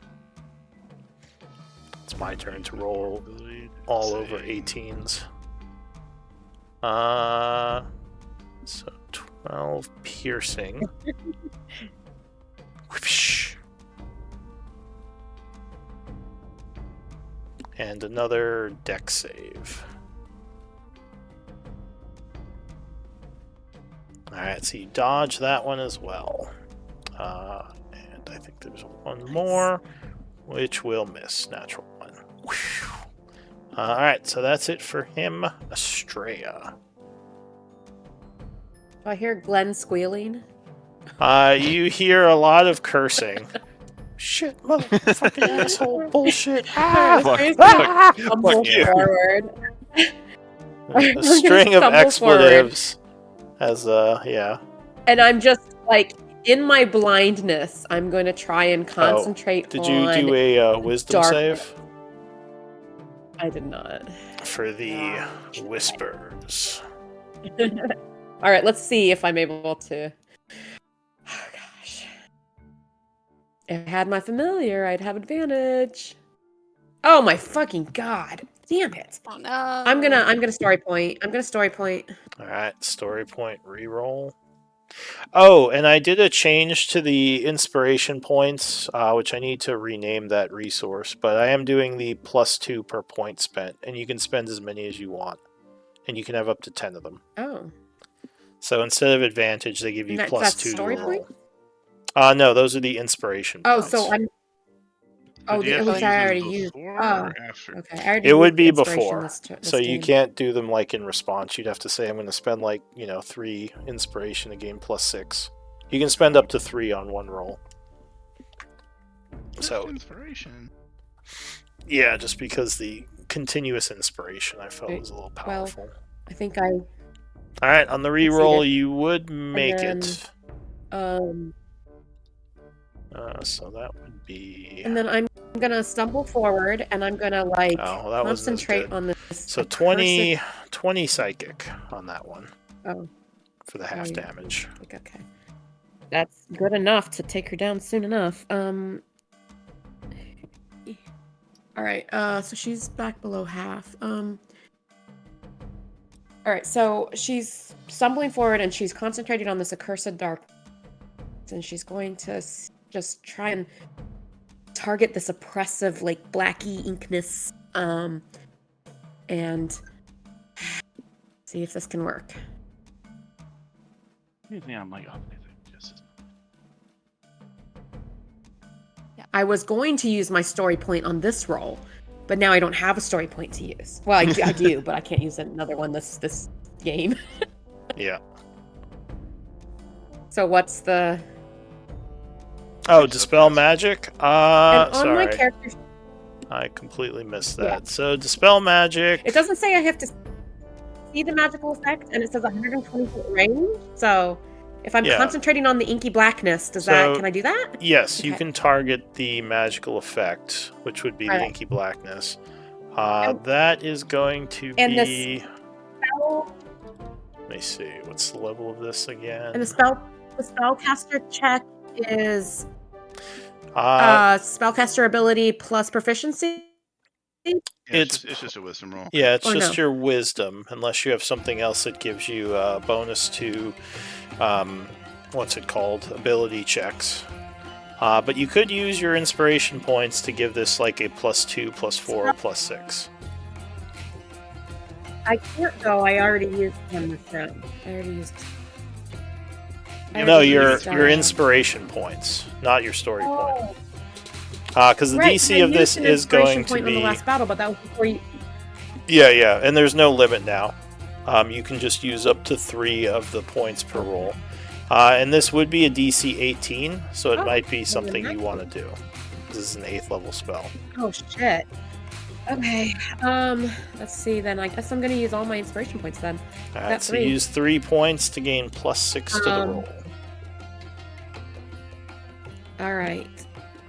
It's my turn to roll all over 18s. So 12 piercing. Whoosh. And another dex save. Alright, so you dodge that one as well. And I think there's one more, which will miss. Natural one. Alright, so that's it for him. Estrella. I hear Glenn squealing. You hear a lot of cursing. Shit, motherfucking asshole, bullshit. Stumble forward. A string of expletives. As yeah. And I'm just like, in my blindness, I'm going to try and concentrate Did on you do a wisdom darkness. save I did not. for the whispers? All right, let's see if I'm able to. Oh gosh. If I had my familiar, I'd have advantage. Oh my fucking god. Damn it. Oh no. I'm gonna story point. I'm gonna story point. All right, story point reroll. Oh, and I did a change to the inspiration points, which I need to rename that resource. But I am doing the +2 per point spent, and you can spend as many as you want, and you can have up to 10 of them. Oh. So instead of advantage, they give you That's +2 to story roll. No, those are the inspiration Oh, points. so I'm. Oh, Do you have which to I use them already used. before Oh, or after? okay. I already It would used be inspiration before, this so you game. can't do them like in response. You'd have to say, I'm going to spend 3 inspiration to gain +6. You can spend up to 3 on one roll. So inspiration. yeah, just because the continuous inspiration I felt was a little powerful. I think I. All right, on the reroll, you would make then, it. So that would be. And then I'm gonna stumble forward, and I'm gonna Oh, that wasn't as concentrate good. on this. So 20 psychic on that one. Oh. For the half yeah. damage. Okay. That's good enough to take her down soon enough. All right. So she's back below half. All right. So she's stumbling forward, and she's concentrating on this accursed darkness, and she's going to just try and target this oppressive, blacky inkness, and see if this can work. I was going to use my story point on this roll, but now I don't have a story point to use. Well, I do, but I can't use another one this game. Yeah. So what's the... Oh, Dispel Magic? and on sorry. my character... I completely missed that. Yeah. So Dispel Magic... It doesn't say I have to see the magical effect, and it says 120 foot range, so... If I'm concentrating on the inky blackness, can I do that? Yes, okay. You can target the magical effect, which would be the inky blackness. That is going to be... Spell... Let me see, what's the level of this again? And the spellcaster check is spellcaster ability plus proficiency? Yeah, it's just a wisdom roll. Yeah, it's just your wisdom, unless you have something else that gives you a bonus to... what's it called? Ability checks. But you could use your inspiration points to give this a +2, +4, or +6. I can't go. I already used one this round. No, your inspiration points, not your story point. Because the DC of this is going to be... on the last battle, but that was before you... Yeah, and there's no limit now. You can just use up to 3 of the points per roll. And this would be a DC 18, so it might be something you want to do. This is an 8th level spell. Oh, shit. Okay. Let's see then. I guess I'm going to use all my inspiration points then. Alright, so use 3 points to gain +6 to the roll. Alright.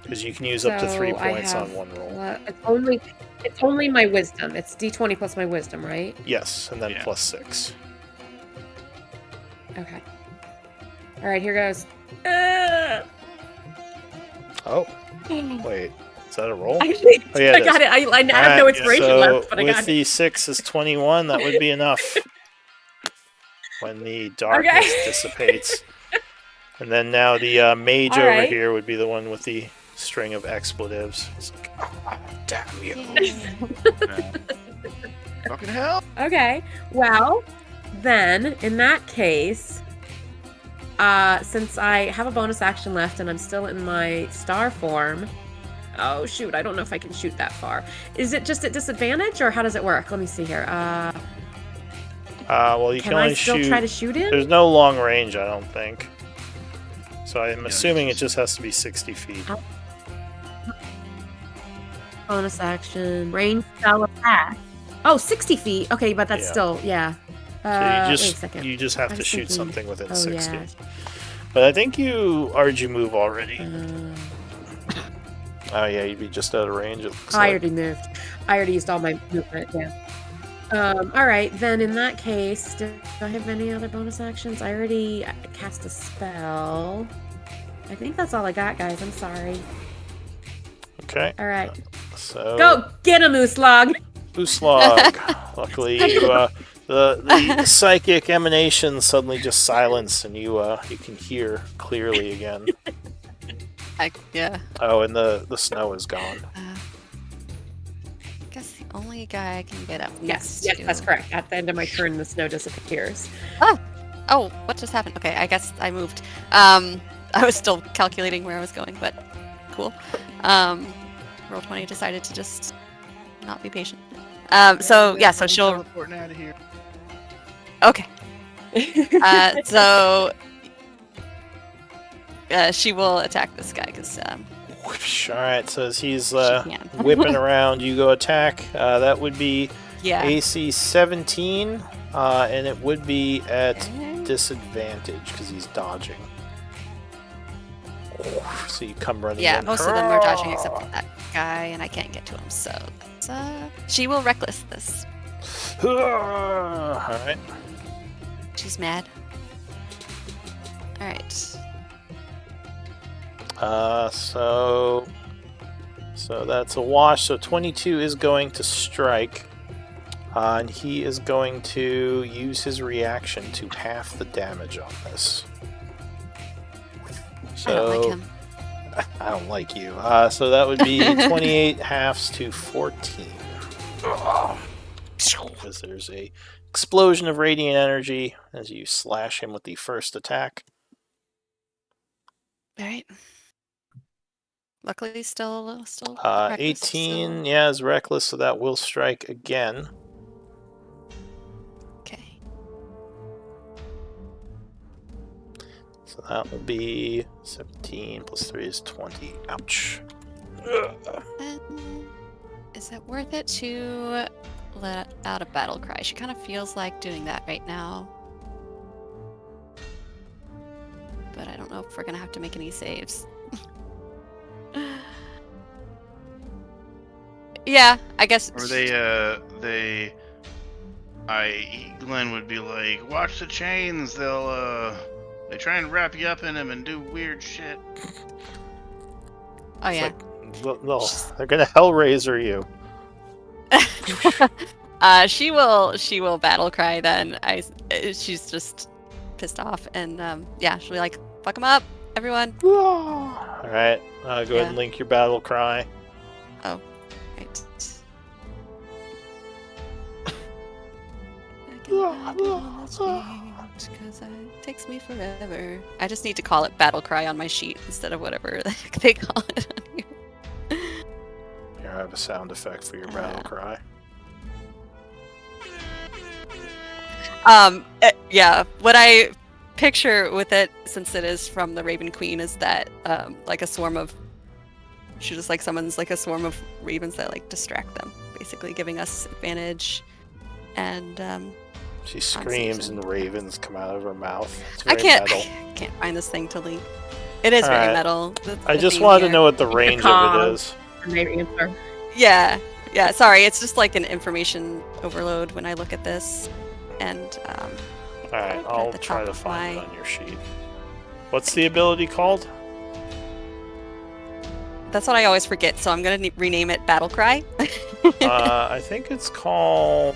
Because you can use up to 3 points on one roll. It's only my wisdom. It's D20 plus my wisdom, right? Yes, and then +6. Okay. Alright, here goes. Oh. Wait. Is that a roll? Actually, I got it. I have no inspiration left, but I got it. With the 6 is 21, that would be enough. When the darkness dissipates. And then now the mage over here would be the one with the string of expletives. It's like, damn you. Fucking hell. Okay. Well, then, in that case, since I have a bonus action left and I'm still in my star form... Oh, shoot. I don't know if I can shoot that far. Is it just at disadvantage, or how does it work? Let me see here. Well, you can only shoot... Can I still try to shoot him? There's no long range, I don't think. So I'm assuming it just has to be 60 feet. Bonus action. Range spell attack. Oh, 60 feet. Okay, but that's still... Yeah. So Wait a second. you just have I to was shoot thinking- something within Oh 60. yeah. But I think you RG move already. Uh, Oh yeah, you'd be just out of range. It looks I like. already moved. I already used all my movement. Yeah. All right. Then in that case, do I have any other bonus actions? I already cast a spell. I think that's all I got, guys. I'm sorry. Okay. All right. So Go get a moose log. Ooslog. Luckily, you the psychic emanation suddenly just silence, and you can hear clearly again. Yeah. Oh, and the snow is gone. I guess the only guy I can get up. Yes, next that's to- correct. At the end of my turn, the snow disappears. Oh, what just happened? Okay, I guess I moved. I was still calculating where I was going, but cool. Roll20 decided to just not be patient. So she'll. Teleporting out of here. Okay. So she will attack this guy because Whoosh. All right, so as he's she can. whipping around, you go attack. That would be Yeah. AC 17, and it would be at disadvantage because he's dodging. So you come running Yeah, in. most of them are dodging except for that guy, and I can't get to him. So she will reckless this. Alright. She's mad. All right. So that's a wash. So 22 is going to strike. And he is going to use his reaction to half the damage on this. So, I don't like him. I don't like you. So that would be 28 halves to 14. Because there's a explosion of radiant energy as you slash him with the first attack. All right. Luckily, he's still reckless, 18, yeah, is reckless, so that will strike again. So, okay. So that will be 17 plus 3 is 20. Ouch. Is it worth it to let out a battle cry? She kind of feels like doing that right now. But I don't know if we're gonna have to make any saves. Yeah, I guess. Or Glenn would be like, watch the chains, they try and wrap you up in them and do weird shit. Oh yeah. They're gonna Hellraiser you. She will battle cry then. She's just pissed off, and yeah, she'll be like, fuck him up, everyone. Alright, go ahead and link your battle cry. Oh, right. Because it takes me forever. I just need to call it battle cry on my sheet instead of whatever the heck they call it on here. Here, I have a sound effect for your battle cry. Yeah, what I picture with it, since it is from the Raven Queen, is that like a swarm of, she just like summons like a swarm of ravens that like distract them, basically giving us advantage. And she screams and ravens come out of her mouth. It's I very metal. can't find this thing to link. It is very Alright. metal. I just wanted to know what the range of it is. Maybe answer. Yeah. Sorry, it's just like an information overload when I look at this, and Alright, put I'll the try top to of find it my- on your sheet. What's the ability called? that's what I always forget. So I'm gonna rename it Battle Cry. I think it's called.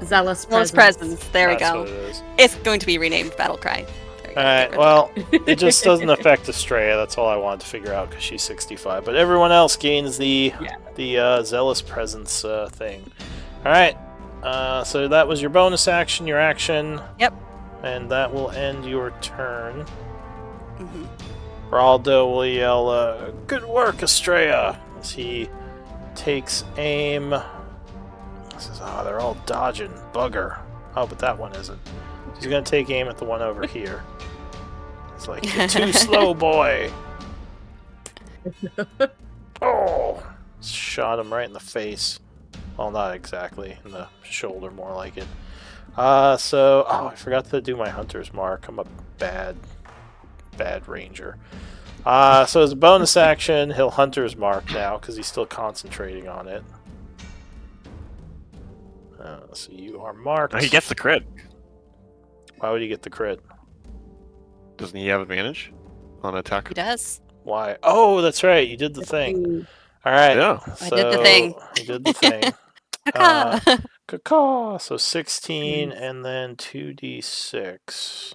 Zealous Most presence. presents. There we That's go. what it is. It's going to be renamed Battle Cry. There you go, get Alright, rid of well, it just doesn't affect Estrella. That's all I wanted to figure out because she's 65. But everyone else gains the Zealous Presence thing. Alright, so that was your bonus action, your action. Yep. And that will end your turn. Mhm. Raldo will yell, good work, Estrella, as he takes aim. He says, oh, they're all dodging. Bugger. Oh, but that one isn't. He's going to take aim at the one over here. It's like, you're too slow, boy. Oh, shot him right in the face. Well, not exactly. In the shoulder, more like it. So... Oh, I forgot to do my hunter's mark. I'm a bad ranger. So as a bonus action, he'll hunter's mark now, because he's still concentrating on it. So you are marked. Oh, he gets the crit. Why would he get the crit? Doesn't he have advantage on attack? He does. Why? Oh, that's right. You did the thing. All right. Yeah. I did the thing. You did the thing. Caca. Caca. So 16 and then 2d6.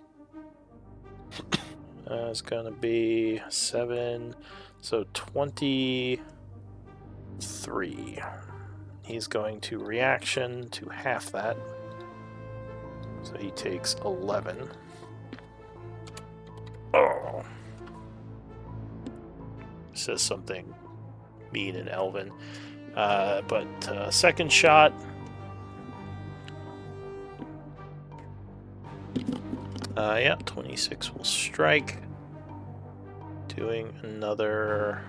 It's going to be 7. So 23. He's going to reaction to half that. So he takes 11. Oh. Says something mean in Elven. But second shot. Yeah, 26 will strike. Doing another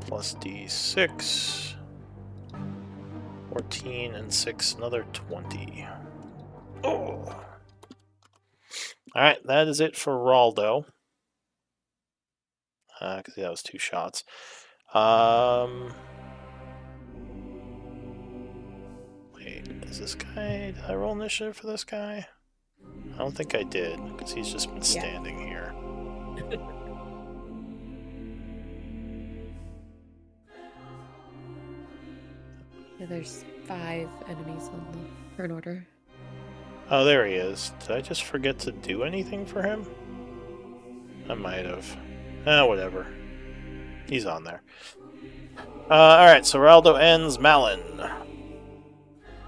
plus d6. 14 and 6, another 20. Oh! Alright, that is it for Raldo. Because that was 2 shots. Wait, is this guy... Did I roll initiative for this guy? I don't think I did, because he's just been standing here. Yeah, there's 5 enemies on the turn order. Oh, there he is. Did I just forget to do anything for him? I might have. Whatever. He's on there. Alright, so Raldo ends. Malin.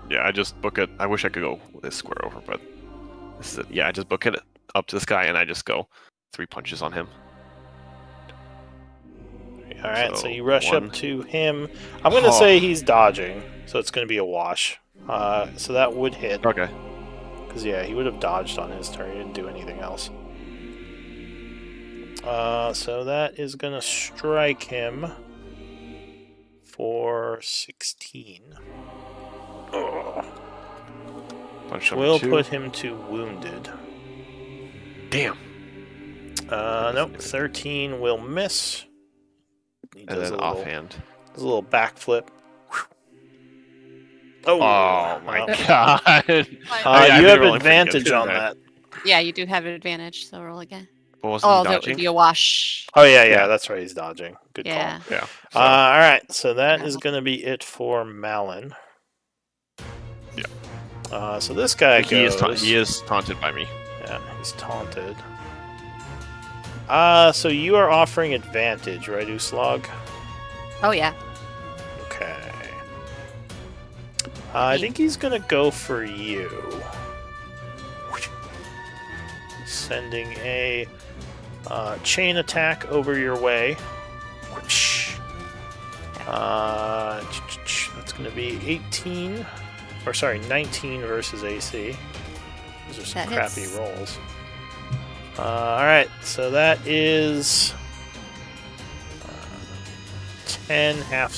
Yeah, I just book it. I wish I could go this square over, but this is it. Yeah, I just book it up to this guy, and I just go 3 punches on him. Alright, so So, you rush 1. up to him. I'm going to say he's dodging, so it's going to be a wash. So that would hit. Okay. Because, yeah, he would have dodged on his turn. He didn't do anything else. So that is going to strike him for 16. Ugh. Punch We'll 2. put him to wounded. Damn. Nope, 13 will miss. He And does then a little, offhand. does a little backflip. Oh, Oh my well. god. You have advantage on that. Yeah, you do have an advantage, so roll again. What wasn't Oh, he that would dodging? be a wash. Oh, yeah, Yeah. that's right, he's dodging. Good Yeah. call. Yeah. So, Alright, so that is going to be it for Malin. Yeah. So this guy he goes... he is taunted by me. Yeah, he's taunted. So you are offering advantage, right, Uslog? Oh, yeah. Okay. I think he's gonna go for you. Sending a chain attack over your way. That's gonna be 18. Or sorry, 19 versus AC. Those are some That crappy hits. rolls. Alright, so that is 10 half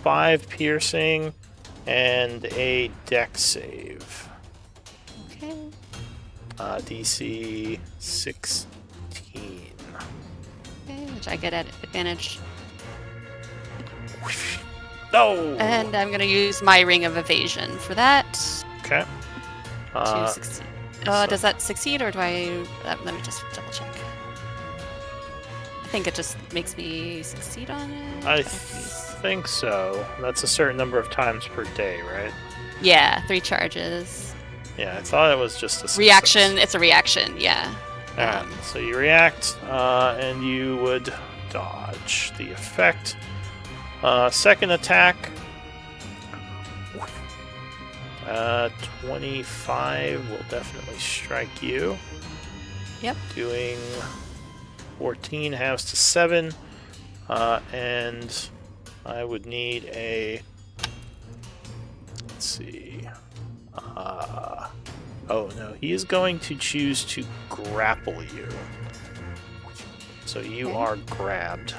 5 piercing and a dex save. Okay. DC 16. Okay, which I get at advantage. No! And I'm going to use my ring of evasion for that Okay. to succeed. so- Does that succeed, or do I... let me just double check. I think it just makes me succeed on it. I think so. That's a certain number of times per day, right? Yeah, 3 charges. Yeah, I thought it was just a success. Reaction, it's a reaction, yeah. Alright, so you react, and you would dodge the effect. Second attack. 25 will definitely strike you. Yep. Doing 14 halves to 7. And I would need a... Let's see... oh no, he is going to choose to grapple you. So you Okay. are grabbed.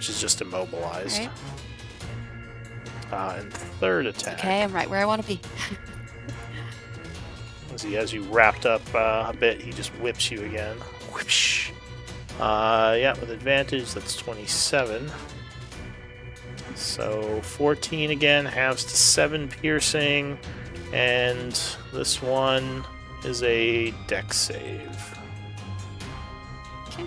which is just immobilized. Alright. And third attack. Okay, I'm right where I want to be. As he has you wrapped up a bit, he just whips you again. Whoosh. Yeah, with advantage, that's 27. So 14 again, halves to 7 piercing, and this one is a dex save. Okay.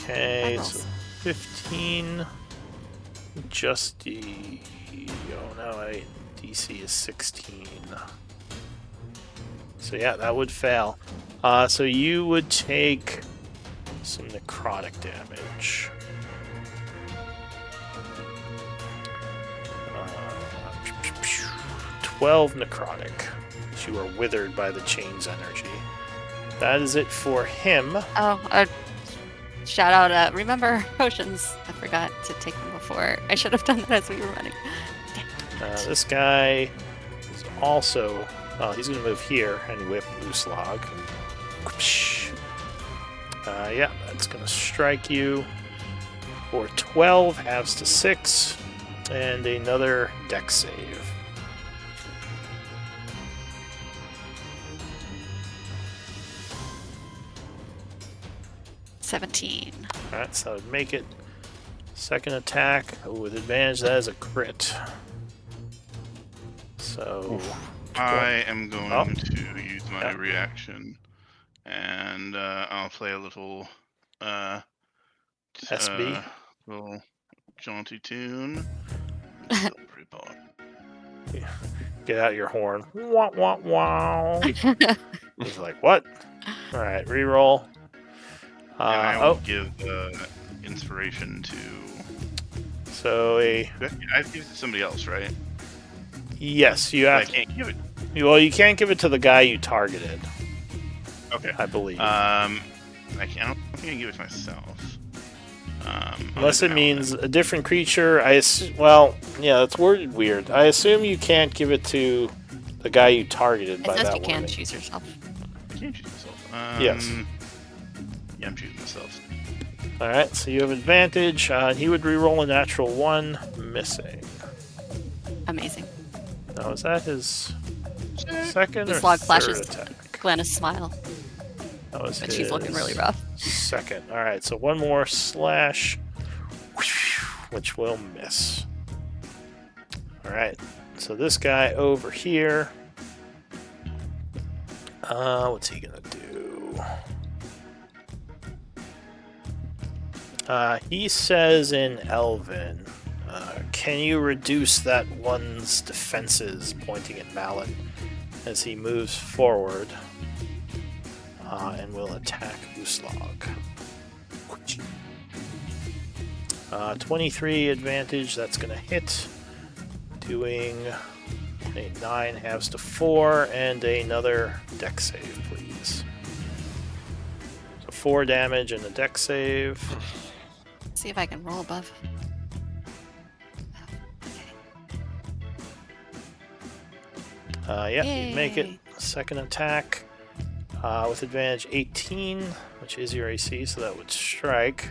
Okay, That so rolls. 15. Just the... Oh no, DC is 16. So yeah, that would fail. So you would take some necrotic damage. 12 necrotic. You are withered by the chain's energy. That is it for him. Oh, shout out, remember potions. I forgot to take them before. I should have done that as we were running. This guy is also... he's going to move here and whip Uslag. Yeah, that's going to strike you for 12, halves to 6, and another dex save. $17. Alright, so that would make it. Second attack with advantage, that is a crit. So... I am going Oh. to use my Yeah. reaction, and I'll play a little SB. little jaunty tune. Still pretty bad. Get out your horn. Wah, wah, wah. He's like, what? Alright, reroll. And I will Oh, give inspiration to. so I have to give it to somebody else, right? yes, you I have to. can't give it. Well, you can't give it to the guy you targeted, Okay. I believe. I don't think I can give it to myself. Unless it means a different creature. Well, yeah, that's worded weird. I assume you can't give it to the guy you targeted by It says that you can wording. choose yourself. I can't choose myself. Yes. Yeah, I'm choosing myself. Alright, so you have advantage. He would reroll a natural 1, missing. Amazing. Now, is that his second or This log third flashes attack? Glenna's smile, That was but she's looking really his rough. second. Alright, so one more slash, which will miss. Alright, so this guy over here, what's he gonna do? He says in Elven, can you reduce that one's defenses, pointing at Malin, as he moves forward, and will attack Uslag. 23 advantage, that's going to hit, doing a 9 halves to 4, and another dex save, please. So 4 damage and a dex save. See if I can roll above. Yeah, you make it. Yay. Second attack with advantage 18, which is your AC, so that would strike.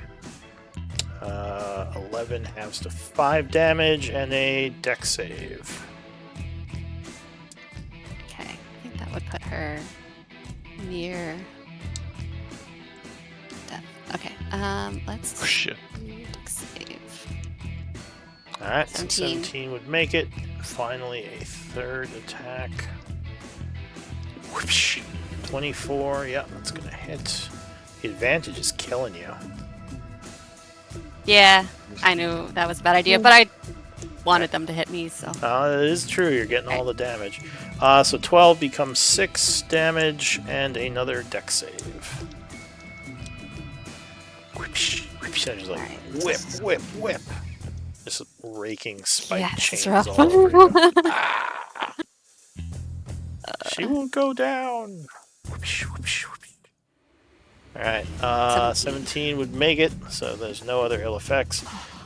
11 halves to 5 damage and a dex save. Okay, I think that would put her near death. Okay, let's Oh, shit. do dex save. Alright, so 17. 17 would make it. Finally, a third attack. Whoosh. 24, yeah, that's gonna hit. The advantage is killing you. Yeah, I knew that was a bad idea, but I wanted them to hit me, so. It is true, you're getting all the damage. So 12 becomes 6 damage and another dex save. Whoosh, whoosh, and just like whip, whip, whip. Just raking spike Yeah, this is chains rough. all over you. Ah! She won't go down. Whoosh, whoosh, whoosh. Alright, 17 would make it, so there's no other ill effects.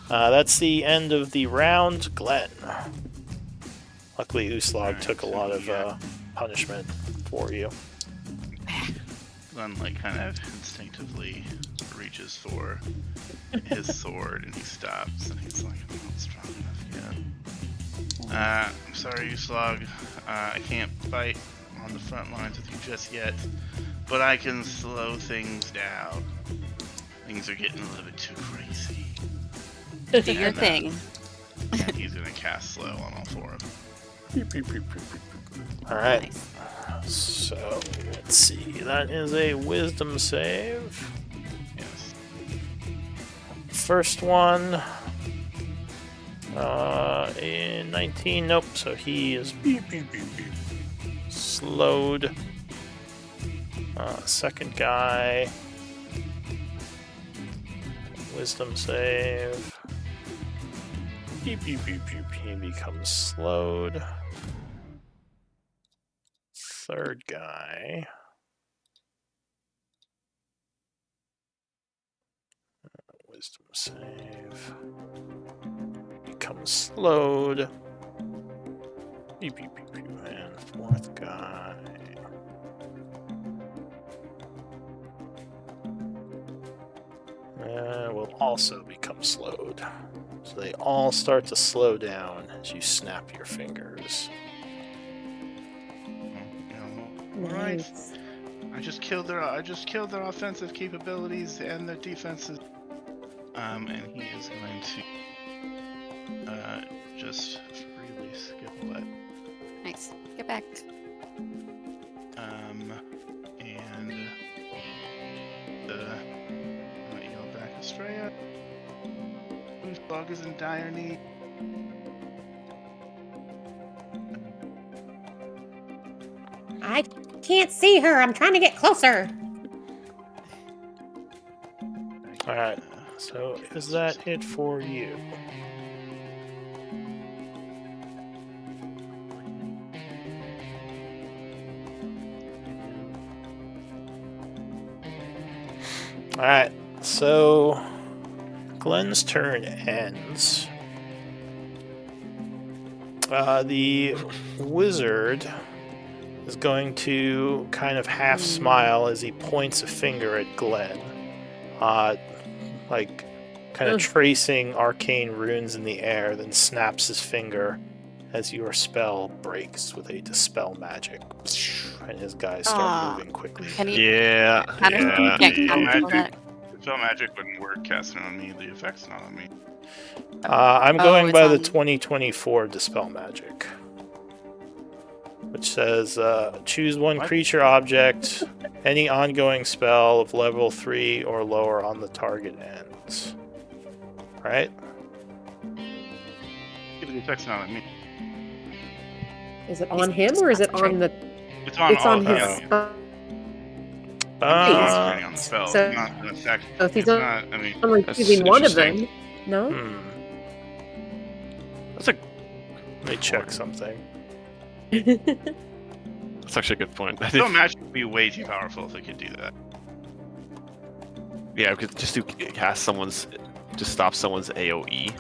That's the end of the round. Glenn. Luckily, Uslag took a lot of punishment for you. Glenn kind of instinctively reaches for his sword and he stops and he's like, I'm not strong enough yet. I'm sorry, you slog. I can't fight on the front lines with you just yet, but I can slow things down. Things are getting a little bit too crazy. Do your thing. And he's gonna cast slow on all four of them. Alright, Nice. so let's see. That is a wisdom save. Yes. First one. In 19, nope, so he is slowed. Second guy. Wisdom save. He becomes slowed. Third guy. Wisdom save. Becomes slowed. And fourth guy. Will also become slowed. So they all start to slow down as you snap your fingers. Alright. Nice. I just killed their offensive capabilities and their defenses. And he is going to just freely skip what? Nice. Get back. And yell back Estrella. Whose dog is in dire need? I can't see her. I'm trying to get closer. Alright, so is that it for you? Alright, so Glenn's turn ends. The wizard is going to kind of half smile as he points a finger at Glenn. Like kind of tracing arcane runes in the air, then snaps his finger as your spell breaks with a dispel magic. And his guys start moving quickly. Can you? Yeah. I don't know. Yeah. You can't cancel that. Spell magic wouldn't work casting on me. The effect's not on me. I'm Oh, going it's by the on- 2024 dispel magic, which says choose one What? creature object, any ongoing spell of level 3 or lower on the target ends. Right? Yeah, but the effect's not on me. Is it on him or is it on the? It's on It's all on of his. them. I'm Please. concentrating on the spell. So- It's not an effect. So if he's It's on- not. I mean, only That's choosing one of interesting. them. No. That's a Let me check something. that's actually a good point. I spell did, magic would be way too powerful if it could do that. yeah, because just to cast someone's, to stop someone's AOE.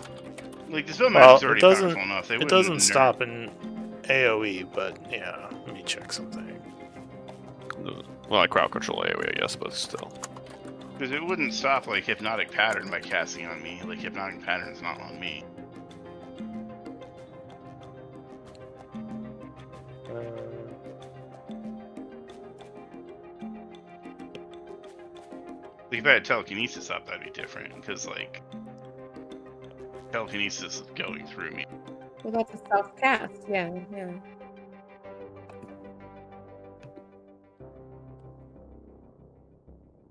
Like the spell Well, magic's it already doesn't- powerful enough. They It wouldn't doesn't nerf- stop in AoE, but yeah, let me check something. Well, like crowd control AOE, I guess, but still. Because it wouldn't stop like hypnotic pattern by casting on me. Like hypnotic pattern's not on me. Like if I had telekinesis up, that'd be different. Because like telekinesis is going through me. Well, that's a self cast. Yeah. Yeah.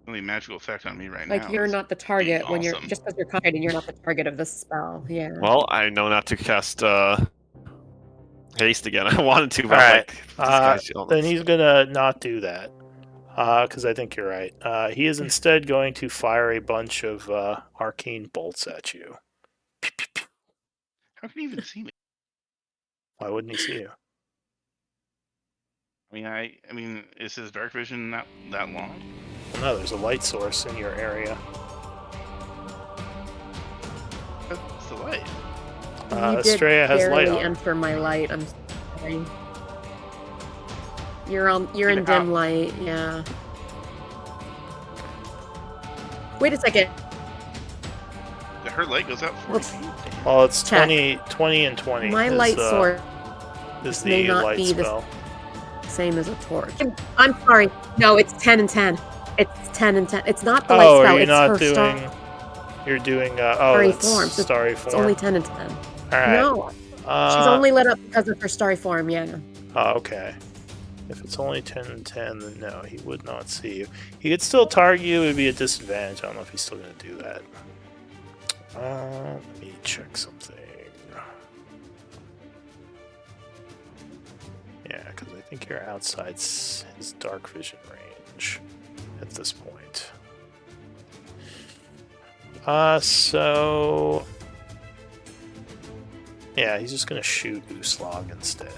Only magical effect on me right Like now. you're is not the target being when you're awesome. just because you're concentrating. You're not the target of the spell. Yeah. Well, I know not to cast haste again. I wanted to, but Alright, like, this guy's yelling. Then he's gonna not do that. Because I think you're right. He is instead going to fire a bunch of arcane bolts at you. How can you even see me? Why wouldn't he see you? I mean, is his dark vision not that long? Well, no, there's a light source in your area. What's the light? You did Estrella has light barely on. enter my light. I'm sorry. You're in Yeah, how- dim light. Yeah. Wait a second. Her light goes out 40 Let's feet. Well, it's check. 20 and 20. My is, light sword is may the not light be the spell. same as a torch. I'm sorry. No, it's 10 and 10. It's 10 and 10. It's not the light Oh, spell. are you It's not her doing? You're doing. Oh, starry that's form. So starry it's form. only 10 and 10. All right. No, she's only lit up because of her starry form. Yeah. Oh, okay. If it's only 10 and 10, then no, he would not see you. He could still target you. It would be a disadvantage. I don't know if he's still going to do that. Let me check something. Yeah, because I think you're outside his dark vision range at this point. So... Yeah, he's just going to shoot Uslag instead.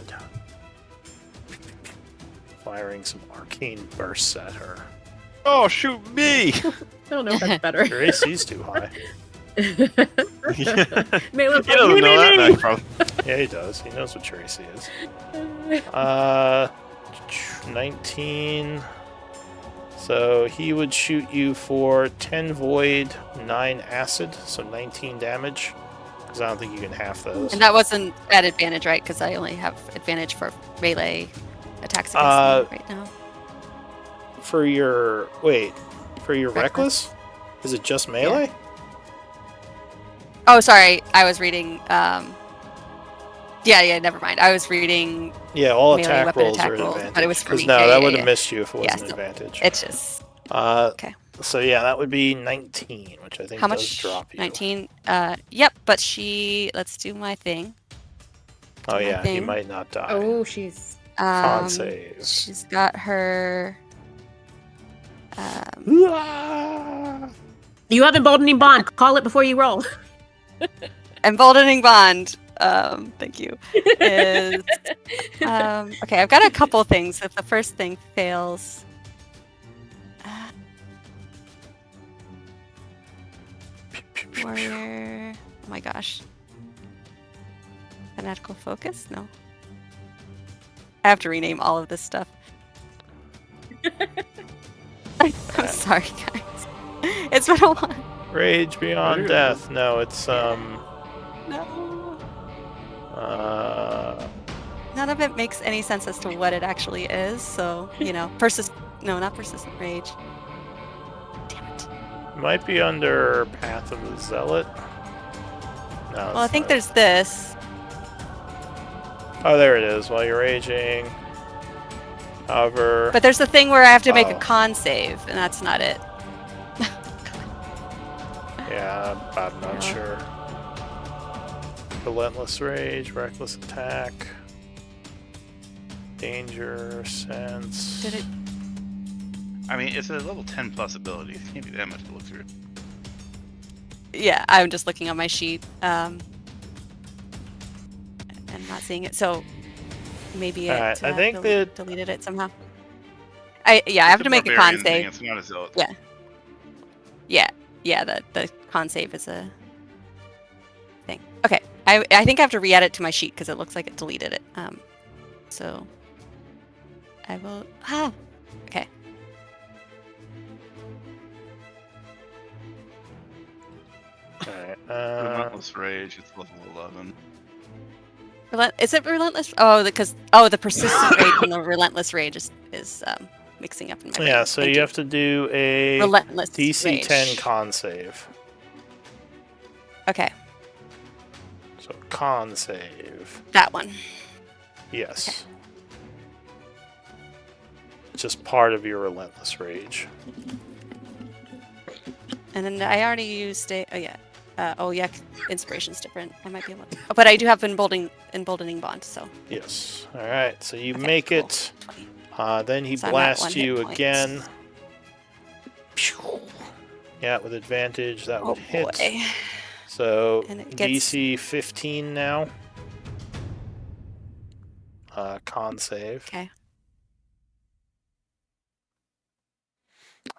Firing some arcane bursts at her. Oh, shoot me! I don't know if that's better. Your AC's too high. Maitland's He doesn't know that. me. Nice, bro. Yeah, he does. He knows what your AC is. 19. So he would shoot you for 10 void, 9 acid, so 19 damage. Because I don't think you can half those. And that wasn't at advantage, right? Because I only have advantage for melee attacks against me right now. For your reckless? Is it just melee? Yeah. Oh, sorry. I was reading. Yeah. Never mind. I was reading. Yeah, all Melee attack weapon rolls attack are an rolls, advantage. but it was for 'Cause me. no, Yeah, that yeah, would have yeah. missed you if it Yeah, wasn't so advantage. It's just okay. So yeah, that would be 19, which I think How does much? drop you. 19. Yep. But she. Let's do my thing. Oh my yeah, he thing. might not die. Oh, she's. Con save. She's got her. You have emboldening bond. Call it before you roll. Emboldening bond. Thank you. Is okay. I've got a couple things. If the first thing fails, warrior. Oh my gosh. Fanatical focus? No. I have to rename all of this stuff. I'm sorry, guys. It's been a while. Rage beyond death. No, it's No. None of it makes any sense as to what it actually is. So No, not persistent rage. Damn it. might be under Path of the Zealot. No. Well, I it's think not. there's this. Oh, there it is. While you're raging. However. But there's the thing where I have to make a Oh. con save, and that's not it. Yeah, I'm not Yeah. sure. Relentless rage, reckless attack, danger sense. Did it? I mean, it's a level 10 plus ability. It can't be that much to look through. Yeah, I'm just looking on my sheet, and not seeing it. So maybe it Alright, I think that- deleted it somehow. I have It's to make a con barbarian thing, save. It's not a zealot. Yeah. The con save is a thing. Okay, I think I have to re-add it to my sheet because it looks like it deleted it. So I will. Okay. Alright, Relentless Rage, it's level 11. Is it relentless? Oh, the persistent rage and the relentless rage is mixing up in my brain. yeah, so Thank you have to do a relentless DC rage. 10 con save. Okay, So con save. that one. Yes. It's just part of your relentless rage. And then I already used a. Oh yeah. Inspiration's different. I might be able to. Oh, but I do have emboldening bond. So. Yes. Alright, so you Okay, make cool. it. 20. Then he So I'm at blasts 1 hit you point. again. Yeah, with advantage, that Oh would hit. boy. So And it gets- DC 15 now. Con save. Okay.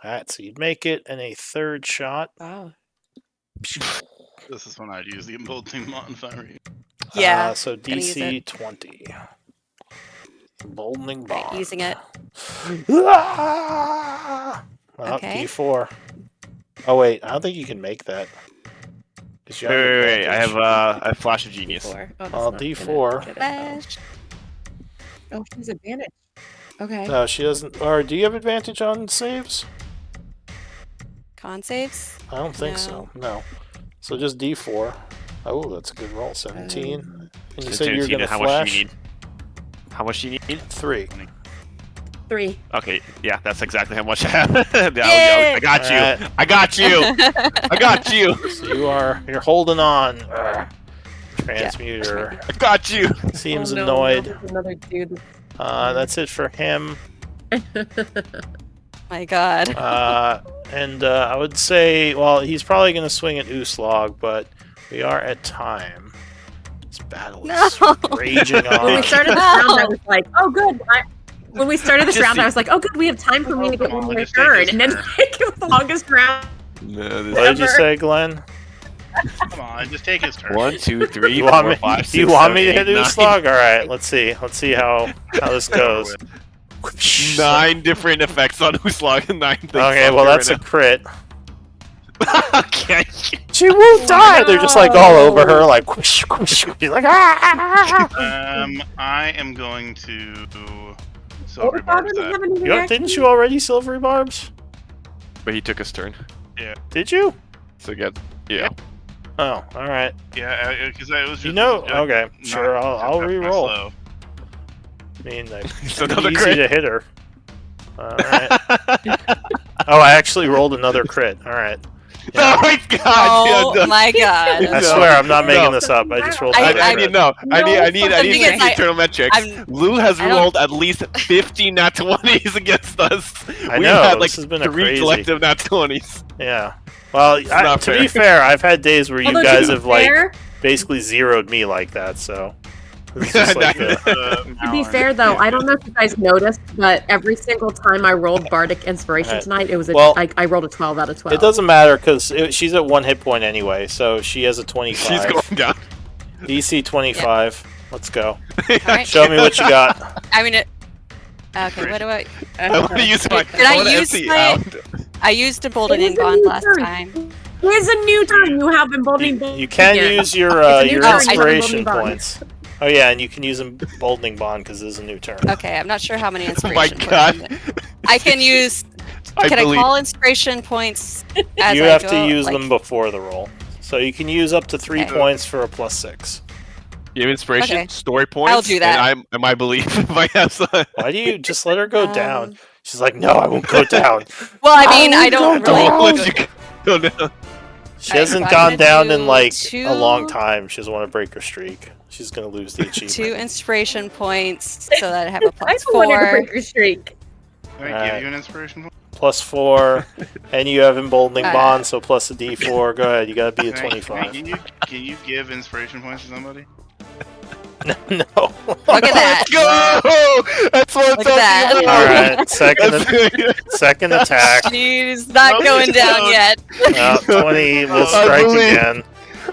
Alright, so you'd make it in a third shot. Wow. This is when I'd use the emboldening mod if I were you. Yeah. So gonna use DC it. 20. Emboldening Right, bond. using it. Ah! Well, Okay. D4. Oh wait, I don't think you can make that. 'Cause you have Wait, I advantage. have a flash of genius. D4. Oh, that's Well, not D4. gonna get it, though. Flash. Oh, she's advantage. Okay. No, she doesn't. Or do you have advantage on saves? Con saves? I don't think so. No. So just D4. Oh, that's a good roll. 17. And you said you were going to how flash? much do you need? How much do you need? 3. 3. Okay, yeah, that's exactly how much I have. Yay! I got you. Alright. I got you. I got you. So you're holding on. Transmuter I got you. seems Oh, no, annoyed. no, there's another dude. That's it for him. My God. And I would say, well, he's probably going to swing at Uslog, but we are at time. This battle is No. raging on. When we started this round, I was like, oh, good. When we started this round, I was like, oh, good, we have time for me to get come on, one more just take turn. his And then turn. it was the longest round. No, What did you ever. say, Glenn? Come on, just take his turn. 1, 2, 3, You want 4, me? 5, You 6, want 7, me to 8, hit 9. Uslog? All right, let's see. Let's see how this goes. 9 different effects on Uslog and 9 things. Okay, on well her that's a right crit. now. Okay. She won't die. They're just like all over her, like whoosh, whoosh. She's like I am going to Oh, silver the father barbs didn't that. have any Didn't reaction? you already silvery barbs? But he took his turn. Did you? So again, yeah. Oh, all right. Yeah, because it was just. You know, not okay, sure. to I'll affect my re-roll. slow. I mean, It's it's another easy crit. to hit her. All right. Oh, I actually rolled another crit. All right. Oh my god! Oh yeah, my God. I No. swear, I'm not making No. this up. I just rolled I- another I crit. need no. I need. I need. I The need thing is, the internal metrics. I'm- Lou has I don't- rolled at least 50 nat 20s against us. I We've know, had like this has been a 3 crazy- collective nat 20s. Yeah. Well, not to be fair. fair, I've had days where you Although, guys to be have like fair, basically zeroed me like that. So. It's just like the- to be fair, though, I don't know if you guys noticed, but every single time I rolled Bardic Inspiration Right. tonight, it was Well, I rolled a 12 out of 12. It doesn't matter because she's at 1 hit point anyway, so she has a 25. She's going down. DC 25. Let's go. Alright. Show me what you got. I mean, okay, what do I... I want to use my. Did I wanna use empty my- out. I used emboldening It is a bond new last turn. time. Here's a new turn. You have emboldening bond. You can again. use your It's a new your turn, inspiration Emboldening Bond. points. Oh yeah, and you can use emboldening bond because this is a new turn. Okay, I'm not sure how many Oh inspiration my points. god! I can use... I Can I believe. call inspiration points as You I have go? to use Like, them before the roll, so you can use up to 3 Okay. points for a +6. You have inspiration, Okay. story points. I'll do that. And I believe if I have some. Why do you just let her go Um, down? She's like, no, I won't go down. Well, I mean, I I don't won't go really... down. Don't let you go down. She Alright, hasn't so I'm gone gonna down in do like two- a long time. She doesn't want to break her streak. She's gonna lose the achievement. 2 inspiration points so that I have a I plus don't want her to 4. break your streak. Can I Alright. give you an inspiration point? +4, and you have emboldening Uh, bond, so plus a D4. Go ahead, you gotta be a Can I- 25. Can you give inspiration points to somebody? No. Look at that. Let's go! That's what I'm Look at talking that. about. Alright, second attack. She's not No, going it's down not. yet. 20 will I strike believe- again.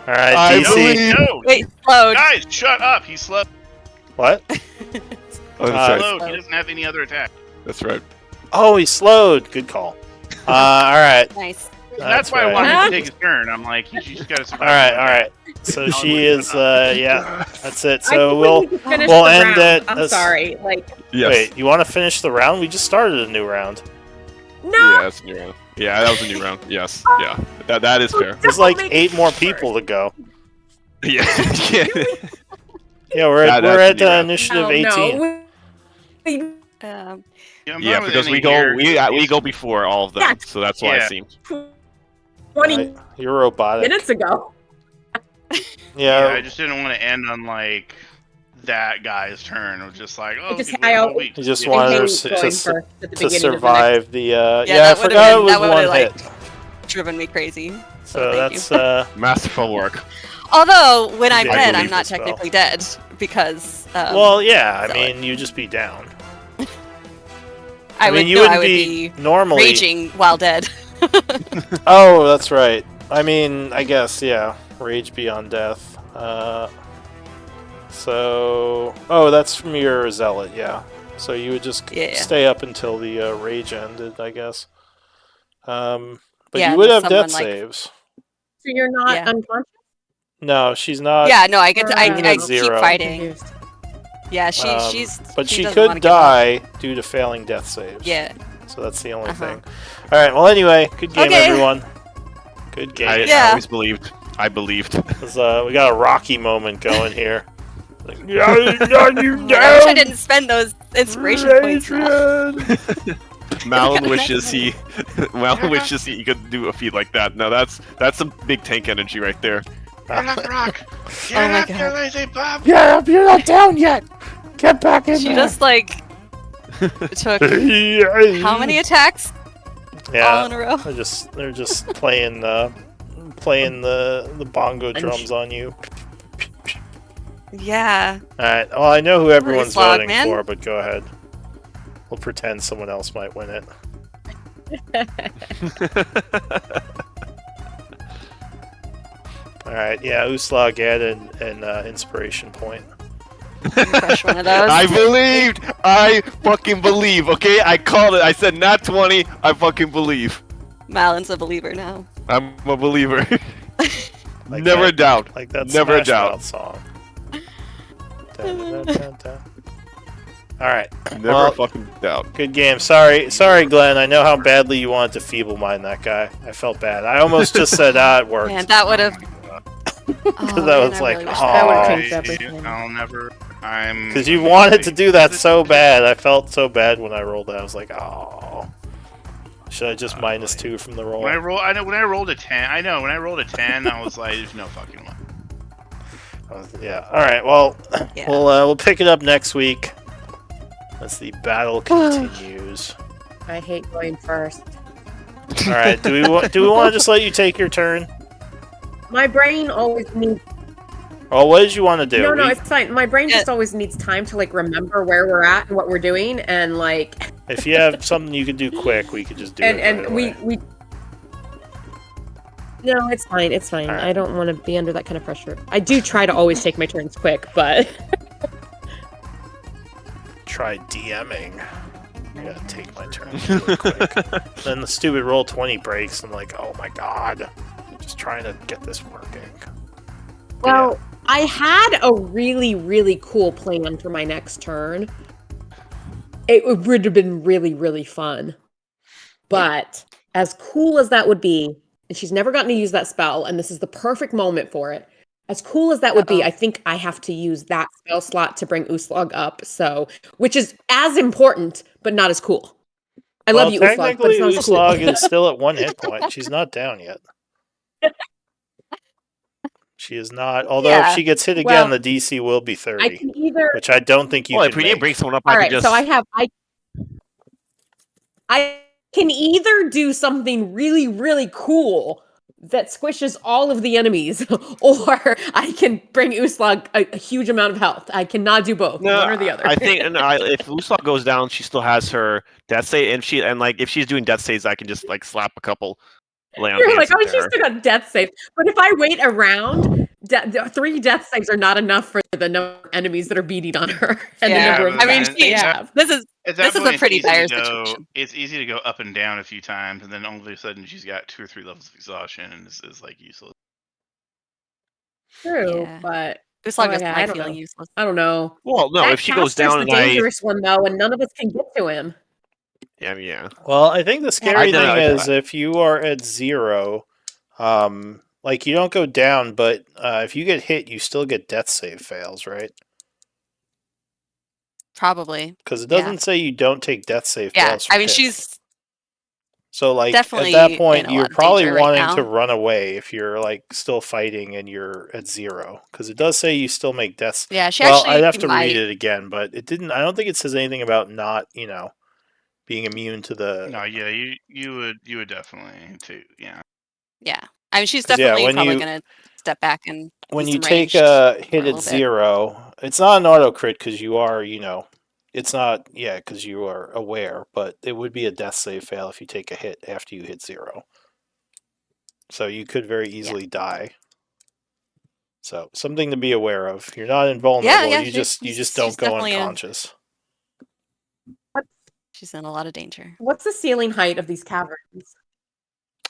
Alright, I DC. believe- No! Wait, slowed. Guys, shut up! He's slow. What? Oh, that's right. Slow. He doesn't have any other attack. That's right. Oh, he's slowed. Good call. Alright. Nice. That's why I right. wanted him to take his turn. I'm like, you just gotta survive. Alright. So she is, yeah, that's it. I So think we'll. we need to finish we'll the end round. it I'm as- sorry. Like, Yes. Wait, you want to finish the round? We just started a new round. no. Yeah, that's a new round. Yeah, that was a new round. Yes. Yeah. That is fair. There's like 8 more people to go. Yeah. Yeah. Yeah, we're at, That's we're a at new round. initiative No, 18. no. We- Um, Yeah, I'm Yeah, fine with because we ending go here. we go before all of them, Yeah. so that's why Yeah. it seems. 20 You're robotic. minutes ago. Yeah, Yeah, I just didn't want to end on like that guy's turn. It was just like, oh, just- we I wait a whole al- week. you just Yeah. wanted I her hate to, going to, first at the to beginning of the next. survive the. Yeah, I that would've forgot been- it that was would've, one like, hit. driven me crazy. So thank that's. Masterful work. Although, when I'm Yeah, I dead, believe I'm not the spell. technically dead because. Well, yeah, I so mean, you just be down. I mean, would, you no, wouldn't I would be normally. raging while dead. Oh, that's right. I mean, I guess, yeah. Rage beyond death. So. Oh, that's from your zealot, yeah. So you would just Yeah. stay up until the rage ended, I guess. But Yeah, you would unless have death someone, like- saves. So you're not Yeah. unconscious? No, she's not. Yeah, no, I get to, even I at keep zero. fighting. Confused. Yeah, But she she doesn't wanna could give up. die due to failing death saves. Yeah. So that's the only Uh-huh. thing. All right. Well, anyway, good game, Okay. everyone. Good game. I Yeah. always believed. I believed. We got a Rocky moment going here. Like, yeah, you Oh, I wish I didn't spend those inspiration points now. Malin wishes he could do a feat like that. No, that's some big tank energy right there. Get up, Rock! Oh Get my up, you God. lazy bum! Get up! You're not down yet. Get back in She there. just, like, took how many attacks all Yeah, in a row? they're just playing the bongo drums on you. Yeah. All right. Well, I know who everyone's slog, voting man. for, but go ahead. We'll pretend someone else might win it. All right. Yeah, Uslag added an inspiration point. Crush one of those. I believed. I fucking believe. Okay, I called it. I said not 20. I fucking believe. Malin's a believer now. I'm a believer. Like Never that- doubt. Like that Never Smash doubt. Mouth song. Dun, dun, dun, dun. All right. Never Well, fucking doubt. good game. Sorry, Glenn. I know how badly you wanted to feeble mind that guy. I felt bad. I almost just said, it worked. Man, that would have. Because I was like, That would've oh. changed everything. I'll never. I'm. Because you wanted to do that so bad. I felt so bad when I rolled that. I was like, oh. Should I just -2 from the roll? When I roll, I know when I rolled a 10. I know when I rolled a 10, I was like, "There's no fucking way." Yeah. All right. Well, Yeah. we'll pick it up next week as the battle continues. I hate going first. All right. Do we want to just let you take your turn? My brain always needs. Oh, what did you want to do? No, it's fine. My brain just always needs time to like remember where we're at and what we're doing, and like. If you have something you could do quick, we could just do it. And right we. away. No, it's fine. It's fine. All right. I don't want to be under that kind of pressure. I do try to always take my turns quick, but. Try DMing. I gotta take my turn really quick. Then the stupid roll 20 breaks. I'm like, oh my god. I'm just trying to get this working. Well, I had a really, really cool plan for my next turn. It would have been really, really fun. But as cool as that would be, and she's never gotten to use that spell, and this is the perfect moment for it. As cool as that would be, I think I have to use that spell slot to bring Uslag up, which is as important, but not as cool. I love you, Uslag, but technically, it's not as cool. Uslag is still at 1 hit point. She's not down yet. She is not. Although if she gets hit again, the DC will be 30. I can either. Which I don't think you Well, can if we need to make. bring someone up, All I right, could just. so I can either do something really, really cool that squishes all of the enemies, or I can bring Uslag a huge amount of health. I cannot do both, one or the other. I think if Uslag goes down, she still has her death save, and if she's doing death saves, I can just like slap a couple. You're like, oh, she's still got death saves. But if I wait around, 3 death saves are not enough for the number of enemies that are beating on her and the number of I mean, attacks they have. this is At that a point, it's pretty easy to dire go- situation. It's easy to go up and down a few times, and then all of a sudden she's got 2 or 3 levels of exhaustion, and this is like useless. True, Yeah. but Uslag Oh, is yeah, my I don't feeling know. useless. I don't know. Well, no, That if she goes caster's down the and dangerous one though, and none of us can get to him. yeah. Well, I think the scary don't know, thing is if you are at 0, like you don't go down, but if you get hit, you still get death save fails, right? Probably. Because it doesn't say you don't take death save Yeah, fails. For I mean, hits. she's So, like, definitely at that point, in a you're lot of probably danger right wanting to now. run away if you're, like, still fighting and you're at 0. Because it does say you still make deaths. Yeah, she Well, actually I'd have to might. read it again, but it didn't. I don't think it says anything about not, being immune to the. No, yeah, you would definitely too. Yeah. Yeah. I mean, she's 'Cause, definitely when probably you- going to step back and When do you some take ranged a for hit a at little bit. 0, it's not an auto crit because you are, it's not, because you are aware, but it would be a death save fail if you take a hit after you hit 0. So you could very easily die. So something to be aware of. You're not invulnerable. Yeah, you just she's don't go definitely unconscious. She's in a lot of danger. What's the ceiling height of these caverns?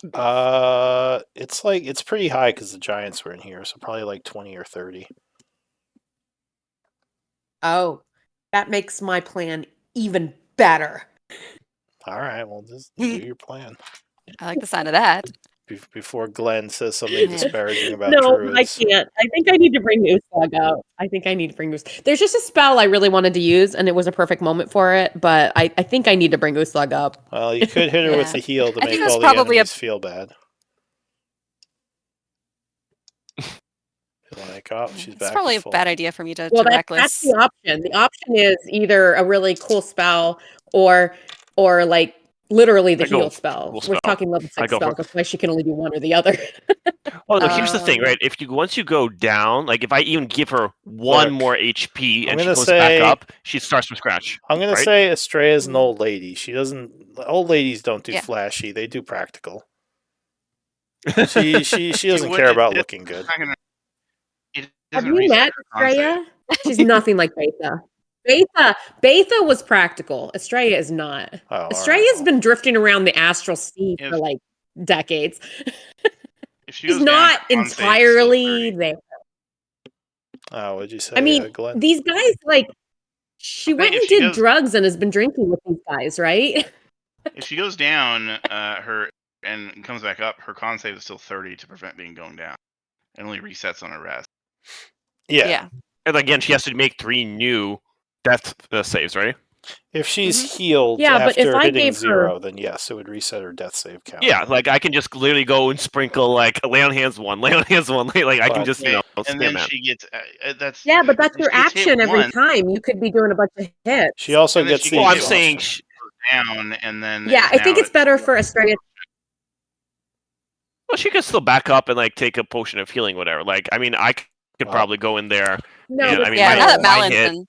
It's pretty high because the giants were in here, so probably like 20 or 30. Oh, that makes my plan even better. All right, well, just do your plan I like the sound of that. before Glenn says something Yeah. disparaging about No, I druids. can't. I think I need to bring Uslag out. There's just a spell I really wanted to use, and it was a perfect moment for it, but I think I need to bring Uslag up. Well, you could hit her with Yeah. the heal to I think make that's all the probably a- enemies feel bad. Like, oh, she's It's back probably to a full. bad idea for me to Well, that's reckless. the option. The option is either a really cool spell or like literally the I go heal with spell. cool We're spell. talking level I 6 go for- spells. That's why she can only do one or the other. Well, no, here's the thing, Um, right? If you once you go down, like if I even give her one Look, more HP I'm and she gonna goes say- back up, she starts from scratch. I'm gonna right? say Estrella's an old lady. She doesn't. Old ladies don't do Yeah. flashy. They do practical. She doesn't would- care it- about it- looking good. It's not gonna- it Have doesn't you reset met her con save. Estrella? She's nothing like Betha. Betha was practical. Estrella is not. Oh, all right, Estrella's well. been drifting around the astral sea If- for like decades. If she She's goes down, not her con save is still entirely 30. there. Oh, what'd you say, I mean, Glenn? these guys, like, she Okay, went if and she did goes- drugs and has been drinking with these guys, right? If she goes down, her and comes back up, her con save is still 30 to prevent being going down. It only resets on a rest. Yeah. And again, she has to make 3 new death saves, right? If she's Mhm. healed Yeah, but if after I hitting gave her- 0, then yes, it would reset her death save count. Yeah, like I can just literally go and sprinkle like lay on hands 1, lay on hands 1, like I can But- just and spam then that. she gets that's Yeah, but that's she your gets hit action every once, time. You could be doing a bunch of hits. She also and then gets she the Well, I'm gets hit saying exhaustion. down, and then Yeah, I think now it's better for Estrella. well, she can still back up and like take a potion of healing, whatever. Like, I mean, I could Wow. probably go in there. No, Yeah, but I mean, yeah, my- now that my Malin's hit- been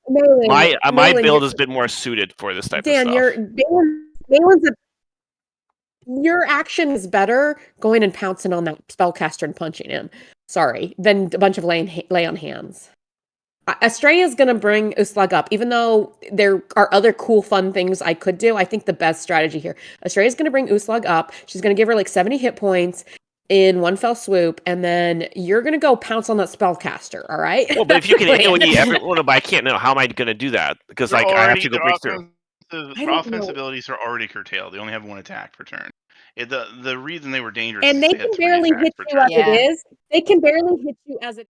Malin, my Malin, build you're- is a bit more suited for this type Dan, of Malin's your action is better going and pouncing on that spellcaster and punching him. Sorry, than a bunch of lay on hands. Estrella's gonna bring Uslag up, even though there are other cool, fun things I could do. I think the best strategy here, Estrella's gonna bring Uslag up. She's gonna give her like 70 hit points in one fell swoop, and then you're gonna go pounce on that spellcaster. All right? Well, but if you can That's the AoE plan. everyone, but I can't know how am I going to do that because They're like I have already- to go their break through. offensive- I don't offense know. abilities are already curtailed. They only have 1 attack per turn. The reason they were dangerous And is they they had can 3 barely attacks hit per you turn. as Yeah. it is. They can barely hit you as it